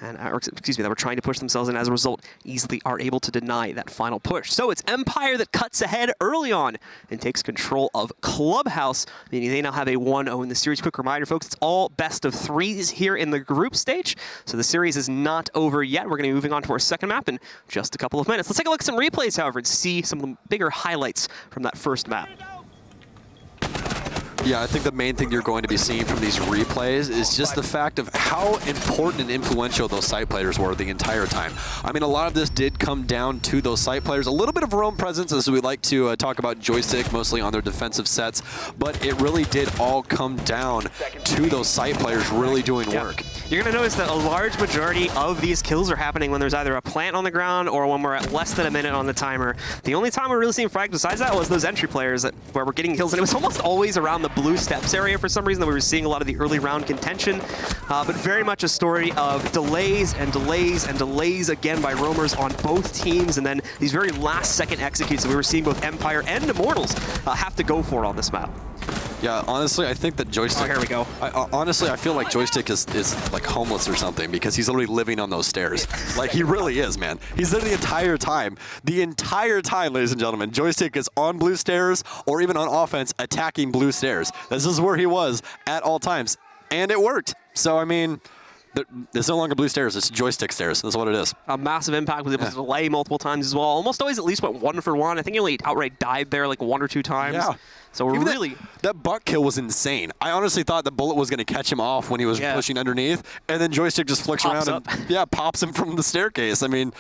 And, that were trying to push themselves in, as a result, easily are able to deny that final push. So it's Empire that cuts ahead early on and takes control of Clubhouse, meaning they now have a 1-0 in the series. Quick reminder, folks, it's all best of 3s here in the group stage, so the series is not over yet. We're going to be moving on to our second map in just a couple of minutes. Let's take a look at some replays, however, and see some of the bigger highlights from that first map. Yeah, I think the main thing you're going to be seeing from these replays is just the fact of how important and influential those site players were the entire time. I mean, a lot of this did come down to those site players. A little bit of roam presence, as we like to talk about Joystick, mostly on their defensive sets, but it really did all come down to those site players really doing work. You're going to notice that a large majority of these kills are happening when there's either a plant on the ground or when we're at less than a minute on the timer. The only time we're really seeing frags besides that was those entry players where we're getting kills, and it was almost always around the blue steps area for some reason that we were seeing a lot of the early round contention, but very much a story of delays and delays and delays again by roamers on both teams, and then these very last second executes that we were seeing both Empire and Immortals have to go for on this map. Yeah, honestly, I think that Joystick... Oh, here we go. Honestly, I feel like Joystick is like homeless or something, because he's literally living on those stairs. Like, he really is, man. He's there the entire time. The entire time, ladies and gentlemen. Joystick is on blue stairs, or even on offense, attacking blue stairs. This is where he was at all times, and it worked. So, I mean... There's no longer blue stairs, it's Joystick stairs. That's what it is. A massive impact, was able to delay multiple times as well. Almost always at least went 1 for 1. I think he only outright died there like 1 or 2 times. Yeah. So we're really... That buck kill was insane. I honestly thought the bullet was going to catch him off when he was pushing underneath, and then Joystick just flicks around and pops him from the staircase. I mean,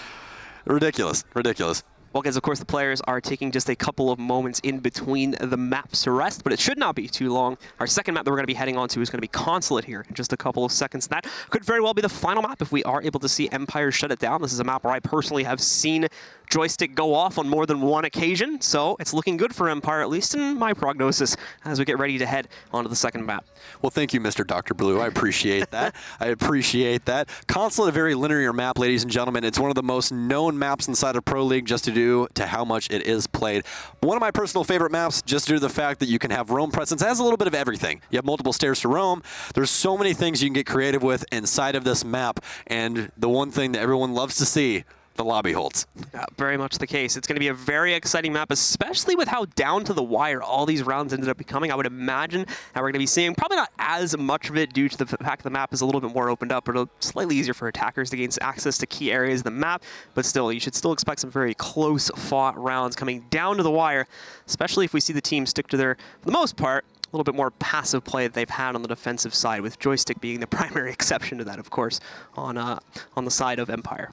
ridiculous, ridiculous. Well, guys, of course, the players are taking just a couple of moments in between the maps to rest, but it should not be too long. Our second map that we're going to be heading on to is going to be Consulate here in just a couple of seconds. That could very well be the final map if we are able to see Empire shut it down. This is a map where I personally have seen joystick go off on more than one occasion, so it's looking good for Empire, at least in my prognosis, as we get ready to head onto the second map. Well, thank you, Mr. Dr. Blue. I appreciate that. I appreciate that. Consulate, a very linear map, ladies and gentlemen. It's one of the most known maps inside of Pro League just due to how much it is played. One of my personal favorite maps just due to the fact that you can have roam presence. It has a little bit of everything. You have multiple stairs to roam. There's so many things you can get creative with inside of this map, and the one thing that everyone loves to see, the lobby holds. Yeah, very much the case. It's going to be a very exciting map, especially with how down to the wire all these rounds ended up becoming. I would imagine that we're going to be seeing probably not as much of it due to the fact the map is a little bit more opened up, but slightly easier for attackers to gain access to key areas of the map. But still, you should still expect some very close fought rounds coming down to the wire, especially if we see the team stick to their, for the most part, a little bit more passive play that they've had on the defensive side, with joystick being the primary exception to that, of course, on the side of Empire.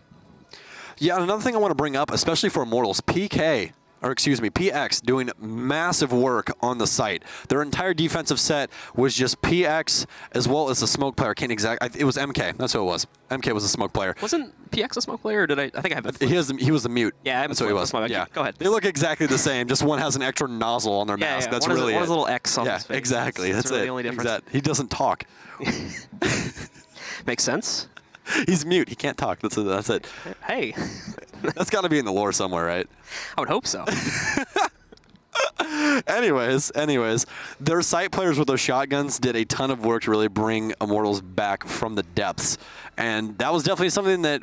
Yeah, and another thing I want to bring up, especially for Immortals, PX doing massive work on the site. Their entire defensive set was just PX as well as the smoke player. It was MK. That's who it was. MK was a smoke player. Wasn't PX a smoke player, or did I think I have it? He was the mute. Yeah, that's what he was. Yeah. Go ahead. They look exactly the same. Just one has an extra nozzle on their mask. That's really it. One has a little X on his face. Yeah, exactly. That's really it. the only difference. He doesn't talk. Makes sense. He's mute. He can't talk. That's it. Hey. That's got to be in the lore somewhere, right? I would hope so. Anyways, their site players with those shotguns did a ton of work to really bring Immortals back from the depths. And that was definitely something that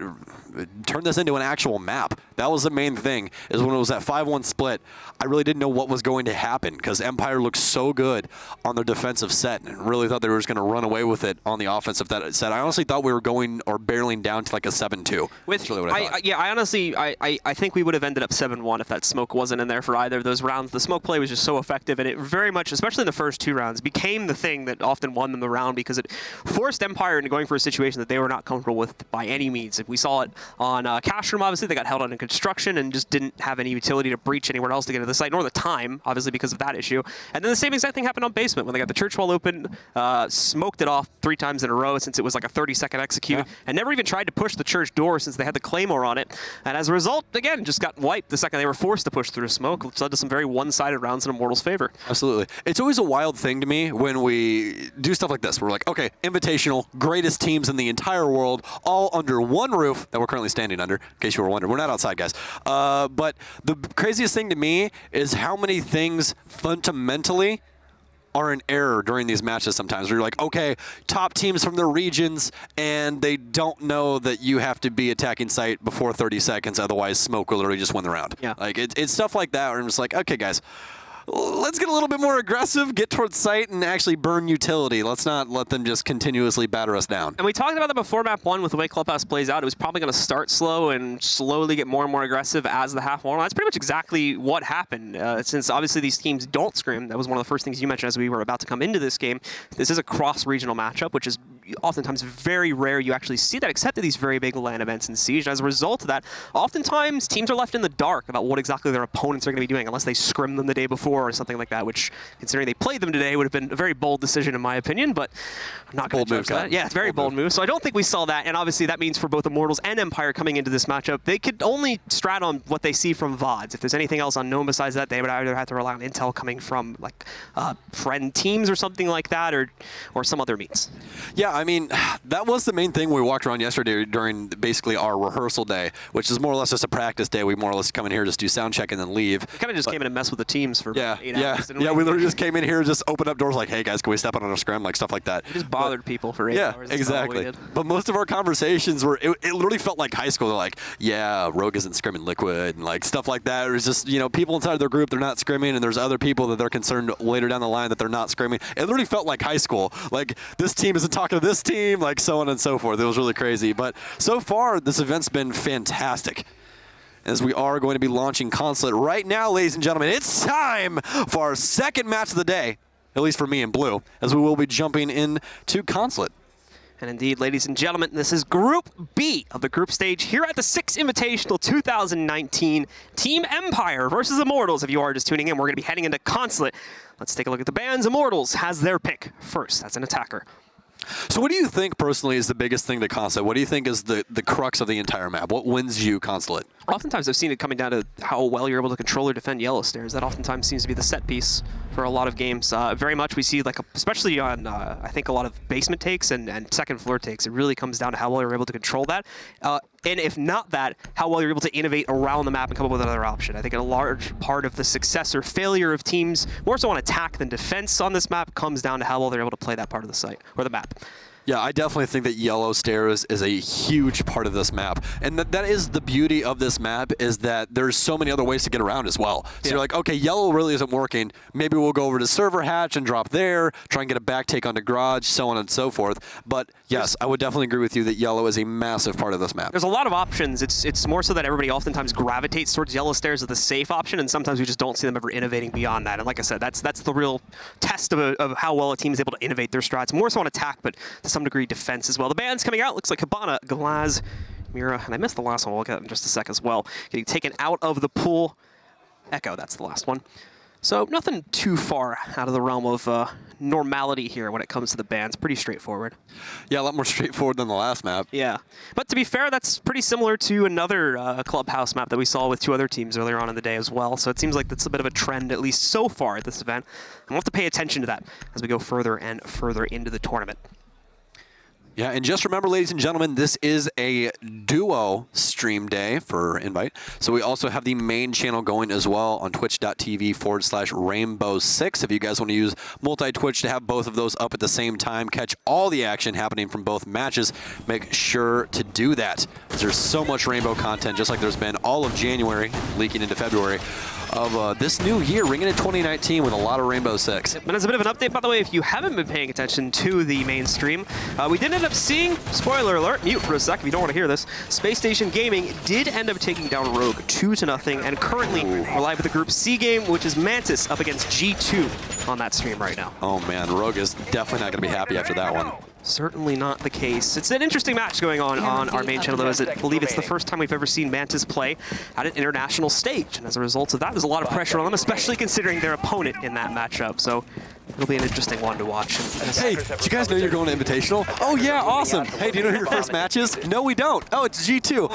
turned this into an actual map. That was the main thing, is when it was that 5-1 split, I really didn't know what was going to happen because Empire looked so good on their defensive set and really thought they were just going to run away with it on the offensive set. I honestly thought we were going or barreling down to like a 7-2. That's really what I thought. I honestly think we would have ended up 7-1 if that smoke wasn't in there for either of those rounds. The smoke play was just so effective, and it very much, especially in the first two rounds, became the thing that often won them the round because it forced Empire into going for a situation that they were not comfortable with by any means. We saw it on Cash Room, obviously. They got held on in construction and just didn't have any utility to breach anywhere else to get to the site, nor the time, obviously, because of that issue. And then the same exact thing happened on Basement when they got the church wall open, smoked it off 3 times in a row since it was like a 30-second execute, and never even tried to push the church door since they had the Claymore on it. And as a result, again, just got wiped the second they were forced to push through smoke, which led to some very one-sided rounds in Immortals' favor. Absolutely. It's always a wild thing to me when we do stuff like this. We're like, okay, Invitational, greatest teams in the entire world, all under one roof that we're currently standing under, in case you were wondering. We're not outside, guys. But the craziest thing to me is how many things fundamentally are in error during these matches sometimes. Where you're like, okay, top teams from their regions, and they don't know that you have to be attacking site before 30 seconds, otherwise smoke will literally just win the round. Yeah. Like, it's stuff like that where I'm just like, okay, guys, let's get a little bit more aggressive, get towards site, and actually burn utility. Let's not let them just continuously batter us down. And we talked about that before map 1 with the way Clubhouse plays out. It was probably going to start slow and slowly get more and more aggressive as the half wore on. That's pretty much exactly what happened. Since obviously these teams don't scrim, that was one of the first things you mentioned as we were about to come into this game. This is a cross-regional matchup, which is oftentimes very rare you actually see that, except at these very big LAN events in Siege. And as a result of that, oftentimes teams are left in the dark about what exactly their opponents are going to be doing unless they scrim them the day before or something like that, which, considering they played them today, would have been a very bold decision in my opinion, but I'm not going to judge that. Yeah, it's a very bold move. So I don't think we saw that, and obviously that means for both Immortals and Empire coming into this matchup, they could only strat on what they see from VODs. If there's anything else unknown besides that, they would either have to rely on intel coming from like friend teams or something like that, or some other means. Yeah, I mean, that was the main thing we walked around yesterday during basically our rehearsal day, which is more or less just a practice day. We more or less come in here, just do sound check, and then leave. We kind of just came in and messed with the teams for 8 hours, didn't we? Yeah, we literally just came in here, just opened up doors like, hey guys, can we step on a scrim, like stuff like that. We just bothered people for 8 hours. Yeah, exactly. But most of our conversations were, it literally felt like high school. They're like, yeah, Rogue isn't scrimming Liquid, and like stuff like that. It was just, you know, people inside of their group, they're not scrimming, and there's other people that they're concerned later down the line that they're not scrimming. It literally felt like high school. Like, this team isn't talking to this team, like so on and so forth. It was really crazy. But so far, this event's been fantastic, as we are going to be launching Consulate right now, ladies and gentlemen. It's time for our second match of the day, at least for me in blue, as we will be jumping into Consulate. And indeed, ladies and gentlemen, this is Group B of the group stage here at the 6th Invitational 2019. Team Empire versus Immortals. If you are just tuning in, we're going to be heading into Consulate. Let's take a look at the bands. Immortals has their pick first. That's an attacker. So what do you think personally is the biggest thing to Consulate? What do you think is the crux of the entire map? What wins you Consulate? Oftentimes I've seen it coming down to how well you're able to control or defend yellow stairs. That oftentimes seems to be the set piece for a lot of games. Very much we see, like, especially on, I think, a lot of basement takes and second floor takes, it really comes down to how well you're able to control that. And if not that, how well you're able to innovate around the map and come up with another option. I think a large part of the success or failure of teams, more so on attack than defense on this map, comes down to how well they're able to play that part of the site, or the map. Yeah, I definitely think that yellow stairs is a huge part of this map. And that is the beauty of this map, is that there's so many other ways to get around as well. So you're like, okay, yellow really isn't working. Maybe we'll go over to server hatch and drop there, try and get a back take onto garage, so on and so forth. But yes, I would definitely agree with you that yellow is a massive part of this map. There's a lot of options. It's more so that everybody oftentimes gravitates towards yellow stairs as the safe option, and sometimes we just don't see them ever innovating beyond that. And like I said, that's the real test of how well a team is able to innovate their strats, more so on attack, but to some degree defense as well. The band's coming out. Looks like Cabana, Glaz, Mira, and I missed the last one. We'll look at it in just a sec as well. Getting taken out of the pool. Echo, that's the last one. So nothing too far out of the realm of normality here when it comes to the bands. Pretty straightforward. Yeah, a lot more straightforward than the last map. Yeah. But to be fair, that's pretty similar to another clubhouse map that we saw with two other teams earlier on in the day as well. So it seems like that's a bit of a trend, at least so far at this event. And we'll have to pay attention to that as we go further and further into the tournament. Yeah, and just remember, ladies and gentlemen, this is a duo stream day for Invite. So we also have the main channel going as well on twitch.tv/Rainbow6. If you guys want to use multi-Twitch to have both of those up at the same time, catch all the action happening from both matches, make sure to do that. There's so much Rainbow content, just like there's been all of January, leaking into February, of this new year, ringing in 2019 with a lot of Rainbow Six. And as a bit of an update, by the way, if you haven't been paying attention to the main stream, we did end up seeing, spoiler alert, mute for a sec if you don't want to hear this, Space Station Gaming did end up taking down Rogue 2-0, and currently we're live with the Group C game, which is Mantis up against G2 on that stream right now. Oh man, Rogue is definitely not going to be happy after that one. Certainly not the case. It's an interesting match going on our main channel, though, as I believe it's the first time we've ever seen Mantis play at an international stage. And as a result of that, there's a lot of pressure on them, especially considering their opponent in that matchup. So it'll be an interesting one to watch. Hey, do you guys know you're going to Invitational? Oh, yeah, awesome. Hey, do you know who your first match is? No, we don't. Oh, it's G2.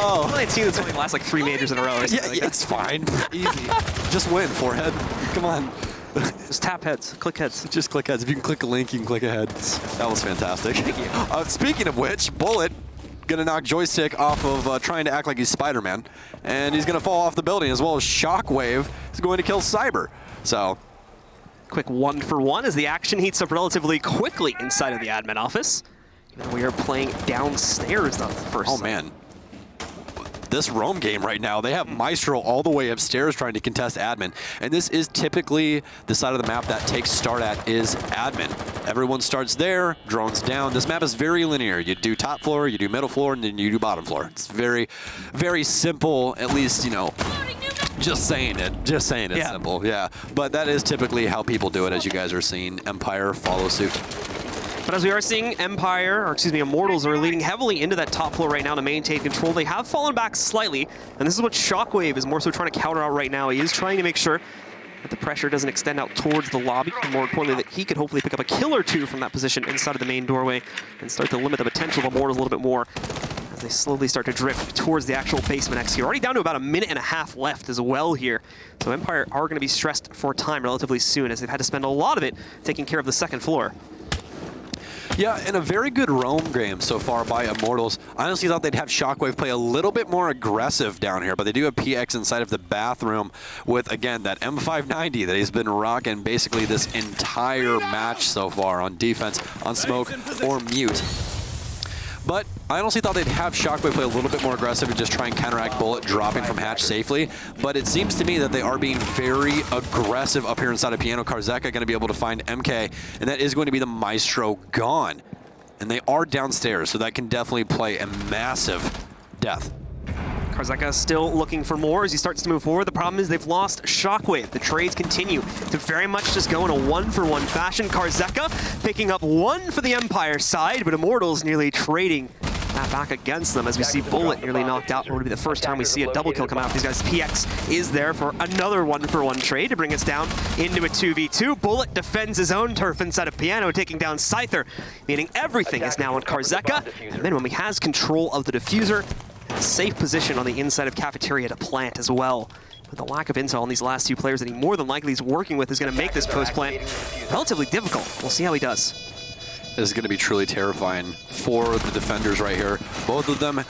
Only a team that's only lasts like 3 majors in a row. Yeah, it's fine. Easy. Just win, forehead. Come on. Just tap heads, click heads. Just click heads. If you can click a link, you can click a head. That was fantastic. Thank you. Speaking of which, Bullet gonna knock Joystick off of trying to act like he's Spider-Man, and he's gonna fall off the building, as well as Shockwave is going to kill Cyber. So, quick 1-for-1 as the action heats up relatively quickly inside of the admin office. Even though we are playing downstairs on the first. Oh man. This roam game right now, they have Maestro all the way upstairs trying to contest admin. And this is typically the side of the map that takes start at is admin. Everyone starts there, drones down. This map is very linear. You do top floor, you do middle floor, and then you do bottom floor. It's very, very simple, at least, you know, just saying it yeah. Simple, yeah. But that is typically how people do it, as you guys are seeing Empire follow suit. But as we are seeing, Immortals are leading heavily into that top floor right now to maintain control. They have fallen back slightly, and this is what Shockwave is more so trying to counter out right now. He is trying to make sure that the pressure doesn't extend out towards the lobby, and more importantly, that he could hopefully pick up a kill or two from that position inside of the main doorway and start to limit the potential of Immortals a little bit more as they slowly start to drift towards the actual basement exit. Already down to about 1.5 minutes left as well here. So Empire are going to be stressed for time relatively soon, as they've had to spend a lot of it taking care of the second floor. Yeah, and a very good roam game so far by Immortals. I honestly thought they'd have Shockwave play a little bit more aggressive down here, but they do have PX inside of the bathroom with, again, that M590 that he's been rocking basically this entire match so far on defense, on smoke, or mute. But I honestly thought they'd have Shockwave play a little bit more aggressive and just try and counteract Bullet dropping from hatch safely. But it seems to me that they are being very aggressive up here inside of Piano. Karzeka going to be able to find MK, and that is going to be the Maestro gone. And they are downstairs, so that can definitely play a massive death. Karzeka still looking for more as he starts to move forward. The problem is they've lost Shockwave. The trades continue to very much just go in a one-for-one fashion. Karzeka picking up one for the Empire side, but Immortals nearly trading that back against them as we see Bullet nearly knocked out. It would be the first time we see a double kill come out of these guys. PX is there for another one-for-one trade to bring us down into a 2v2. Bullet defends his own turf inside of Piano, taking down Scyther, meaning everything is now on Karzeka. And then when he has control of the diffuser, a safe position on the inside of Cafeteria to plant as well. With the lack of intel on these last two players that he more than likely is working with is going to make this post-plant relatively difficult. We'll see how he does. This is going to be truly terrifying for the defenders right here. Both of them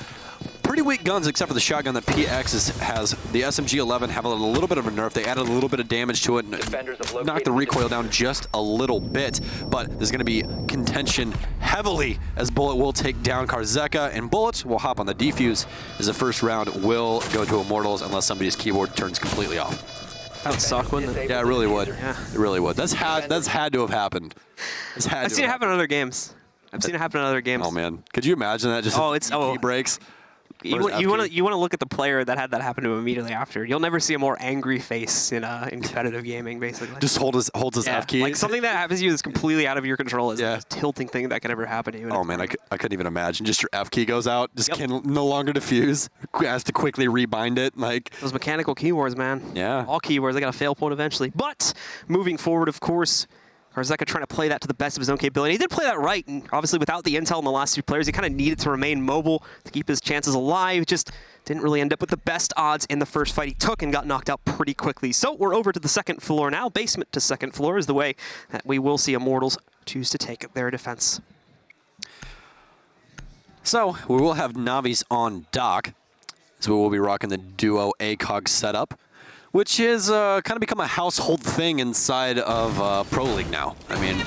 pretty weak guns except for the shotgun that PX has. The SMG-11 have a little bit of a nerf. They added a little bit of damage to it and knocked the recoil down just a little bit. But there's going to be contention heavily as Bullet will take down Karzeka, and Bullet will hop on the defuse as the first round will go to Immortals unless somebody's keyboard turns completely off. That would suck, wouldn't it? Yeah, it really would. Yeah. It really would. That's had to have happened. I've seen it happen in other games. I've seen it happen in other games. Oh man, could you imagine that? Just key breaks. You want to look at the player that had that happen to him immediately after. You'll never see a more angry face in competitive gaming, basically. Just holds his F key. Like something that happens to you that's completely out of your control is the most tilting thing that could ever happen to you. Oh man, I couldn't even imagine. Just your F key goes out, just can no longer diffuse. Has to quickly rebind it. Like those mechanical keyboards, man. Yeah. All keyboards, they got a fail point eventually. But moving forward, of course, Karzeka trying to play that to the best of his own capability. He did play that right, and obviously without the intel in the last two players, he kind of needed to remain mobile to keep his chances alive. Just didn't really end up with the best odds in the first fight he took and got knocked out pretty quickly. So we're over to the second floor now. Basement to second floor is the way that we will see Immortals choose to take their defense. So we will have Navis on dock. So we will be rocking the duo ACOG setup, which has kind of become a household thing inside of Pro League now. I mean,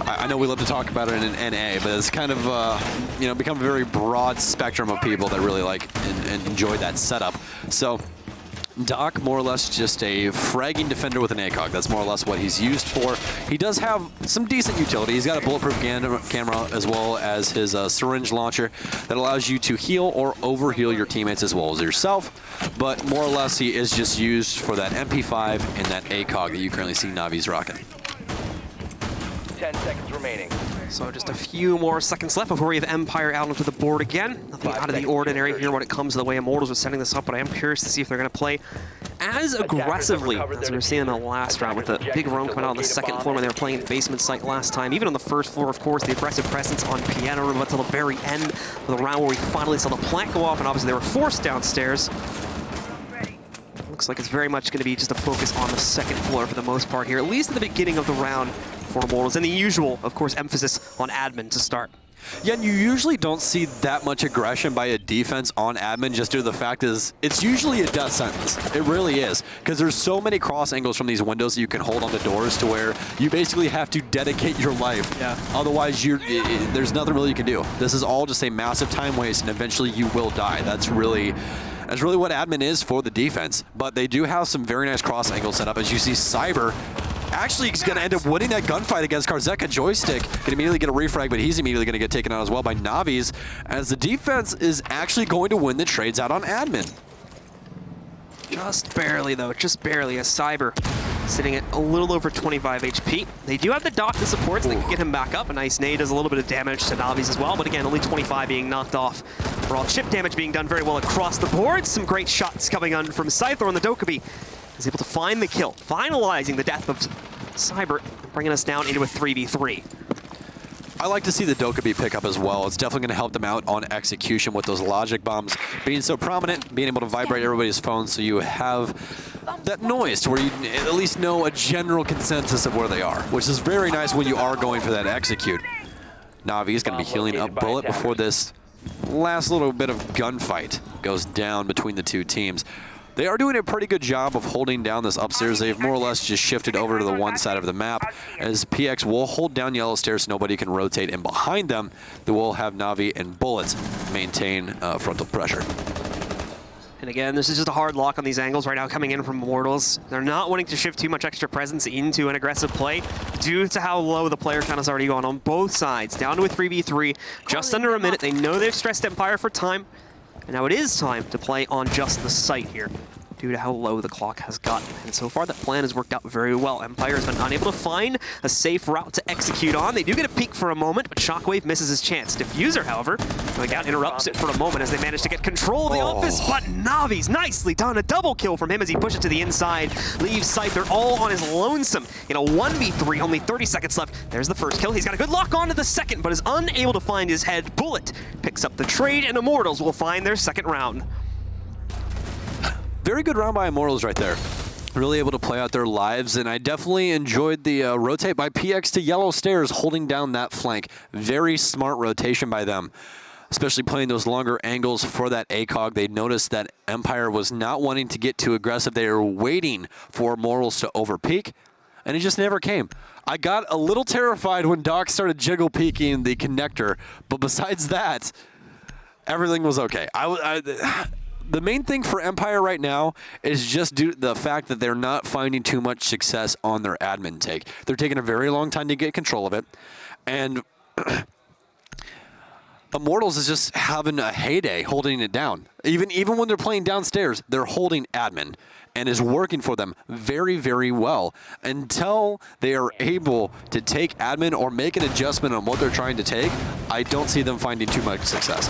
I know we love to talk about it in NA, but it's kind of become a very broad spectrum of people that really like and enjoy that setup. So Doc, more or less just a fragging defender with an ACOG. That's more or less what he's used for. He does have some decent utility. He's got a bulletproof camera as well as his syringe launcher that allows you to heal or overheal your teammates as well as yourself. But more or less, he is just used for that MP5 and that ACOG that you currently see Navi's rocking. 10 seconds remaining. So just a few more seconds left before we have Empire out onto the board again. Nothing out of the ordinary here when it comes to the way Immortals are setting this up, but I am curious to see if they're going to play as aggressively as we were seeing in the last round with the big roam coming out on the second floor when they were playing the basement site last time. Even on the first floor, of course, the aggressive presence on Piano Room until the very end of the round where we finally saw the plant go off, and obviously they were forced downstairs. Looks like it's very much going to be just a focus on the second floor for the most part here, at least at the beginning of the round for Immortals, and the usual, of course, emphasis on admin to start. Yeah, and you usually don't see that much aggression by a defense on admin just due to the fact is it's usually a death sentence. It really is, because there's so many cross angles from these windows that you can hold on the doors to where you basically have to dedicate your life. Yeah. Otherwise, there's nothing really you can do. This is all just a massive time waste, and eventually you will die. That's really what admin is for the defense. But they do have some very nice cross angles set up. As you see, Cyber actually is going to end up winning that gunfight against Karzeka. Joystick can immediately get a refrag, but he's immediately going to get taken out as well by Navis, as the defense is actually going to win the trades out on admin. Just barely, though, just barely, as Cyber sitting at a little over 25 HP. They do have the dock that supports, they can get him back up. A nice nade does a little bit of damage to Navis as well, but again, only 25 being knocked off. Overall chip damage being done very well across the board. Some great shots coming on from Scyther on the Dokkaebi. Is able to find the kill, finalizing the death of Cyber, bringing us down into a 3v3. I like to see the Dokkaebi pick up as well. It's definitely going to help them out on execution with those logic bombs being so prominent, being able to vibrate everybody's phone so you have that noise to where you at least know a general consensus of where they are, which is very nice when you are going for that execute. Navi is going to be healing up Bullet before this last little bit of gunfight goes down between the two teams. They are doing a pretty good job of holding down this upstairs. They've more or less just shifted over to the one side of the map, as PX will hold down yellow stairs so nobody can rotate, and behind them, they will have Navi and Bullet maintain frontal pressure. And again, this is just a hard lock on these angles right now coming in from Immortals. They're not wanting to shift too much extra presence into an aggressive play due to how low the player count has already gone on both sides. Down to a 3v3, just under a minute. They know they've stressed Empire for time. And now it is time to play on just the site here, due to how low the clock has gotten. And so far, that plan has worked out very well. Empire has been unable to find a safe route to execute on. They do get a peek for a moment, but Shockwave misses his chance. Diffuser, however, going out, interrupts it for a moment as they manage to get control of the office, but Navi's nicely done. A double kill from him as he pushes to the inside, leaves Scyther all on his lonesome in a 1v3, only 30 seconds left. There's the first kill. He's got a good lock on to the second, but is unable to find his head. Bullet picks up the trade, and Immortals will find their second round. Very good round by Immortals right there. Really able to play out their lives, and I definitely enjoyed the rotate by PX to yellow stairs, holding down that flank. Very smart rotation by them, especially playing those longer angles for that ACOG. They noticed that Empire was not wanting to get too aggressive. They were waiting for Immortals to overpeak, and it just never came. I got a little terrified when Doc started jiggle peeking the connector, but besides that, everything was okay. The main thing for Empire right now is just due to the fact that they're not finding too much success on their admin take. They're taking a very long time to get control of it, and Immortals is just having a heyday holding it down. Even when they're playing downstairs, they're holding admin, and is working for them very, very well until they are able to take admin or make an adjustment on what they're trying to take. I don't see them finding too much success.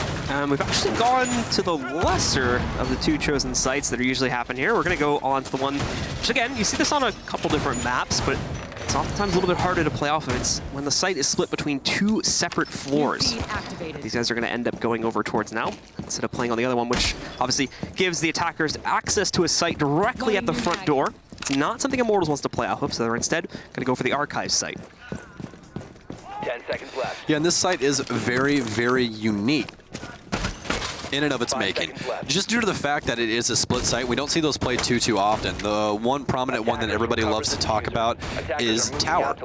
We've actually gone to the lesser of the two chosen sites that are usually happen here. We're going to go on to the one, which again, you see this on a couple different maps, but it's oftentimes a little bit harder to play off of. It's when the site is split between two separate floors. These guys are going to end up going over towards now instead of playing on the other one, which obviously gives the attackers access to a site directly at the front door. It's not something Immortals wants to play off of, so they're instead going to go for the archive site. 10 seconds left. Yeah, and this site is very, very unique in and of its 5 making. seconds left. Just due to the fact that it is a split site, we don't see those played too often. The one prominent one that everybody loves to talk about is Tower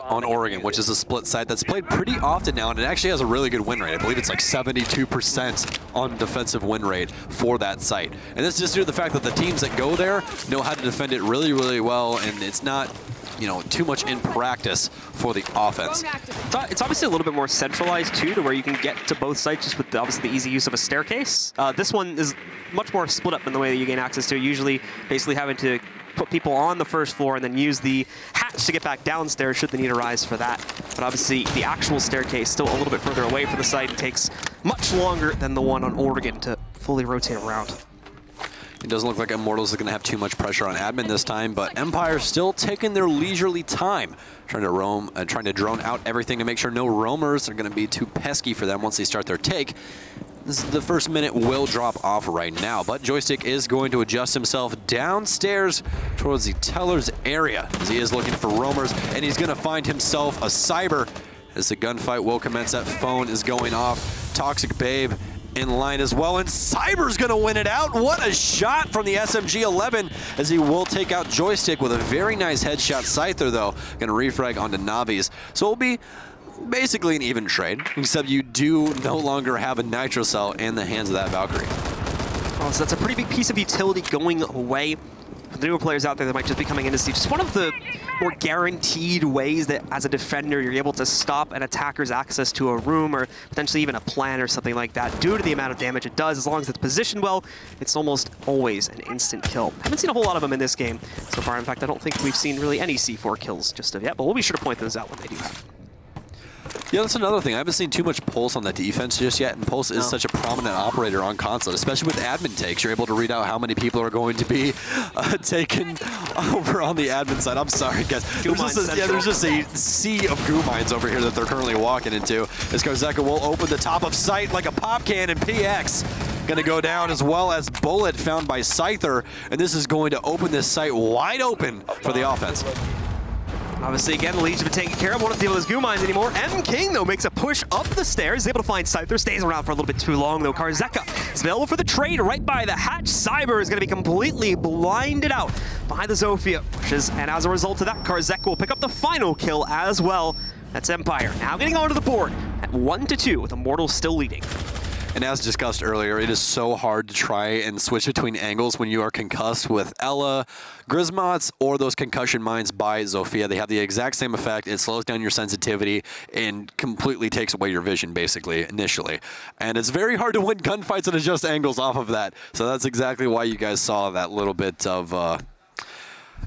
on Oregon, which is a split site that's played pretty often now, and it actually has a really good win rate. I believe it's like 72% on defensive win rate for that site. And that's just due to the fact that the teams that go there know how to defend it really, really well, and it's not, you know, too much in practice for the offense. It's obviously a little bit more centralized too, to where you can get to both sites just with obviously the easy use of a staircase. This one is much more split up in the way that you gain access to it, usually basically having to put people on the first floor and then use the hatch to get back downstairs should the need arise for that. But obviously the actual staircase still a little bit further away from the site and takes much longer than the one on Oregon to fully rotate around. It doesn't look like Immortals is going to have too much pressure on admin this time, but Empire still taking their leisurely time, trying to drone out everything to make sure no roamers are going to be too pesky for them once they start their take. This is the first minute will drop off right now, but Joystick is going to adjust himself downstairs towards the teller's area as he is looking for roamers, and he's going to find himself a cyber as the gunfight will commence. That phone is going off. Toxic Babe in line as well, and Cyber's gonna win it out. What a shot from the SMG-11 as he will take out Joystick with a very nice headshot. Scyther, though, gonna refrag onto Navi's. So it'll be basically an even trade, except you do no longer have a Nitro Cell in the hands of that Valkyrie. Oh, so that's a pretty big piece of utility going away. For the newer players out there that might just be coming in to see just one of the more guaranteed ways that as a defender you're able to stop an attacker's access to a room or potentially even a plan or something like that due to the amount of damage it does. As long as it's positioned well, it's almost always an instant kill. Haven't seen a whole lot of them in this game so far. In fact, I don't think we've seen really any C4 kills just of yet, but we'll be sure to point those out when they do happen. Yeah, that's another thing. I haven't seen too much Pulse on the defense just yet, and Pulse is such a prominent operator on Consulate, especially with admin takes. You're able to read out how many people are going to be taken over on the admin side. I'm sorry, guys. There's just a sea of goo mines over here that they're currently walking into. As Karzeka will open the top of sight like a pop can, and PX going to go down, as well as Bullet found by Scyther, and this is going to open this site wide open for the offense. Obviously, again, the Legion have been taken care of. Won't have to deal with his goo mines anymore. M King, though, makes a push up the stairs. He's able to find Scyther. Stays around for a little bit too long, though. Karzeka is available for the trade right by the hatch. Cyber is going to be completely blinded out by the Zofia pushes. And as a result of that, Karzeka will pick up the final kill as well. That's Empire now getting onto the board at 1-2 with Immortals still leading. And as discussed earlier, it is so hard to try and switch between angles when you are concussed with Ella, Grismots, or those concussion mines by Zofia. They have the exact same effect. It slows down your sensitivity and completely takes away your vision, basically, initially. And it's very hard to win gunfights and adjust angles off of that. So that's exactly why you guys saw that little bit of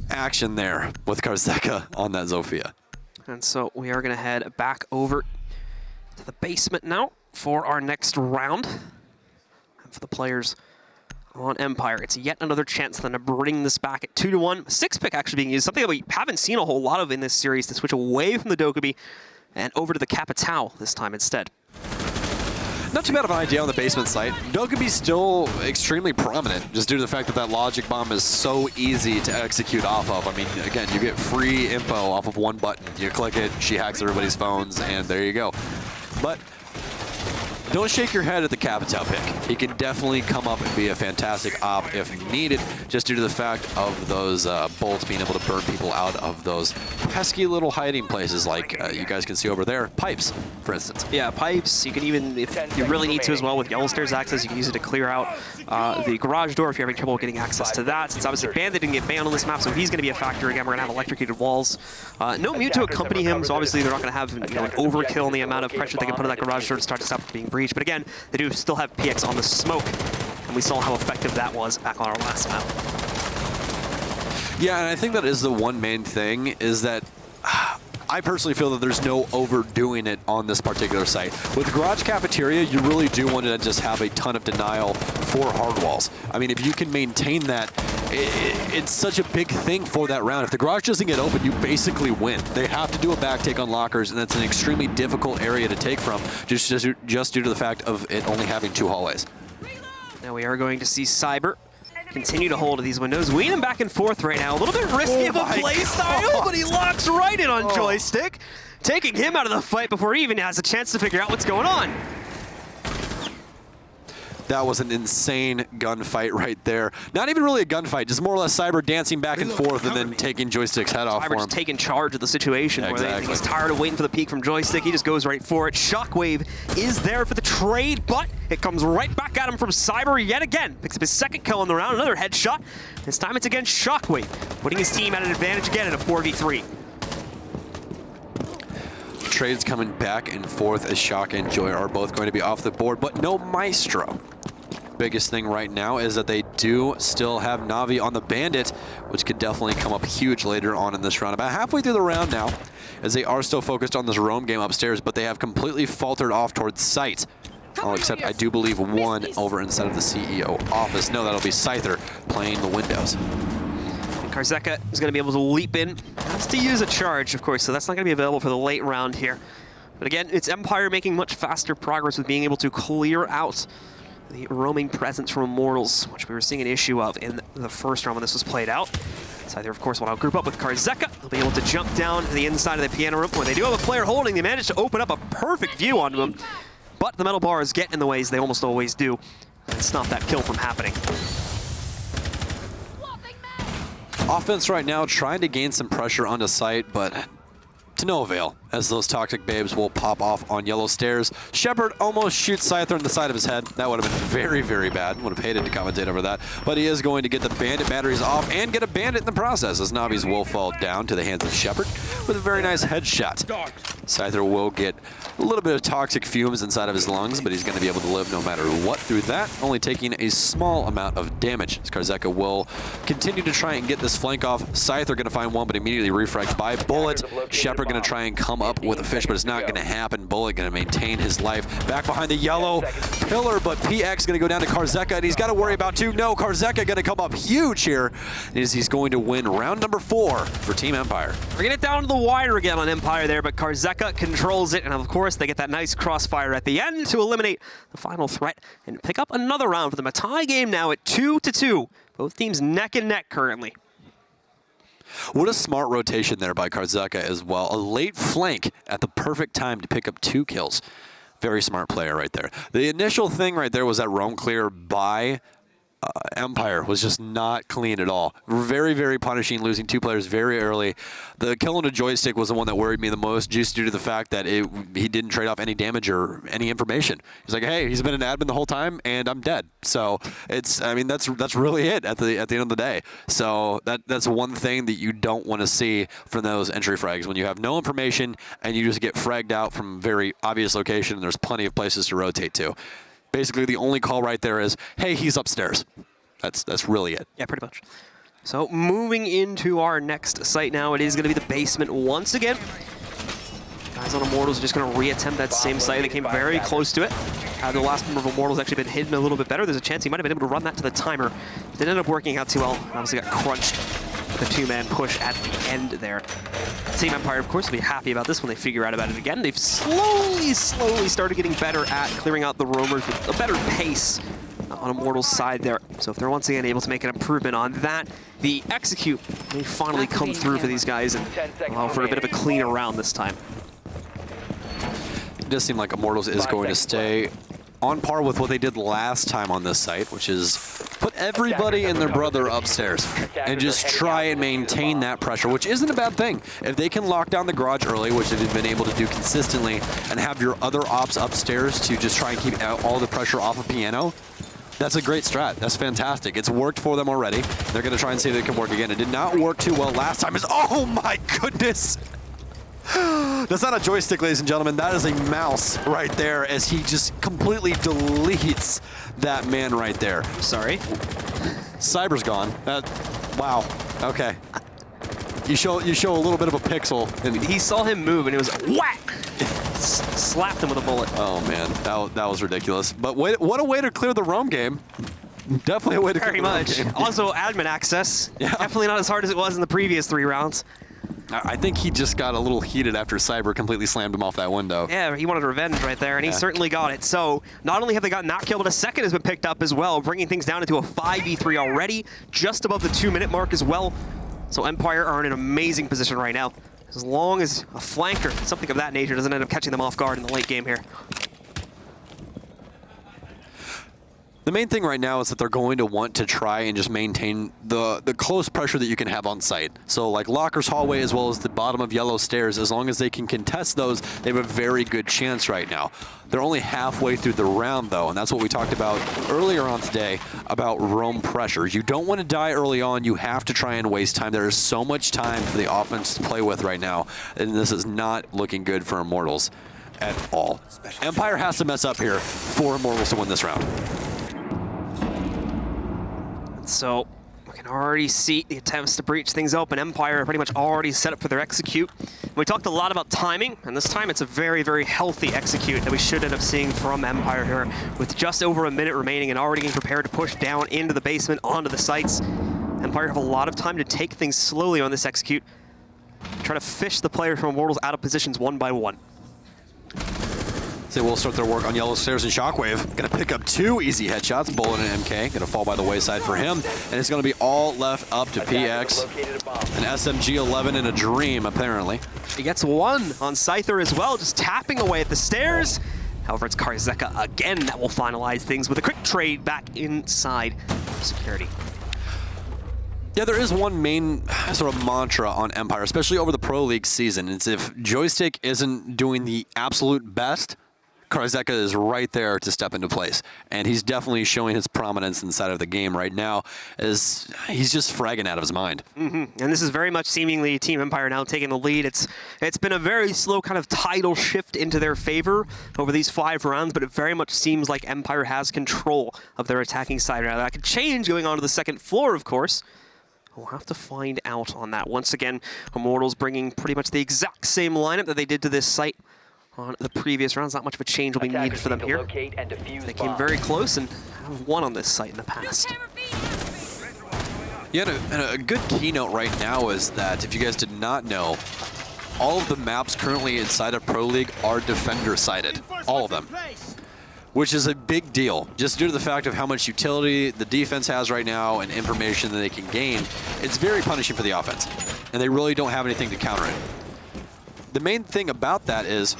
action there with Karzeka on that Zofia. And so we are going to head back over to the basement now for our next round. And for the players on Empire, it's yet another chance then to bring this back at 2-1. 6-pick actually being used, something that we haven't seen a whole lot of in this series, to switch away from the Dokkaebi and over to the Capitao this time instead. Not too bad of an idea on the basement site. Dokkaebi's still extremely prominent, just due to the fact that that logic bomb is so easy to execute off of. I mean, again, you get free info off of one button. You click it, she hacks everybody's phones, and there you go. But don't shake your head at the Capitao pick. He can definitely come up and be a fantastic op if needed, just due to the fact of those bolts being able to burn people out of those pesky little hiding places like you guys can see over there. Pipes, for instance. Yeah, pipes. You can even, if you really need to as well, with Yellow Stairs access, you can use it to clear out the garage door if you're having trouble getting access to that. Since obviously Bandit didn't get banned on this map, so he's going to be a factor again. We're going to have electrocuted walls. No mute to accompany him, so obviously they're not going to have an overkill in the amount of pressure they can put on that garage door to start to stop it being breached. But again, they do still have PX on the smoke, and we saw how effective that was back on our last map. Yeah, and I think that is the one main thing, is that I personally feel that there's no overdoing it on this particular site. With Garage Cafeteria, you really do want to just have a ton of denial for hard walls. I mean, if you can maintain that, it's such a big thing for that round. If the garage doesn't get open, you basically win. They have to do a back take on lockers, and that's an extremely difficult area to take from, just due to the fact of it only having 2 hallways. Now we are going to see Cyber continue to hold these windows. Weed him back and forth right now. A little bit risky of a play style, but he locks right in on Joystick, taking him out of the fight before he even has a chance to figure out what's going on. That was an insane gunfight right there. Not even really a gunfight, just more or less Cyber dancing back and forth and then taking Joystick's head off for him. Cyber just taking charge of the situation. Yeah, exactly. He's tired of waiting for the peek from Joystick. He just goes right for it. Shockwave is there for the trade, but it comes right back at him from Cyber yet again. Picks up his second kill on the round, another headshot. This time it's against Shockwave, putting his team at an advantage again in a 4v3. Trades coming back and forth as Shock and Joy are both going to be off the board, but no Maestro. Biggest thing right now is that they do still have Na'Vi on the Bandit, which could definitely come up huge later on in this round. About halfway through the round now, as they are still focused on this roam game upstairs, but they have completely faltered off towards site. Oh, except I do believe one over inside of the CEO office. No, that'll be Scyther playing the windows. And Karzeka is going to be able to leap in. Has to use a charge, of course, so that's not going to be available for the late round here. But again, it's Empire making much faster progress with being able to clear out the roaming presence from Immortals, which we were seeing an issue of in the first round when this was played out. Scyther, of course, will now group up with Karzeka. They'll be able to jump down to the inside of the piano room where they do have a player holding. They managed to open up a perfect view onto him, but the metal bars get in the way as they almost always do, and stop that kill from happening. Offense right now trying to gain some pressure onto site, but to no avail, as those toxic babes will pop off on Yellow Stairs. Shepard almost shoots Scyther in the side of his head. That would have been very, very bad. Would have hated to commentate over that. But he is going to get the Bandit batteries off and get a Bandit in the process, as Navi's will fall down to the hands of Shepard with a very nice headshot. Scyther will get a little bit of toxic fumes inside of his lungs, but he's going to be able to live no matter what through that, only taking a small amount of damage. As Karzeka will continue to try and get this flank off. Scyther going to find one, but immediately refragged by Bullet. Shepard going to try and come up with a fish, but it's not going to happen. Bullet going to maintain his life. Back behind the yellow pillar, but PX going to go down to Karzeka, and he's got to worry about 2. No, Karzeka going to come up huge here, as he's going to win round number 4 for Team Empire. We're going to get down to the wire again on Empire there, but Karzeka controls it, and of course they get that nice crossfire at the end to eliminate the final threat and pick up another round for them. A tie game now at 2-2. Both teams neck and neck currently. What a smart rotation there by Karzeka as well. A late flank at the perfect time to pick up 2 kills. Very smart player right there. The initial thing right there was that roam clear by Empire was just not clean at all. Very, very punishing, losing 2 players very early. The kill on the joystick was the one that worried me the most, just due to the fact that he didn't trade off any damage or any information. He's like, hey, he's been an admin the whole time, and I'm dead. So it's, I mean, that's really it at the end of the day. So that's one thing that you don't want to see from those entry frags, when you have no information and you just get fragged out from a very obvious location, and there's plenty of places to rotate to. Basically, the only call right there is, hey, he's upstairs. That's really it. Yeah, pretty much. So moving into our next site now, it is going to be the basement once again. Guys on Immortals are just going to reattempt that same site. They came very close to it. Had the last member of Immortals actually been hidden a little bit better, there's a chance he might have been able to run that to the timer. It didn't end up working out too well. Obviously got crunched with a 2-man push at the end there. Team Empire, of course, will be happy about this when they figure out about it again. They've slowly started getting better at clearing out the roamers with a better pace on Immortals' side there. So if they're once again able to make an improvement on that, the execute may finally come through for these guys and allow for a bit of a cleaner round this time. It does seem like Immortals is going to stay on par with what they did last time on this site, which is put everybody and their brother upstairs and just try and maintain that pressure, which isn't a bad thing. If they can lock down the garage early, which they've been able to do consistently, and have your other ops upstairs to just try and keep all the pressure off of Piano, that's a great strat. That's fantastic. It's worked for them already. They're going to try and see if it can work again. It did not work too well last time. Oh my goodness! That's not a joystick, ladies and gentlemen. That is a mouse right there, as he just completely deletes that man right there. Sorry. Cyber's gone. Wow. Okay. You show a little bit of a pixel. And He saw him move and it was whack! Slapped him with a bullet. Oh man, that was ridiculous. But what a way to clear the roam game. Definitely a way to clear the roam game. Also, admin access. Yeah. Definitely not as hard as it was in the previous 3 rounds. I think he just got a little heated after Cyber completely slammed him off that window. Yeah, he wanted revenge right there, and he certainly got it. So not only have they gotten that kill, but a second has been picked up as well, bringing things down into a 5v3 already, just above the 2-minute mark as well. So Empire are in an amazing position right now, as long as a flanker, something of that nature, doesn't end up catching them off guard in the late game here. The main thing right now is that they're going to want to try and just maintain the close pressure that you can have on site. So like Locker's hallway as well as the bottom of Yellow stairs, as long as they can contest those, they have a very good chance right now. They're only halfway through the round though, and that's what we talked about earlier on today about roam pressure. You don't want to die early on, you have to try and waste time. There is so much time for the offense to play with right now, and this is not looking good for Immortals at all. Empire has to mess up here for Immortals to win this round. So we can already see the attempts to breach things open. Empire are pretty much already set up for their execute. We talked a lot about timing, and this time it's a very, very healthy execute that we should end up seeing from Empire here, with just over a minute remaining and already getting prepared to push down into the basement onto the sites. Empire have a lot of time to take things slowly on this execute, try to fish the players from Immortals out of positions one by one. They will start their work on Yellow Stairs and Shockwave. Gonna pick up 2 easy headshots. Bullet and MK gonna fall by the wayside for him. And it's gonna be all left up to PX. An SMG-11 and a Dream, apparently. He gets 1 on Scyther as well, just tapping away at the stairs. However, it's Karzeka again that will finalize things with a quick trade back inside security. Yeah, there is one main sort of mantra on Empire, especially over the Pro League season. It's if Joystick isn't doing the absolute best, Karzeka is right there to step into place. And he's definitely showing his prominence inside of the game right now, as he's just fragging out of his mind. And this is very much seemingly Team Empire now taking the lead. It's been a very slow kind of tidal shift into their favor over these 5 rounds, but it very much seems like Empire has control of their attacking side now. That could change going on to the second floor, of course. We'll have to find out on that. Once again, Immortals bringing pretty much the exact same lineup that they did to this site on the previous rounds. Not much of a change will be needed for them here. They came very close and have won on this site in the past. Yeah, and a good keynote right now is that, if you guys did not know, all of the maps currently inside of Pro League are defender-sided. All of them. Which is a big deal, just due to the fact of how much utility the defense has right now and information that they can gain. It's very punishing for the offense, and they really don't have anything to counter it. The main thing about that is,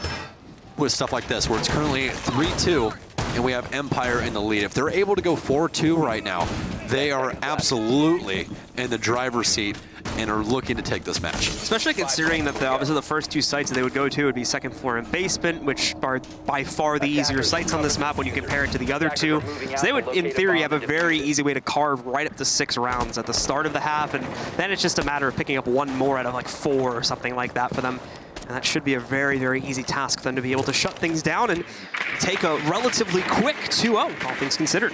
with stuff like this, where it's currently 3-2 and we have Empire in the lead. If they're able to go 4-2 right now, they are absolutely in the driver's seat and are looking to take this match. Especially considering that obviously the first two sites that they would go to would be second floor and basement, which are by far the easier sites on this map when you compare it to the other two. So they would, in theory, have a very easy way to carve right up to 6 rounds at the start of the half, and then it's just a matter of picking up one more out of like 4 or something like that for them. And that should be a very, very easy task for them to be able to shut things down and take a relatively quick 2-0, all things considered.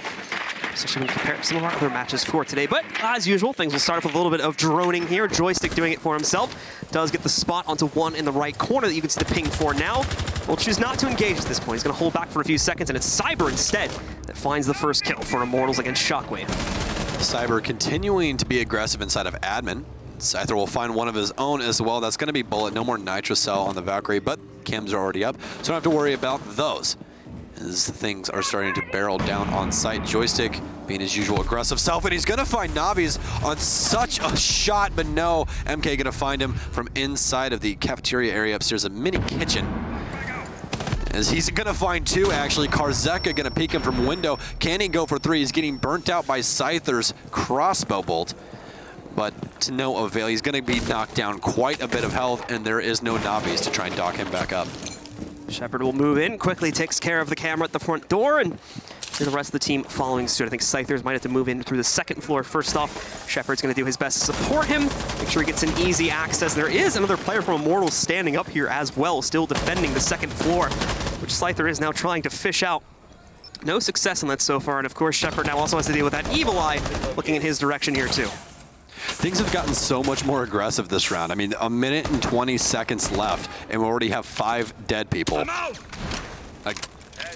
Especially when you compare it to some of our other matches for today. But as usual, things will start off with a little bit of droning here. Joystick doing it for himself. Does get the spot onto one in the right corner that you can see the ping for now. Will choose not to engage at this point. He's going to hold back for a few seconds, and it's Cyber instead that finds the first kill for Immortals against Shockwave. Cyber continuing to be aggressive inside of admin. Scyther will find one of his own as well. That's going to be Bullet. No more Nitrocell on the Valkyrie, but chems are already up, so don't have to worry about those. As things are starting to barrel down on site. Joystick being his usual aggressive self, and he's going to find Navi's on such a shot, but no. MK going to find him from inside of the cafeteria area upstairs, a mini kitchen. As he's going to find 2, actually. Karzeka going to peek him from window. Can he go for 3? He's getting burnt out by Scyther's crossbow bolt, but to no avail. He's going to be knocked down quite a bit of health, and there is no Navi's to try and dock him back up. Shepard will move in, quickly takes care of the camera at the front door, and the rest of the team following suit. I think Scythers might have to move in through the second floor first off. Shepard's going to do his best to support him, make sure he gets an easy access. There is another player from Immortals standing up here as well, still defending the second floor, which Scyther is now trying to fish out. No success on that so far, and of course Shepard now also has to deal with that evil eye looking in his direction here too. Things have gotten so much more aggressive this round. I mean, 1 minute and 20 seconds left, and we already have 5 dead people. Like,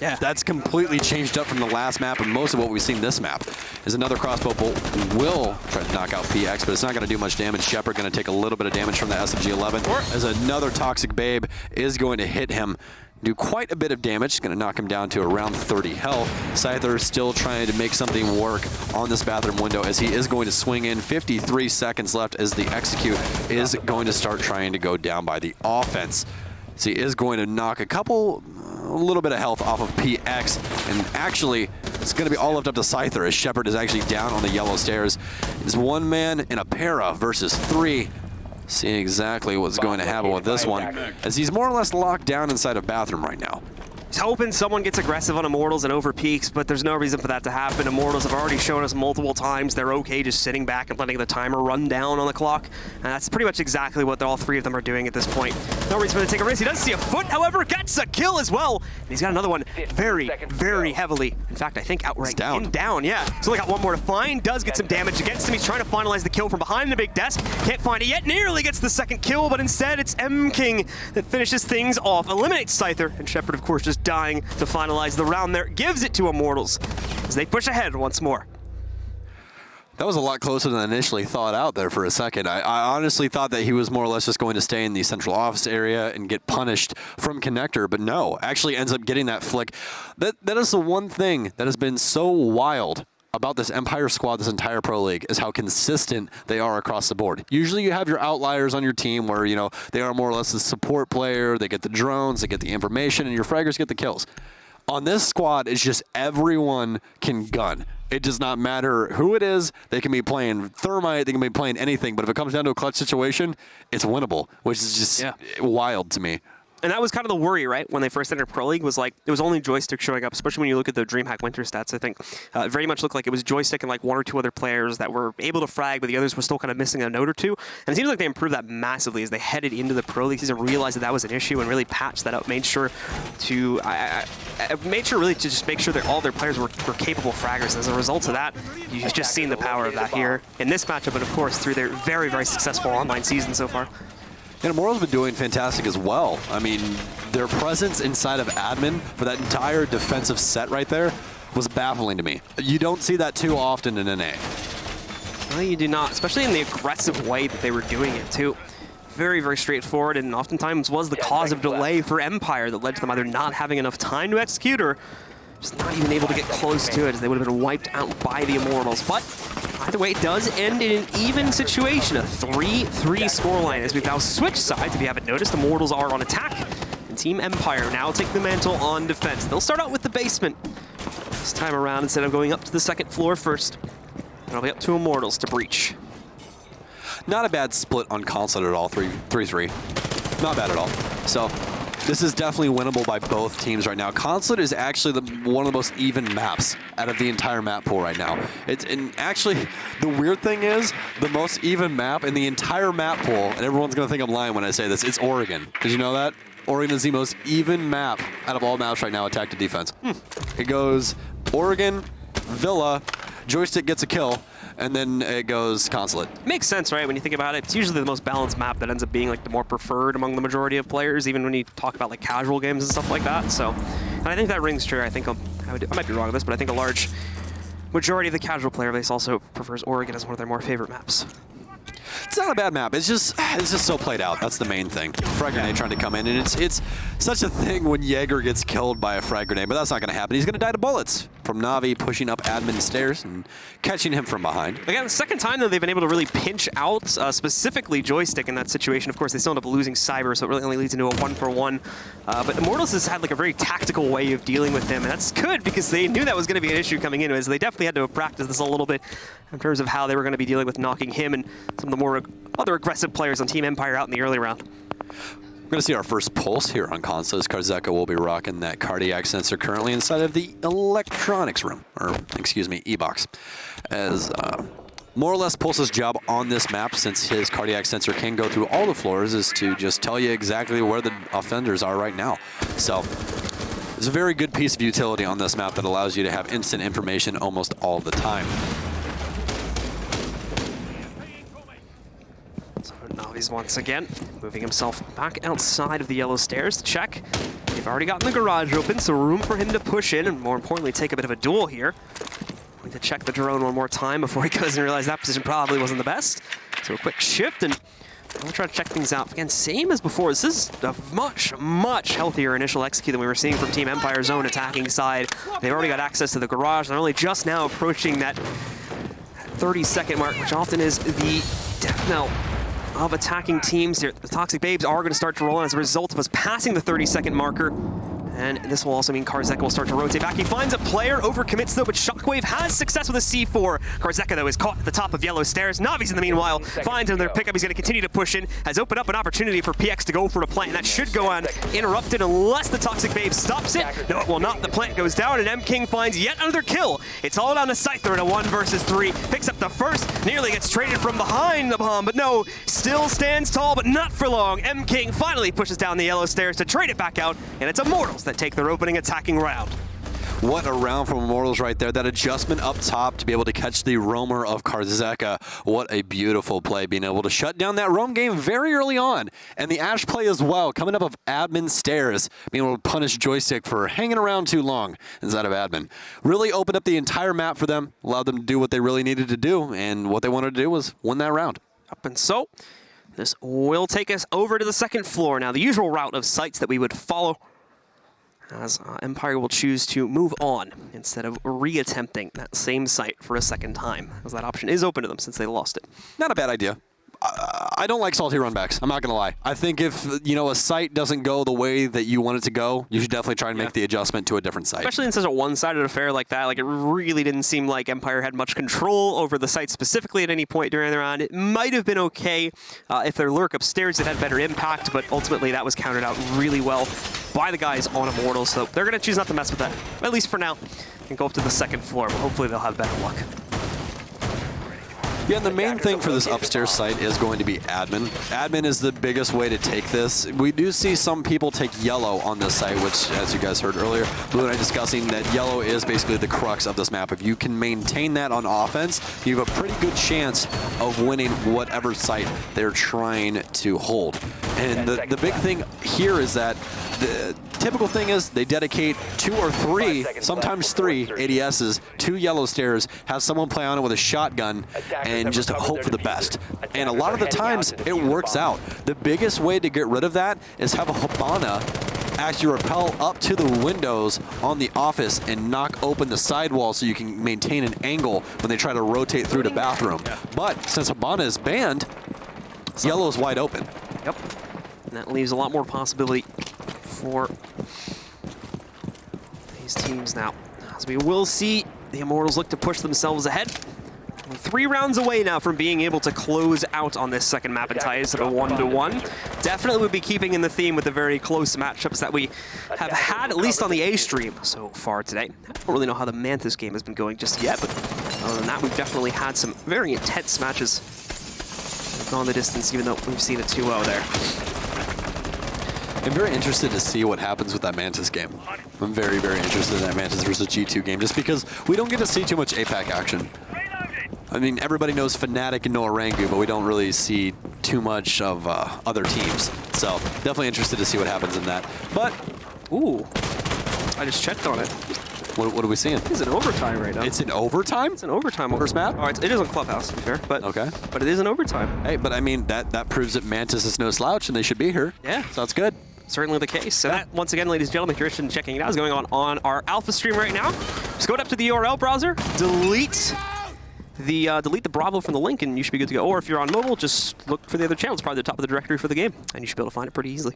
yeah, that's completely changed up from the last map, and most of what we've seen this map is another crossbow bolt will try to knock out PX, but it's not going to do much damage. Shepard going to take a little bit of damage from the SMG-11, as another Toxic Babe is going to hit him. Do quite a bit of damage. It's going to knock him down to around 30 health. Scyther still trying to make something work on this bathroom window as he is going to swing in. 53 seconds left as the execute is going to start trying to go down by the offense. So he is going to knock a little bit of health off of PX, and actually it's going to be all left up to Scyther as Shepard is actually down on the yellow stairs. It's 1 man in a para versus 3. See exactly what's going to happen with this one, as he's more or less locked down inside a bathroom right now. He's hoping someone gets aggressive on Immortals and over peaks, but there's no reason for that to happen. Immortals have already shown us multiple times they're okay just sitting back and letting the timer run down on the clock. And that's pretty much exactly what all 3 of them are doing at this point. No reason for them to take a risk. He does see a foot, however, gets a kill as well. And he's got another one very, very heavily. In fact, I think outright down, yeah. So only got 1 more to find. Does get some damage against him. He's trying to finalize the kill from behind the big desk. Can't find it yet. Nearly gets the 2nd kill, but instead it's M-King that finishes things off. Eliminates Scyther, and Shepard, of course, just dying to finalize the round there. Gives it to Immortals as they push ahead once more. That was a lot closer than initially thought out there for a second. I honestly thought that he was more or less just going to stay in the central office area and get punished from Connector, but no, actually ends up getting that flick. That is the one thing that has been so wild about this Empire squad, this entire Pro League, is how consistent they are across the board. Usually you have your outliers on your team where, you know, they are more or less a support player, they get the drones, they get the information, and your fraggers get the kills. On this squad, it's just everyone can gun. It does not matter who it is. They can be playing Thermite, they can be playing anything, but if it comes down to a clutch situation, it's winnable, which is just wild to me. And that was kind of the worry, right, when they first entered Pro League, was like, it was only Joystick showing up, especially when you look at the DreamHack Winter stats, I think. It very much looked like it was Joystick and like 1 or 2 other players that were able to frag, but the others were still kind of missing a note or 2. And it seems like they improved that massively as they headed into the Pro League season, realized that that was an issue and really patched that up, made sure to, really to just make sure that all their players were capable fraggers. As a result of that, you've just seen the power of that here in this matchup, but of course through their very, very successful online season so far. And Immortals have been doing fantastic as well. I mean, their presence inside of admin for that entire defensive set right there was baffling to me. You don't see that too often in NA. No, you do not, especially in the aggressive way that they were doing it too. Very, very straightforward, and oftentimes was the cause of delay for Empire that led to them either not having enough time to execute or just not even able to get close to it, as they would have been wiped out by the Immortals. But either way, it does end in an even situation, a 3-3 scoreline, as we've now switched sides. If you haven't noticed, the Immortals are on attack, and Team Empire now take the mantle on defense. They'll start out with the basement. This time around, instead of going up to the second floor first, it'll be up to Immortals to breach. Not a bad split on Consulate at all, 3-3. Not bad at all. So this is definitely winnable by both teams right now. Consulate is actually one of the most even maps out of the entire map pool right now. And actually, the weird thing is, the most even map in the entire map pool, and everyone's going to think I'm lying when I say this, it's Oregon. Did you know that? Oregon is the most even map out of all maps right now, attack to defense. It goes Oregon, Villa, Joystick gets a kill, and then it goes Consulate. Makes sense, right? When you think about it, it's usually the most balanced map that ends up being like the more preferred among the majority of players, even when you talk about like casual games and stuff like that. So, and I think that rings true. I think I might be wrong on this, but I think a large majority of the casual player base also prefers Oregon as one of their more favorite maps. It's not a bad map. It's just so played out. That's the main thing. Frag grenade trying to come in, and it's such a thing when Jaeger gets killed by a frag grenade, but that's not going to happen. He's going to die to bullets from Na'Vi pushing up admin stairs and catching him from behind. Again, the second time, though, they've been able to really pinch out specifically Joystick in that situation. Of course, they still end up losing Cyber, so it really only leads into a 1-for-1. But Immortals has had like a very tactical way of dealing with him, and that's good because they knew that was going to be an issue coming in. So they definitely had to practice this a little bit in terms of how they were going to be dealing with knocking him and some of the more other aggressive players on Team Empire out in the early round. We're going to see our first pulse here on Consulate. Karzeka will be rocking that cardiac sensor currently inside of the electronics room, or excuse me, E-box. As more or less Pulse's job on this map, since his cardiac sensor can go through all the floors, is to just tell you exactly where the offenders are right now. So it's a very good piece of utility on this map that allows you to have instant information almost all the time. Na'Vi's once again moving himself back outside of the yellow stairs to check. They've already gotten the garage open, so room for him to push in and more importantly take a bit of a duel here. Need to check the drone one more time before he goes and realize that position probably wasn't the best. So a quick shift and we'll try to check things out. Again, same as before. This is a much healthier initial execute than we were seeing from Team Empire's own attacking side. They've already got access to the garage. They're only just now approaching that 30-second mark, which often is the death knell of attacking teams here. The Toxic Babes are going to start to roll on as a result of us passing the 30-second marker. And this will also mean Karzeka will start to rotate back. He finds a player, overcommits though, but Shockwave has success with a C4. Karzeka though is caught at the top of yellow stairs. Navi's in the meanwhile finds another pickup. He's going to continue to push in. Has opened up an opportunity for PX to go for a plant. And that should go on interrupted unless the Toxic Babe stops it. No, it will not. The plant goes down and M King finds yet another kill. It's all down to Scyther in a 1 versus 3. Picks up the first, nearly gets traded from behind the bomb, but no, still stands tall, but not for long. M King finally pushes down the yellow stairs to trade it back out, and it's Immortals that take their opening attacking round. What a round from Immortals right there. That adjustment up top to be able to catch the roamer of Karzeka. What a beautiful play, being able to shut down that roam game very early on. And the Ash play as well, coming up of admin stairs, being able to punish Joystick for hanging around too long inside of admin. Really opened up the entire map for them, allowed them to do what they really needed to do, and what they wanted to do was win that round. Up and so, this will take us over to the second floor. Now, the usual route of sites that we would follow as Empire will choose to move on instead of re-attempting that same site for a second time, as that option is open to them since they lost it. Not a bad idea. I don't like salty runbacks. I'm not going to lie. I think if, a site doesn't go the way that you want it to go, you should definitely try and make the adjustment to a different site. Especially in such a one-sided affair like that. Like, it really didn't seem like Empire had much control over the site specifically at any point during the round. It might have been okay if their lurk upstairs had better impact, but ultimately that was countered out really well by the guys on Immortals. So they're going to choose not to mess with that, at least for now, and go up to the second floor. But hopefully they'll have better luck. Yeah, and the main thing for this upstairs site is going to be admin. Admin is the biggest way to take this. We do see some people take yellow on this site, which, as you guys heard earlier, Blue and I discussing that yellow is basically the crux of this map. If you can maintain that on offense, you have a pretty good chance of winning whatever site they're trying to hold. And the big thing here is that the typical thing is they dedicate 2 or 3, sometimes 3 ADSs to yellow stairs, have someone play on it with a shotgun, and just hope for the best. And a lot of the times, it works out. The biggest way to get rid of that is have a Habana actually rappel up to the windows on the office and knock open the sidewall so you can maintain an angle when they try to rotate through the bathroom. But since Habana is banned, yellow is wide open. Yep. And that leaves a lot more possibility for these teams now. As we will see the Immortals look to push themselves ahead. We're 3 rounds away now from being able to close out on this second map and tie it at a 1-1. Definitely would be keeping in the theme with the very close matchups that we have had, at least on the A stream so far today. I don't really know how the Mantis game has been going just yet, but other than that, we've definitely had some very intense matches. We've gone the distance, even though we've seen a 2-0 there. I'm very interested to see what happens with that Mantis game. I'm very, very interested in that Mantis versus G2 game, just because we don't get to see too much APAC action. I mean, everybody knows Fnatic and Noah Rangu, but we don't really see too much of other teams. So definitely interested to see what happens in that. But, ooh, I just checked on it. What are we seeing? It's in overtime right now. It's in overtime? It's in overtime. First map? Oh, it is on Clubhouse, to be fair. But, okay. But it is in overtime. Hey, but I mean, that proves that Mantis is no slouch and they should be here. Yeah. So that's good. Certainly the case. So that, once again, ladies and gentlemen, if you're interested in checking it out, is going on our alpha stream right now. Just go up to the URL browser, delete the Bravo from the link, and you should be good to go. Or if you're on mobile, just look for the other channel. It's probably the top of the directory for the game, and you should be able to find it pretty easily.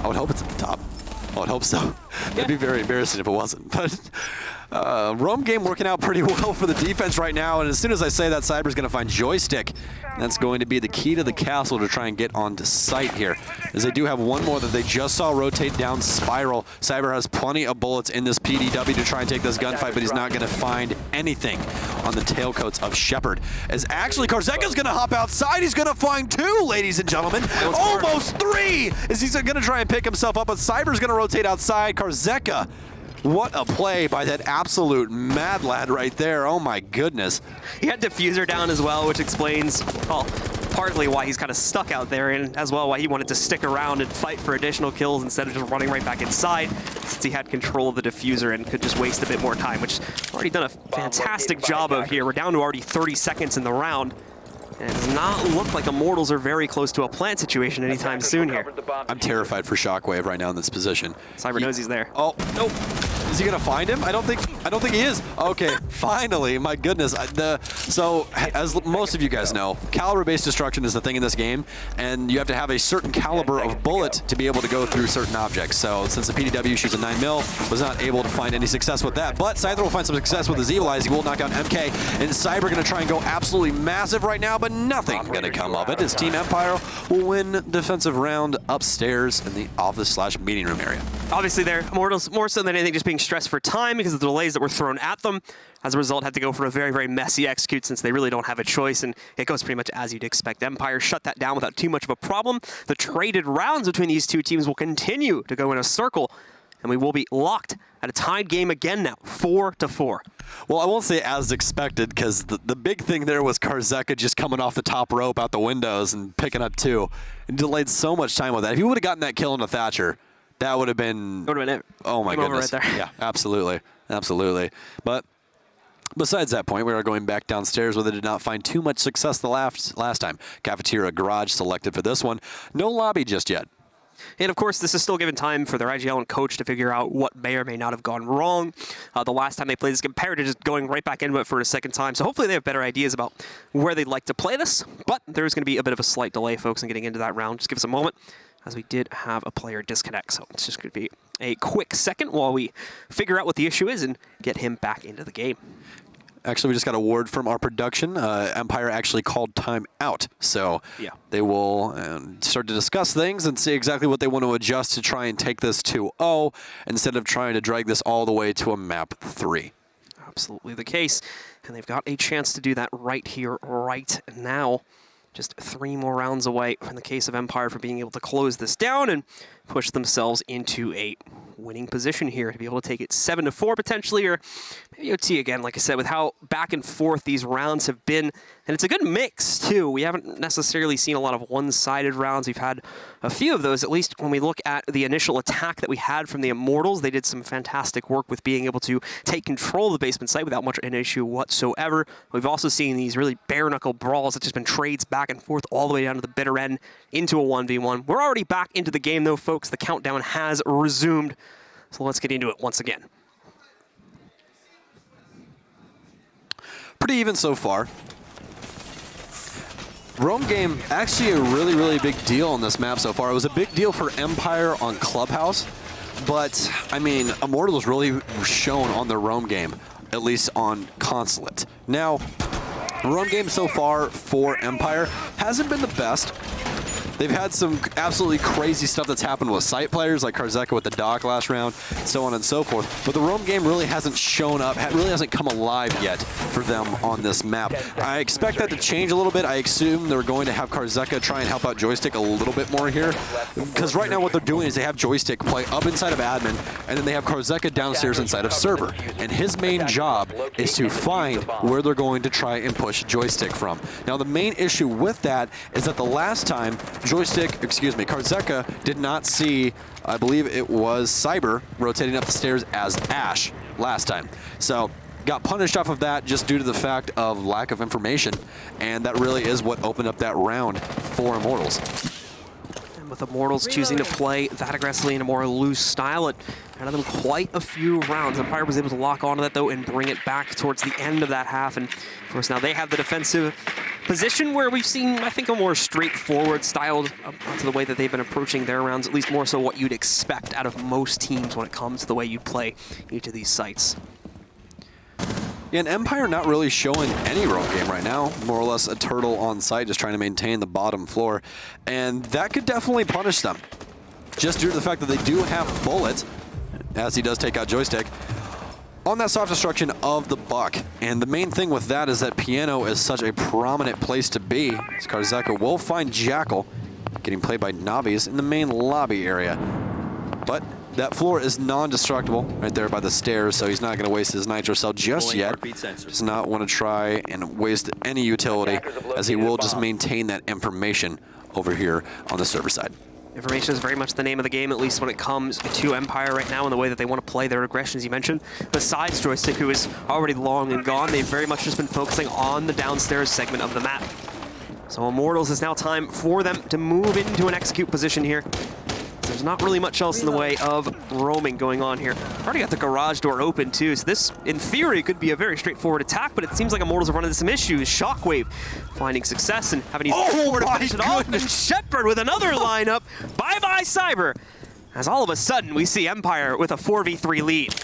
I would hope it's at the top. I would hope so. It'd be very embarrassing if it wasn't. But Rome game working out pretty well for the defense right now, and as soon as I say that, Cyber's going to find Joystick. That's going to be the key to the castle to try and get onto site here, as they do have one more that they just saw rotate down Spiral. Cyber has plenty of bullets in this PDW to try and take this gunfight, but he's not going to find anything on the tailcoats of Shepard. As actually Karzeka's going to hop outside. He's going to find 2, ladies and gentlemen. Almost 3! As he's going to try and pick himself up, but Cyber's going to rotate outside. Karzeka, what a play by that absolute mad lad right there. Oh my goodness. He had Diffuser down as well, which explains, well, partly why he's kind of stuck out there, and as well why he wanted to stick around and fight for additional kills instead of just running right back inside, since he had control of the Diffuser and could just waste a bit more time, which already done a fantastic job of here. We're down to already 30 seconds in the round. And it does not look like Immortals are very close to a plant situation anytime soon here. I'm terrified for Shockwave right now in this position. Cyber knows he's there. Oh, nope. Is he gonna find him? I don't think he is. Okay, finally, my goodness. So, as most of you guys know, caliber-based destruction is the thing in this game, and you have to have a certain caliber of bullet to be able to go through certain objects. So, since the PDW shoots a 9mm, was not able to find any success with that. But Scyther will find some success with his Evilize. He will knock down MK, and Cyber gonna try and go absolutely massive right now, but nothing gonna come of it. His Team Empire will win defensive round upstairs in the office/meeting room area. Obviously, they're Immortals more so than anything just being stressed for time because of the delays that were thrown at them. As a result, had to go for a very, very messy execute since they really don't have a choice, and it goes pretty much as you'd expect. Empire shut that down without too much of a problem. The traded rounds between these two teams will continue to go in a circle, and we will be locked at a tied game again now, 4-4. Well, I won't say as expected, because the big thing there was Karzeka just coming off the top rope out the windows and picking up 2. And delayed so much time with that. If he would have gotten that kill into Thatcher, that would have been... Would have been it. Oh my goodness. Right there. Yeah, absolutely. Absolutely. But besides that point, we are going back downstairs where they did not find too much success the last time. Cafeteria Garage selected for this one. No lobby just yet. And of course, this is still given time for their IGL and coach to figure out what may or may not have gone wrong. The last time they played this, compared to just going right back into it for a second time. So hopefully they have better ideas about where they'd like to play this. But there's going to be a bit of a slight delay, folks, in getting into that round. Just give us a moment, as we did have a player disconnect. So it's just going to be a quick second while we figure out what the issue is and get him back into the game. Actually, we just got a word from our production. Empire actually called time out. So yeah, they will start to discuss things and see exactly what they want to adjust to try and take this 2-0 instead of trying to drag this all the way to a map 3. Absolutely the case. And they've got a chance to do that right here, right now. Just 3 more rounds away from the case of Empire for being able to close this down and push themselves into a winning position here to be able to take it 7-4 potentially, or maybe OT again, like I said, with how back and forth these rounds have been. And it's a good mix, too. We haven't necessarily seen a lot of one-sided rounds. We've had a few of those, at least when we look at the initial attack that we had from the Immortals. They did some fantastic work with being able to take control of the basement site without much of an issue whatsoever. We've also seen these really bare-knuckle brawls that just been trades back and forth all the way down to the bitter end into a 1v1. We're already back into the game, though, folks. The countdown has resumed. So let's get into it once again. Pretty even so far. Rome game, actually a really, really big deal on this map so far. It was a big deal for Empire on Clubhouse. But, I mean, Immortals really shown on their roam game, at least on Consulate. Now, roam game so far for Empire hasn't been the best. They've had some absolutely crazy stuff that's happened with site players like Karzeka with the dock last round, so on and so forth. But the roam game really hasn't shown up, really hasn't come alive yet for them on this map. I expect that to change a little bit. I assume they're going to have Karzeka try and help out Joystick a little bit more here. Because right now what they're doing is they have Joystick play up inside of admin, and then they have Karzeka downstairs inside of server. And his main job is to find where they're going to try and push Joystick from. Now the main issue with that is that the last time Karzeka did not see, I believe it was Cyber rotating up the stairs as Ash last time. So got punished off of that just due to the fact of lack of information, and that really is what opened up that round for Immortals. And with Immortals choosing to play that aggressively in a more loose style, it had them quite a few rounds. Empire was able to lock onto that though and bring it back towards the end of that half, and of course now they have the defensive position where we've seen, I think, a more straightforward styled to the way that they've been approaching their rounds, at least more so what you'd expect out of most teams when it comes to the way you play each of these sites. Yeah, and Empire not really showing any roam game right now. More or less a turtle on site, just trying to maintain the bottom floor. And that could definitely punish them, just due to the fact that they do have bullets, as he does take out Joystick, on that soft destruction of the Buck. And the main thing with that is that Piano is such a prominent place to be. Karzeka will find Jackal, getting played by Navis in the main lobby area. But that floor is non-destructible right there by the stairs, so he's not going to waste his nitro cell just yet. Does not want to try and waste any utility, as he will just maintain that information over here on the server side. Information is very much the name of the game, at least when it comes to Empire right now and the way that they want to play their aggression, as you mentioned. Besides Joystick, who is already long and gone, they've very much just been focusing on the downstairs segment of the map. So Immortals, is now time for them to move into an execute position here. There's not really much else in the way of roaming going on here. Already got the garage door open too, so this, in theory, could be a very straightforward attack, but it seems like Immortals are running into some issues. Shockwave finding success and having to forward to finish it off, and Shepard with another lineup. Bye-bye, Cyber. As all of a sudden, we see Empire with a 4v3 lead.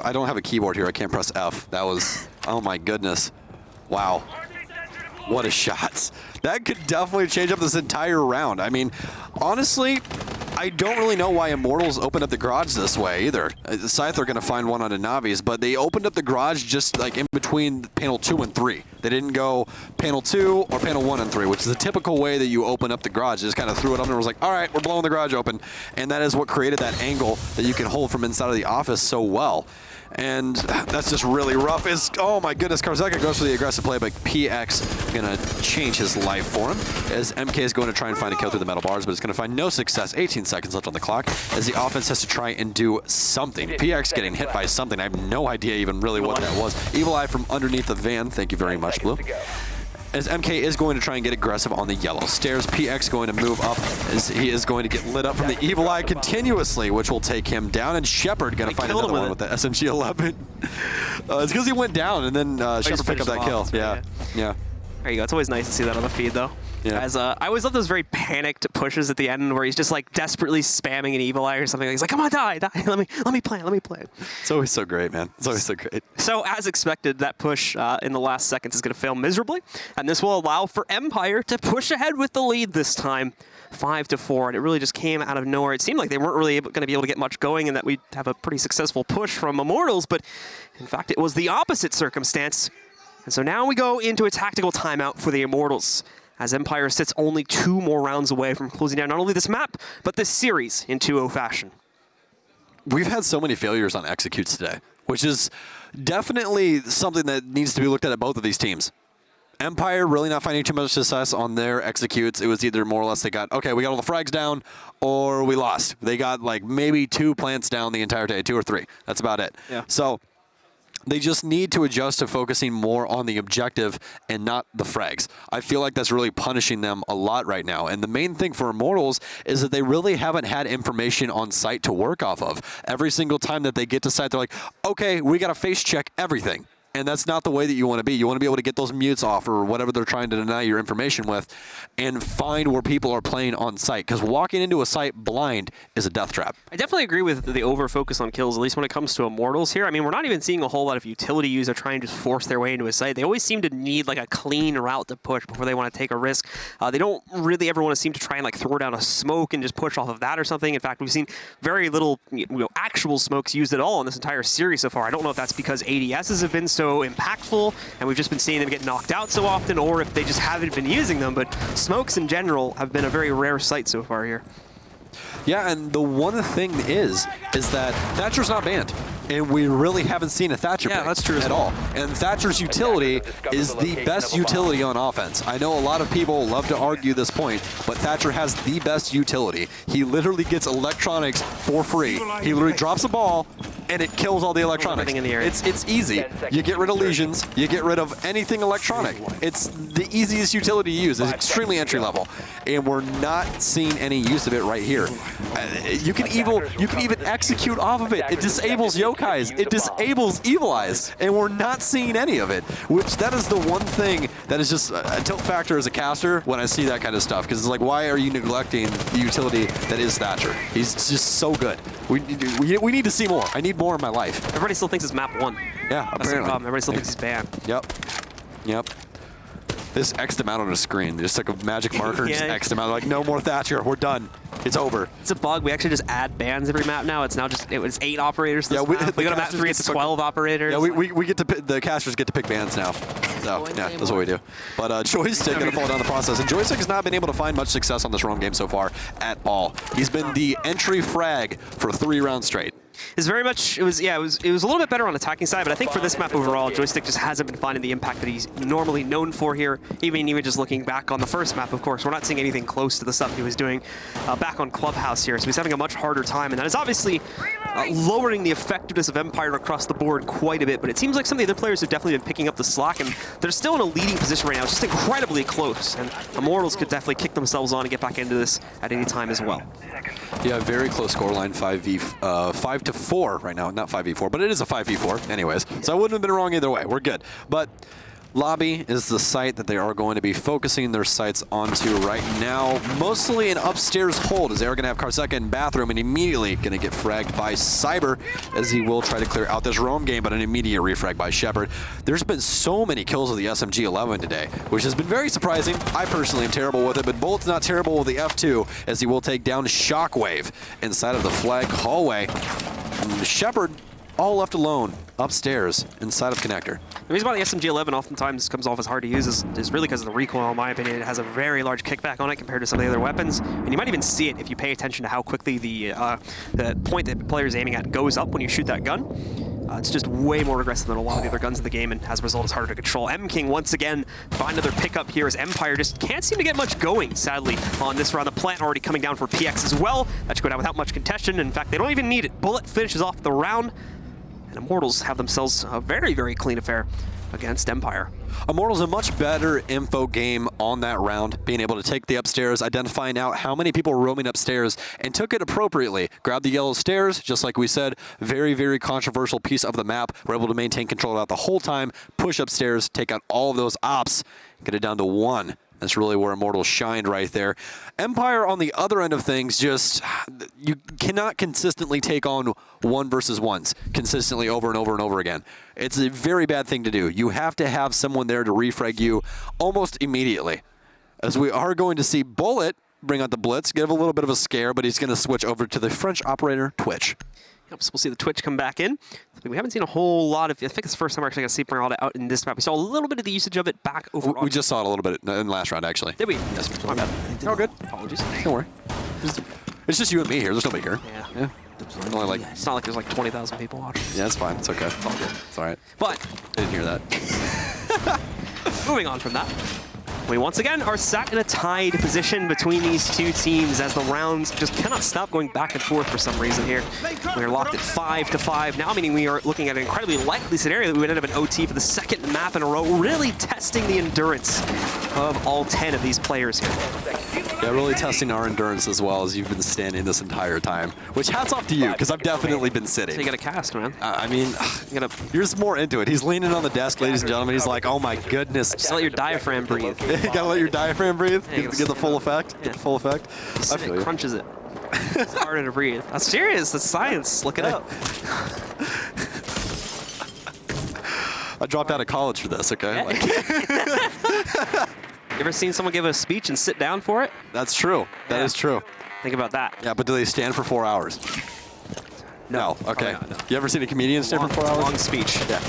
I don't have a keyboard here. I can't press F. That was, oh my goodness. Wow. What a shot. That could definitely change up this entire round. I mean, honestly, I don't really know why Immortals opened up the garage this way either. Scythe are going to find one on the Navis, but they opened up the garage just like in between panel 2 and 3. They didn't go panel 2 or panel 1 and 3, which is the typical way that you open up the garage. They just kind of threw it up and was like, all right, we're blowing the garage open. And that is what created that angle that you can hold from inside of the office so well. And that's just really rough. Oh my goodness, Karzeka goes for the aggressive play, but PX gonna change his life for him, as MK is going to try and find a kill through the metal bars, but it's gonna find no success. 18 seconds left on the clock, as the offense has to try and do something. PX getting hit by something. I have no idea even really what that was. Evil Eye from underneath the van. Thank you very much, Blue. As MK is going to try and get aggressive on the yellow stairs. PX going to move up as he is going to get lit up from the Evil Eye continuously, which will take him down. And Shepard going to find another one with the SMG-11. It's because he went down and then Shepard picked up that kill. Yeah. There you go. It's always nice to see that on the feed, though. Yeah. As I always love those very panicked pushes at the end where he's just like desperately spamming an Evil Eye or something. He's like, come on, die. Let me play it. It's always so great, man. It's always so great. So as expected, that push in the last seconds is going to fail miserably, and this will allow for Empire to push ahead with the lead this time, 5-4, and it really just came out of nowhere. It seemed like they weren't really going to be able to get much going and that we'd have a pretty successful push from Immortals, but in fact, it was the opposite circumstance. And so now we go into a tactical timeout for the Immortals, as Empire sits only 2 more rounds away from closing down not only this map, but this series in 2-0 fashion. We've had so many failures on executes today, which is definitely something that needs to be looked at both of these teams. Empire really not finding too much success on their executes. It was either more or less they got, okay, we got all the frags down, or we lost. They got like maybe 2 plants down the entire day, 2 or 3. That's about it. Yeah. So they just need to adjust to focusing more on the objective and not the frags. I feel like that's really punishing them a lot right now. And the main thing for Immortals is that they really haven't had information on site to work off of. Every single time that they get to site, they're like, okay, we got to face check everything. And that's not the way that you want to be. You want to be able to get those mutes off or whatever they're trying to deny your information with and find where people are playing on site. Because walking into a site blind is a death trap. I definitely agree with the over-focus on kills, at least when it comes to Immortals here. I mean, we're not even seeing a whole lot of utility user trying to just force their way into a site. They always seem to need like a clean route to push before they want to take a risk. They don't really ever want to seem to try and like throw down a smoke and just push off of that or something. In fact, we've seen very little actual smokes used at all in this entire series so far. I don't know if that's because ADSs have been so impactful and we've just been seeing them get knocked out so often, or if they just haven't been using them, but smokes in general have been a very rare sight so far here. Yeah, and the one thing is that Thatcher's not banned. And we really haven't seen a Thatcher pick that's true at all. And Thatcher's utility is the best utility on offense. I know a lot of people love to argue this point, but Thatcher has the best utility. He literally gets electronics for free. He literally drops a ball, and it kills all the electronics. In the air. It's easy. You get rid of lesions. You get rid of anything electronic. It's the easiest utility to use. It's extremely entry level, and we're not seeing any use of it right here. You can even execute off of it. It disables Yokais. It disables Evil Eyes, and we're not seeing any of it. Which that is the one thing that is just a tilt factor as a caster when I see that kind of stuff. Because it's like, why are you neglecting the utility that is Thatcher? He's just so good. We need to see more. I need more in my life. Everybody still thinks it's map 1. Yeah, that's the problem. Everybody still thinks he's banned. Yep. This X'd him out on a screen. They just took a magic marker and just X'd him out. Like, no more Thatcher. We're done. It's over. It's a bug. We actually just add bans every map now. It's now just, it was 8 operators this map. We go to map 3, it's 12 operators. Yeah, we get to pick, the casters get to pick bans now. So, yeah, that's what we do. But Joystick going to fall down the process. And Joystick has not been able to find much success on this roam game so far at all. He's been the entry frag for 3 rounds straight. It's very much, it was a little bit better on attacking side, but I think for this map overall, Joystick just hasn't been finding the impact that he's normally known for here. Even just looking back on the first map, of course, we're not seeing anything close to the stuff he was doing back on Clubhouse here, so he's having a much harder time, and that is obviously lowering the effectiveness of Empire across the board quite a bit, but it seems like some of the other players have definitely been picking up the slack, and they're still in a leading position right now. It's just incredibly close, and Immortals could definitely kick themselves on and get back into this at any time as well. Yeah, very close scoreline, 5-4 right now. Not 5v4, but it is a 5v4 anyways. So I wouldn't have been wrong either way. We're good. But Lobby is the site that they are going to be focusing their sights onto right now. Mostly an upstairs hold, as they are going to have Karseka in bathroom and immediately going to get fragged by Cyber, as he will try to clear out this roam game, but an immediate refrag by Shepard. There's been so many kills of the SMG-11 today, which has been very surprising. I personally am terrible with it, but Bullet's not terrible with the F2, as he will take down Shockwave inside of the flag hallway. Shepard all left alone upstairs inside of Connector. The reason why the SMG-11 oftentimes comes off as hard to use is really because of the recoil, in my opinion. It has a very large kickback on it compared to some of the other weapons, and you might even see it if you pay attention to how quickly the point that the player is aiming at goes up when you shoot that gun. It's just way more aggressive than a lot of the other guns in the game, and as a result, it's harder to control. M-King, once again, find another pickup here as Empire just can't seem to get much going, sadly, on this round. The plant already coming down for PX as well. That should go down without much contention. In fact, they don't even need it. Bullet finishes off the round, and Immortals have themselves a very, very clean affair against Empire. Immortals a much better info game on that round, being able to take the upstairs, identifying out how many people were roaming upstairs, and took it appropriately. Grabbed the yellow stairs, just like we said, very, very controversial piece of the map. We're able to maintain control out the whole time, push upstairs, take out all of those ops, get it down to 1. That's really where Immortals shined right there. Empire, on the other end of things, just, you cannot consistently take on 1 versus 1s consistently over and over and over again. It's a very bad thing to do. You have to have someone there to refrag you almost immediately. As we are going to see Bullet bring out the Blitz, give a little bit of a scare, but he's going to switch over to the French operator, Twitch. Yep, so we'll see the Twitch come back in. We haven't seen a whole lot of, I think it's the first time we're actually going to see Bring All That out in this map. We saw a little bit of the usage of it back over. We just saw it a little bit in the last round, actually. Did we? Yes, my bad. Oh, good. Apologies. Don't worry. It's just you and me here. There's nobody here. Yeah. Only like, it's not like there's like 20,000 people watching. Yeah, it's fine. It's okay. It's all good. It's all right. But I didn't hear that. moving on from that, we once again are sat in a tied position between these two teams as the rounds just cannot stop going back and forth for some reason here. We're locked at 5-5 now, meaning we are looking at an incredibly likely scenario that we would end up in OT for the second map in a row, really testing the endurance of all 10 of these players here. Yeah, really testing our endurance as well as you've been standing this entire time. Which hats off to you, because I've definitely been sitting. So you got to cast, man. I mean, you're just more into it. He's leaning on the desk, ladies and gentlemen. He's like, oh my goodness. Just let your diaphragm breathe. You gotta let your diaphragm breathe. Yeah, Get the full effect. Get the full effect. I feel It you. crunches it. It's harder to breathe. That's serious. That's science. Look it up. I dropped out of college for this, okay? Like, You ever seen someone give a speech and sit down for it? that's true. That is true. Think about that. Yeah, but do they stand for 4 hours? No. Okay. not, no. You ever seen a comedian stand for 4 hours? Long speech. Yeah.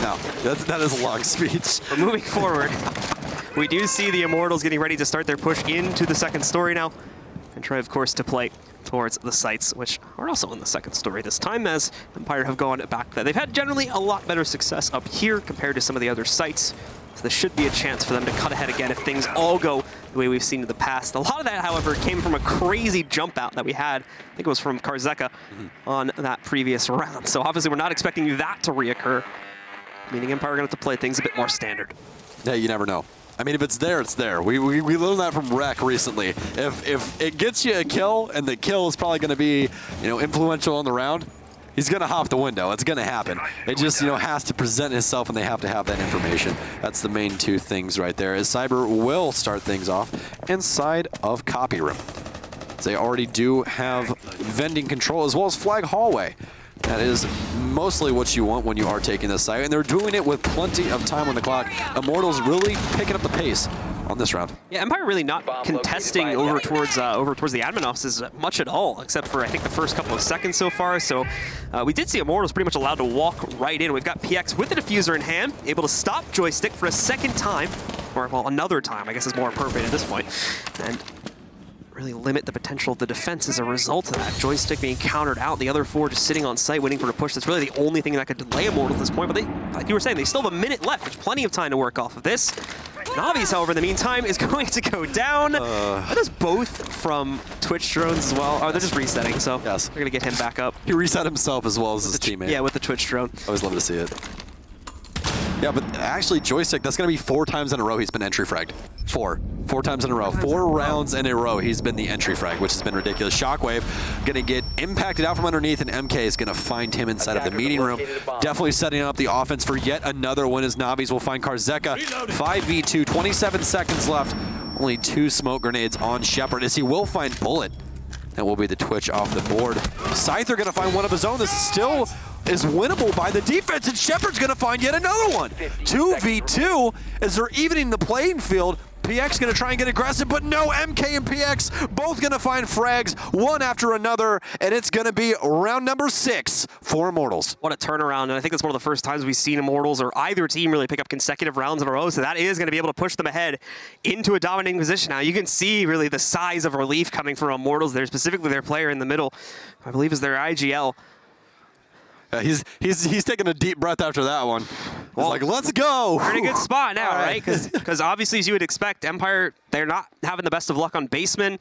No. That is a long speech. But moving forward, we do see the Immortals getting ready to start their push into the second story now. And try, of course, to play towards the sites, which are also in the second story this time, as Empire have gone back there. They've had generally a lot better success up here compared to some of the other sites. So there should be a chance for them to cut ahead again if things all go the way we've seen in the past. A lot of that, however, came from a crazy jump out that we had. I think it was from Karzeka on that previous round. So obviously we're not expecting that to reoccur, meaning Empire are going to have to play things a bit more standard. Yeah, you never know. I mean, if it's there, it's there. We learned that from Rec recently. If it gets you a kill, and the kill is probably going to be, influential on the round, he's going to hop the window. It's going to happen. It just, has to present itself, and they have to have that information. That's the main two things right there. As Cyber will start things off inside of Copy Room. They already do have vending control as well as Flag Hallway. That is mostly what you want when you are taking this site, and they're doing it with plenty of time on the clock. Immortals really picking up the pace on this round. Yeah, Empire really not contesting over towards the admin offices much at all, except for I think the first couple of seconds so far. So we did see Immortals pretty much allowed to walk right in. We've got PX with the diffuser in hand, able to stop Joystick for a second time, or well, another time, I guess is more appropriate at this point, and really limit the potential of the defense as a result of that. Joystick being countered out, the other four just sitting on site waiting for a push. That's really the only thing that could delay Immortals at this point, but they, like you were saying, they still have a minute left. There's plenty of time to work off of this. Navi's, however, in the meantime, is going to go down. That is both from Twitch drones as well. Oh, they're just resetting, so yes, they're going to get him back up. He reset himself as well as his teammate. Yeah, with the Twitch drone. Always love to see it. Yeah, but actually, Joystick, that's going to be 4 times in a row he's been entry fragged. 4 times in a row. 4 rounds in a row he's been the entry frag, which has been ridiculous. Shockwave going to get impacted out from underneath, and MK is going to find him inside of the meeting room. Definitely setting up the offense for yet another one as Navis will find Karzeka. 5v2, 27 seconds left. Only 2 smoke grenades on Shepard as he will find Bullet. That will be the Twitch off the board. Scyther going to find one of his own. This still is winnable by the defense, and Shepard's going to find yet another one. 2v2 as they're evening the playing field. PX going to try and get aggressive, but no, MK and PX both going to find frags one after another, and it's going to be round number 6 for Immortals. What a turnaround, and I think that's one of the first times we've seen Immortals or either team really pick up consecutive rounds in a row, so that is going to be able to push them ahead into a dominating position. Now, you can see really the size of relief coming from Immortals there, specifically their player in the middle, I believe is their IGL. He's taking a deep breath after that one. Well, like, let's go. We're in a good spot now, right? Because obviously, as you would expect, Empire, they're not having the best of luck on baseman.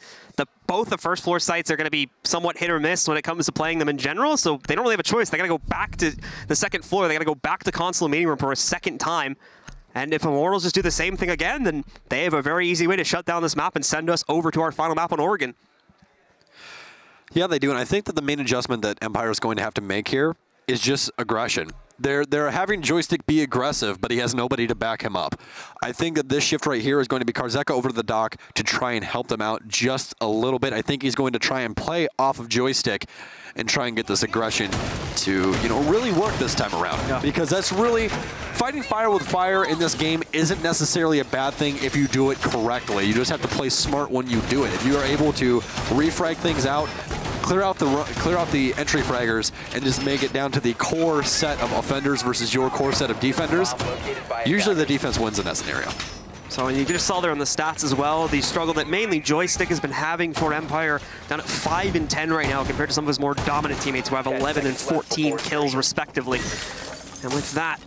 Both the first floor sites are going to be somewhat hit or miss when it comes to playing them in general, so they don't really have a choice. They got to go back to the second floor. They got to go back to Consulate meeting room for a second time. And if Immortals just do the same thing again, then they have a very easy way to shut down this map and send us over to our final map on Oregon. Yeah, they do, and I think that the main adjustment that Empire is going to have to make here is just aggression. They're having Joystick be aggressive, but he has nobody to back him up. I think that this shift right here is going to be Karzeka over to the dock to try and help them out just a little bit. I think he's going to try and play off of Joystick and try and get this aggression to, really work this time around. Yeah. Because that's really, fighting fire with fire in this game isn't necessarily a bad thing if you do it correctly. You just have to play smart when you do it. If you are able to refrag things out, clear out the entry fraggers, and just make it down to the core set of offenders versus your core set of defenders, usually the defense wins in that scenario. So you just saw there on the stats as well, the struggle that mainly Joystick has been having for Empire, down at 5 and 10 right now compared to some of his more dominant teammates who have 11 and 14 kills respectively. And with that,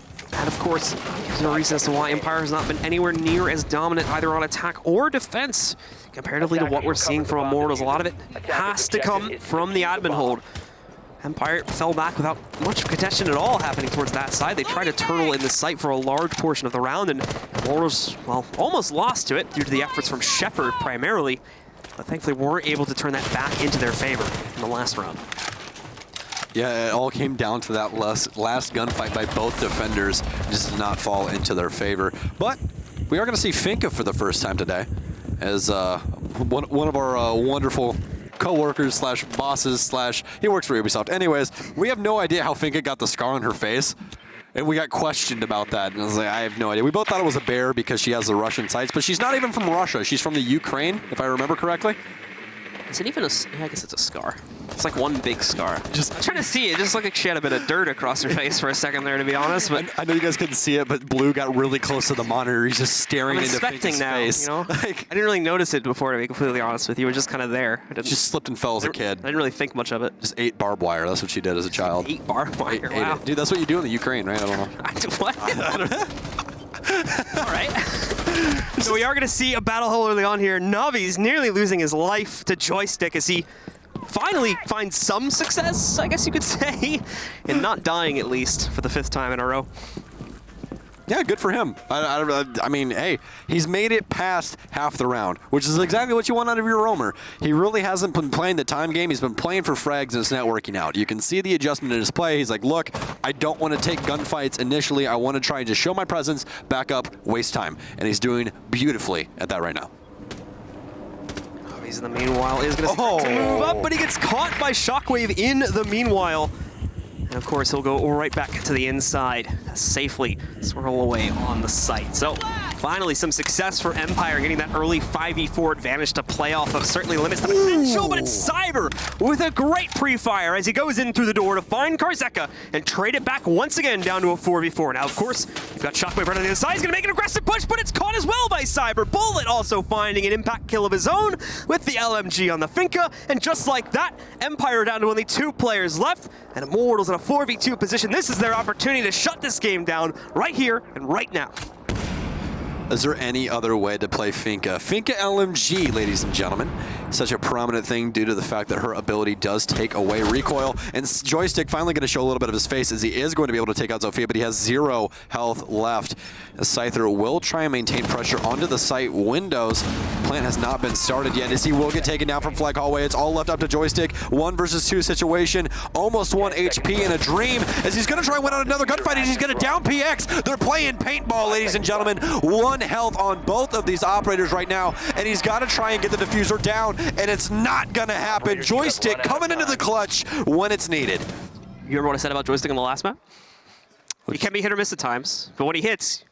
of course, there's no reason as to why Empire has not been anywhere near as dominant either on attack or defense comparatively to what we're seeing from Immortals. A lot of it has to come from the admin hold. Empire fell back without much contention at all happening towards that side. They tried to turtle in the site for a large portion of the round, and Immortals, well, almost lost to it due to the efforts from Shepard primarily, but thankfully were able to turn that back into their favor in the last round. Yeah, it all came down to that last gunfight by both defenders. Just did not fall into their favor. But we are going to see Finka for the first time today, as one of our wonderful co-workers slash bosses slash he works for Ubisoft. Anyways, we have no idea how Finka got the scar on her face, and we got questioned about that. And I was like, I have no idea. We both thought it was a bear because she has the Russian sights, but she's not even from Russia. She's from the Ukraine, if I remember correctly. Is it even a? Yeah, I guess it's a scar. It's like one big scar. Just I'm trying to see it. Just looked like she had a bit of dirt across her face for a second there, to be honest. But I know you guys couldn't see it, but Blue got really close to the monitor. He's just staring I'm into inspecting Finka's now. face. You know, Like, I didn't really notice it before, to be completely honest with you. It was just kind of there. I didn't, just slipped and fell as a kid. I didn't really think much of it. Just ate barbed wire. That's what she did as a child. 8 barbed wire. Ate Wow. it. Dude, that's what you do in the Ukraine, right? I don't know. What? All right. So we are going to see a battle hole early on here. Navi's nearly losing his life to Joystick as he finally finds some success, I guess you could say, in not dying at least for the 5th time in a row. Yeah, good for him. I mean, hey, he's made it past half the round, which is exactly what you want out of your roamer. He really hasn't been playing the time game. He's been playing for frags, and it's not working out. You can see the adjustment in his play. He's like, look, I don't want to take gunfights initially. I want to try and just show my presence, back up, waste time. And he's doing beautifully at that right now. He's in the meanwhile is going to move up, but he gets caught by Shockwave in the meanwhile. And of course, he'll go right back to the inside, safely swirl away on the site. So finally some success for Empire, getting that early 5v4 advantage to play off of. Certainly limits the potential, but it's Cyber with a great pre-fire as he goes in through the door to find Karzeka and trade it back once again down to a 4v4. Now, of course, you've got Shockwave right on the other side. He's going to make an aggressive push, but it's caught as well by Cyber. Bullet also finding an impact kill of his own with the LMG on the Finka. And just like that, Empire down to only 2 players left, and Immortals in a 4v2 position. This is their opportunity to shut this game down right here and right now. Is there any other way to play Finka? Finka LMG, ladies and gentlemen. Such a prominent thing due to the fact that her ability does take away recoil. And Joystick finally going to show a little bit of his face as he is going to be able to take out Zofia, but he has 0 health left. As Scyther will try and maintain pressure onto the site windows. Plant has not been started yet as he will get taken down from Flag Hallway. It's all left up to Joystick. 1 versus 2 situation. Almost 1 HP in a dream as he's going to try and win out another gunfight and he's going to down PX. They're playing paintball, ladies and gentlemen. 1 health on both of these operators right now, and he's got to try and get the diffuser down, and it's not going to happen. Joystick coming into the clutch when it's needed. You remember what I said about Joystick in the last map? He can be hit or miss at times, but when he hits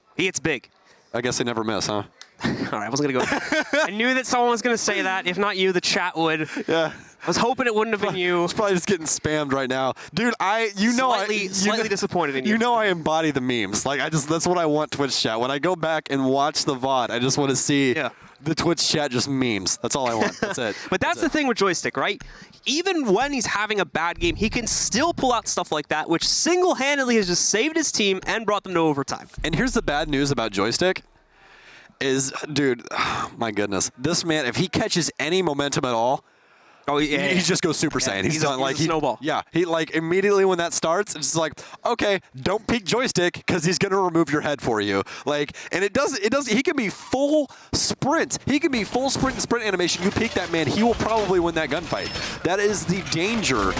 big. I guess they never miss, huh? All right, I wasn't going to go. I knew that someone was going to say that. If not you, the chat would. Yeah. I was hoping it wouldn't have been you. It's probably just getting spammed right now. Dude, Slightly disappointed in you. You know I embody the memes. Like, that's what I want Twitch chat. When I go back and watch the VOD, I just want to see the Twitch chat just memes. That's all I want. That's it. But that's the thing with Joystick, right? Even when he's having a bad game, he can still pull out stuff like that, which single-handedly has just saved his team and brought them to overtime. And here's the bad news about Joystick. Dude, oh my goodness. This man, if he catches any momentum at all, he just goes Super Saiyan. He's done. He's a snowball. Yeah, he like immediately when that starts, it's just like, okay, don't peek Joystick because he's gonna remove your head for you. Like, and it does. He can be full sprint. He can be full sprint and sprint animation. You peek that man, he will probably win that gunfight. That is the danger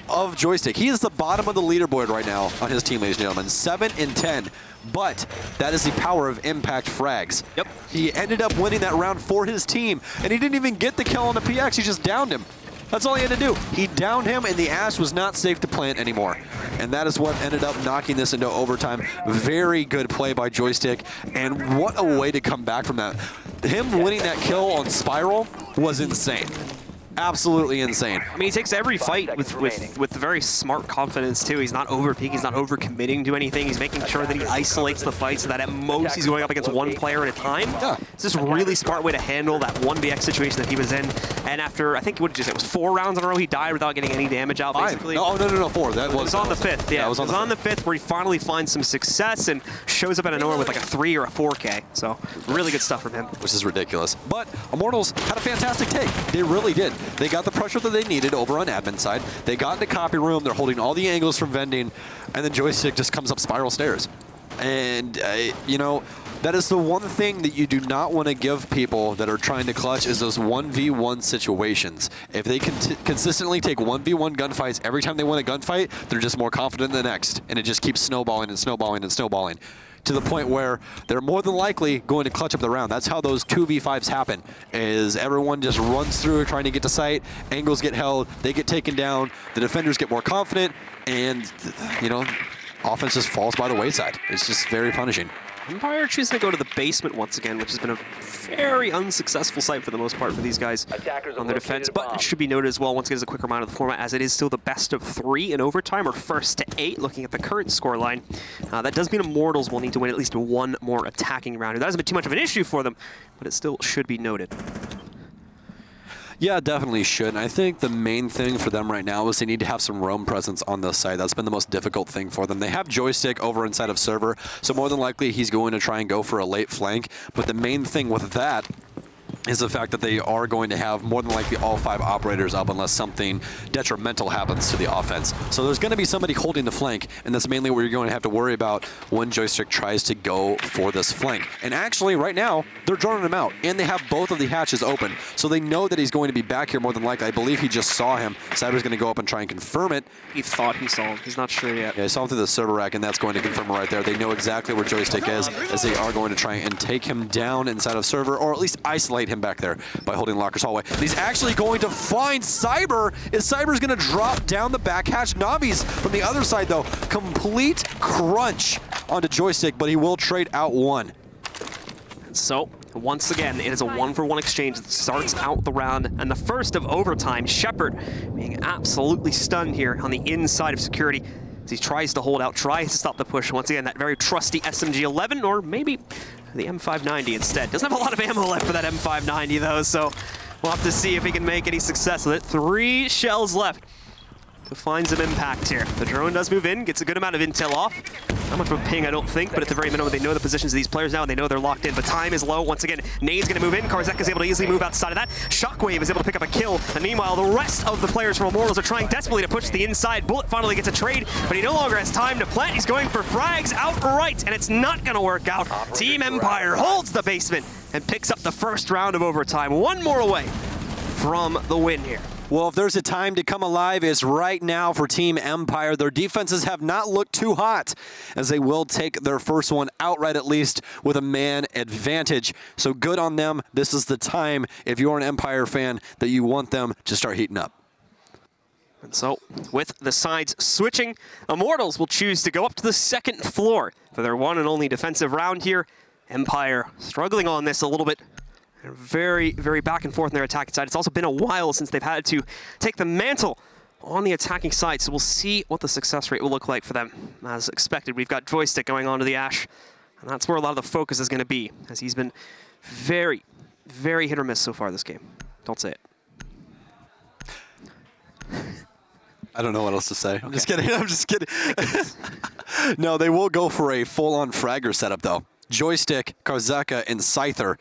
of Joystick. He is the bottom of the leaderboard right now on his team, ladies and gentlemen. 7 and 10. But that is the power of impact frags. Yep. He ended up winning that round for his team, and he didn't even get the kill on the PX. He just downed him. That's all he had to do. He downed him, and the Ash was not safe to plant anymore. And that is what ended up knocking this into overtime. Very good play by Joystick, and what a way to come back from that. Him winning that kill on Spiral was insane. Absolutely insane. I mean, he takes every fight with very smart confidence, too. He's not over-peaking, he's not over-committing to anything. He's making sure that he isolates the fight so that at most he's going up against 1 player at a time. Yeah. It's just a really smart way to handle that 1vx situation that he was in. And after, I think, what did you say, it was 4 rounds in a row, he died without getting any damage out, basically. No, 4. That was on the 5th, yeah. It was on the 5th where he finally finds some success and shows up out of nowhere with like a 3 or a 4K. So, really good stuff from him. Which is ridiculous. But Immortals had a fantastic take. They really did. They got the pressure that they needed over on admin side. They got in the copy room. They're holding all the angles from vending, and then Joystick just comes up spiral stairs. And, you know, that is the one thing that you do not want to give people that are trying to clutch is those 1v1 situations. If they consistently take 1v1 gunfights every time they win a gunfight, they're just more confident in the next. And it just keeps snowballing and snowballing and snowballing to the point where they're more than likely going to clutch up the round. That's how those 2v5s happen, is everyone just runs through trying to get to site, angles get held, they get taken down, the defenders get more confident, and, you know, offense just falls by the wayside. It's just very punishing. Empire choosing to go to the basement once again, which has been a very unsuccessful site for the most part for these guys on their defense. But it should be noted as well, once again, as a quick reminder of the format, as it is still the best of 3 in overtime, or first to 8, looking at the current scoreline. That does mean Immortals will need to win at least one more attacking round. That hasn't been too much of an issue for them, but it still should be noted. Yeah, definitely should. And I think the main thing for them right now is they need to have some roam presence on this side. That's been the most difficult thing for them. They have Joystick over inside of server, so more than likely he's going to try and go for a late flank. But the main thing with that is the fact that they are going to have more than likely all 5 operators up unless something detrimental happens to the offense. So there's going to be somebody holding the flank, and that's mainly what you're going to have to worry about when Joystick tries to go for this flank. And actually, right now, they're droning him out, and they have both of the hatches open. So they know that he's going to be back here more than likely. I believe he just saw him. Cyber's going to go up and try and confirm it. He thought he saw him. He's not sure yet. Yeah, he saw him through the server rack, and that's going to confirm it right there. They know exactly where Joystick is, as they are going to try and take him down inside of server, or at least isolate him back there by holding Locker's hallway. And he's actually going to find Cyber, as Cyber's going to drop down the back hatch. Navi's from the other side, though. Complete crunch onto Joystick, but he will trade out one. So, once again, it is a 1-for-1 exchange that starts out the round, and the first of overtime. Shepard being absolutely stunned here on the inside of security as he tries to hold out, tries to stop the push. Once again, that very trusty SMG-11, or maybe the M590 instead. Doesn't have a lot of ammo left for that M590, though, so we'll have to see if he can make any success with it. 3 shells left to find some impact here. The drone does move in, gets a good amount of intel off. Not much of a ping, I don't think, but at the very minimum, they know the positions of these players now, and they know they're locked in, but time is low. Once again, Nade's gonna move in. Karzek is able to easily move outside of that. Shockwave is able to pick up a kill, and meanwhile, the rest of the players from Immortals are trying desperately to push to the inside. Bullet finally gets a trade, but he no longer has time to plant. He's going for frags outright, and it's not gonna work out. Team Empire holds the basement and picks up the first round of overtime. One more away from the win here. Well, if there's a time to come alive, it's right now for Team Empire. Their defenses have not looked too hot, as they will take their first one outright, at least with a man advantage. So good on them. This is the time, if you're an Empire fan, that you want them to start heating up. And so, with the sides switching, Immortals will choose to go up to the second floor for their one and only defensive round here. Empire struggling on this a little bit. They're very, very back and forth on their attacking side. It's also been a while since they've had to take the mantle on the attacking side, so we'll see what the success rate will look like for them. As expected, we've got Joystick going on to the Ash, and that's where a lot of the focus is going to be, as he's been very, very hit or miss so far this game. Don't say it. I don't know what else to say. I'm just kidding. I'm just kidding. No, they will go for a full-on fragger setup, though. Joystick, Karzeka, and Scyther.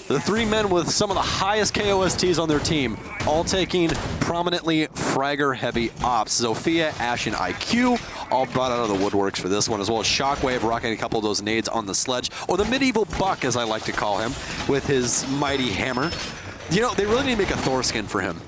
The 3 men with some of the highest KOSTs on their team, all taking prominently fragger-heavy ops. Zofia, Ash, and IQ all brought out of the woodworks for this one, as well as Shockwave rocking a couple of those nades on the sledge, or the medieval buck, as I like to call him, with his mighty hammer. You know, they really need to make a Thor skin for him.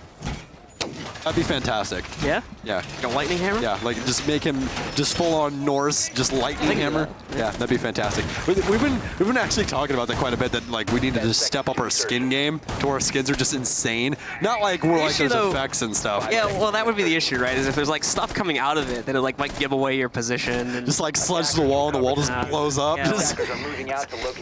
That'd be fantastic. Yeah? Yeah. Like a lightning hammer? Yeah, like just make him just full on Norse, just lightning hammer. Yeah, that'd be fantastic. We've been actually talking about that quite a bit, that like we need to just step up our skin game to where our skins are just insane. Not like we're like there's effects and stuff. Yeah, well that would be the issue, right? Is if there's like stuff coming out of it, then it like might give away your position. And just like sludge to the wall and the wall just blows up. Yeah. Just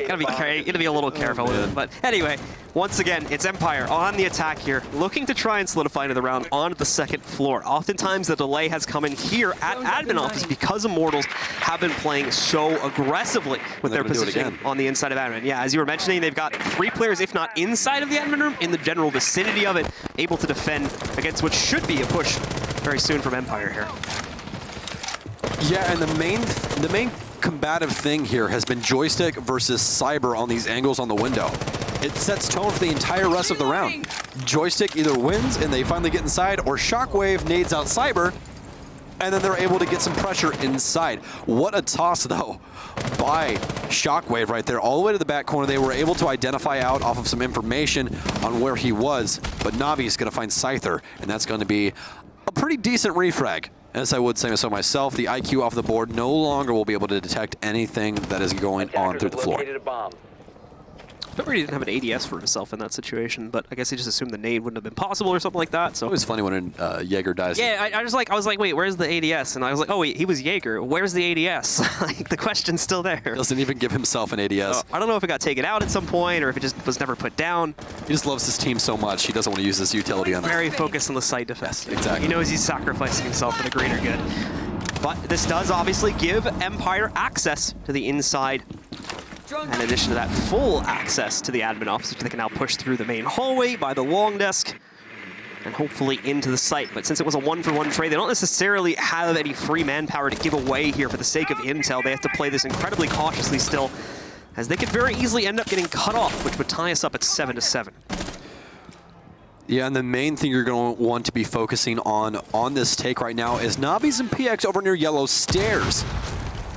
Gotta be a little careful with it. But anyway, once again, it's Empire on the attack here, looking to try and solidify into the round on the second floor. Oftentimes the delay has come in here at admin office because Immortals have been playing so aggressively with their position on the inside of admin. Yeah, as you were mentioning, they've got 3 players, if not inside of the admin room, in the general vicinity of it, able to defend against what should be a push very soon from Empire here. Yeah, and the main combative thing here has been Joystick versus Cyber on these angles on the window. It sets tone for the entire rest of the round. Joystick either wins and they finally get inside, or Shockwave nades out Cyber, and then they're able to get some pressure inside. What a toss, though, by Shockwave right there. All the way to the back corner. They were able to identify out off of some information on where he was, but Navi's going to find Scyther, and that's going to be a pretty decent refrag. As I would say so myself, the IQ off the board no longer will be able to detect anything that is going on through the floor. Located a bomb. Remember he didn't have an ADS for himself in that situation, but I guess he just assumed the nade wouldn't have been possible or something like that. So It was funny when Jaeger dies. yeah, I was like, wait, where's the ADS? And I was like, oh wait, he was Jaeger. Where's the ADS? Like the question's still there. Doesn't even give himself an ADS. I don't know if it got taken out at some point or if it just was never put down. He just loves his team so much, he doesn't want to use this utility on them. Very focused on the site defense. Yes, exactly. He knows he's sacrificing himself for the greater good. But this does obviously give Empire access to the inside. In addition to that, full access to the admin office, which they can now push through the main hallway by the long desk and hopefully into the site. But since it was a one-for-one trade, they don't necessarily have any free manpower to give away here for the sake of intel. They have to play this incredibly cautiously still, as they could very easily end up getting cut off, which would tie us up at 7-7. Yeah, and the main thing you're going to want to be focusing on this take right now is Navi's and PX over near Yellow Stairs.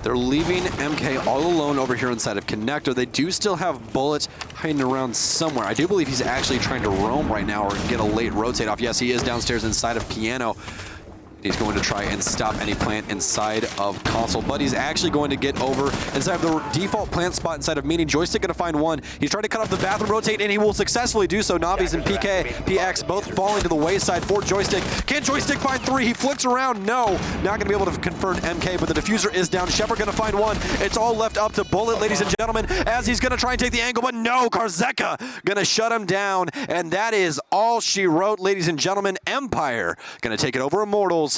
They're leaving MK all alone over here inside of Connector. They do still have Bullet hiding around somewhere. I do believe he's actually trying to roam right now or get a late rotate off. Yes, he is downstairs inside of Piano. He's going to try and stop any plant inside of Console, but he's actually going to get over inside of the default plant spot inside of Meaning. Joystick going to find one. He's trying to cut off the bathroom rotate, and he will successfully do so. Navi's and PX both falling to the wayside for Joystick. Can Joystick find three? He flicks around. No, not going to be able to convert MK, but the diffuser is down. Shepard going to find one. It's all left up to Bullet, ladies and gentlemen, as he's going to try and take the angle, but no, Karzeka going to shut him down, and that is all she wrote, ladies and gentlemen. Empire going to take it over Immortals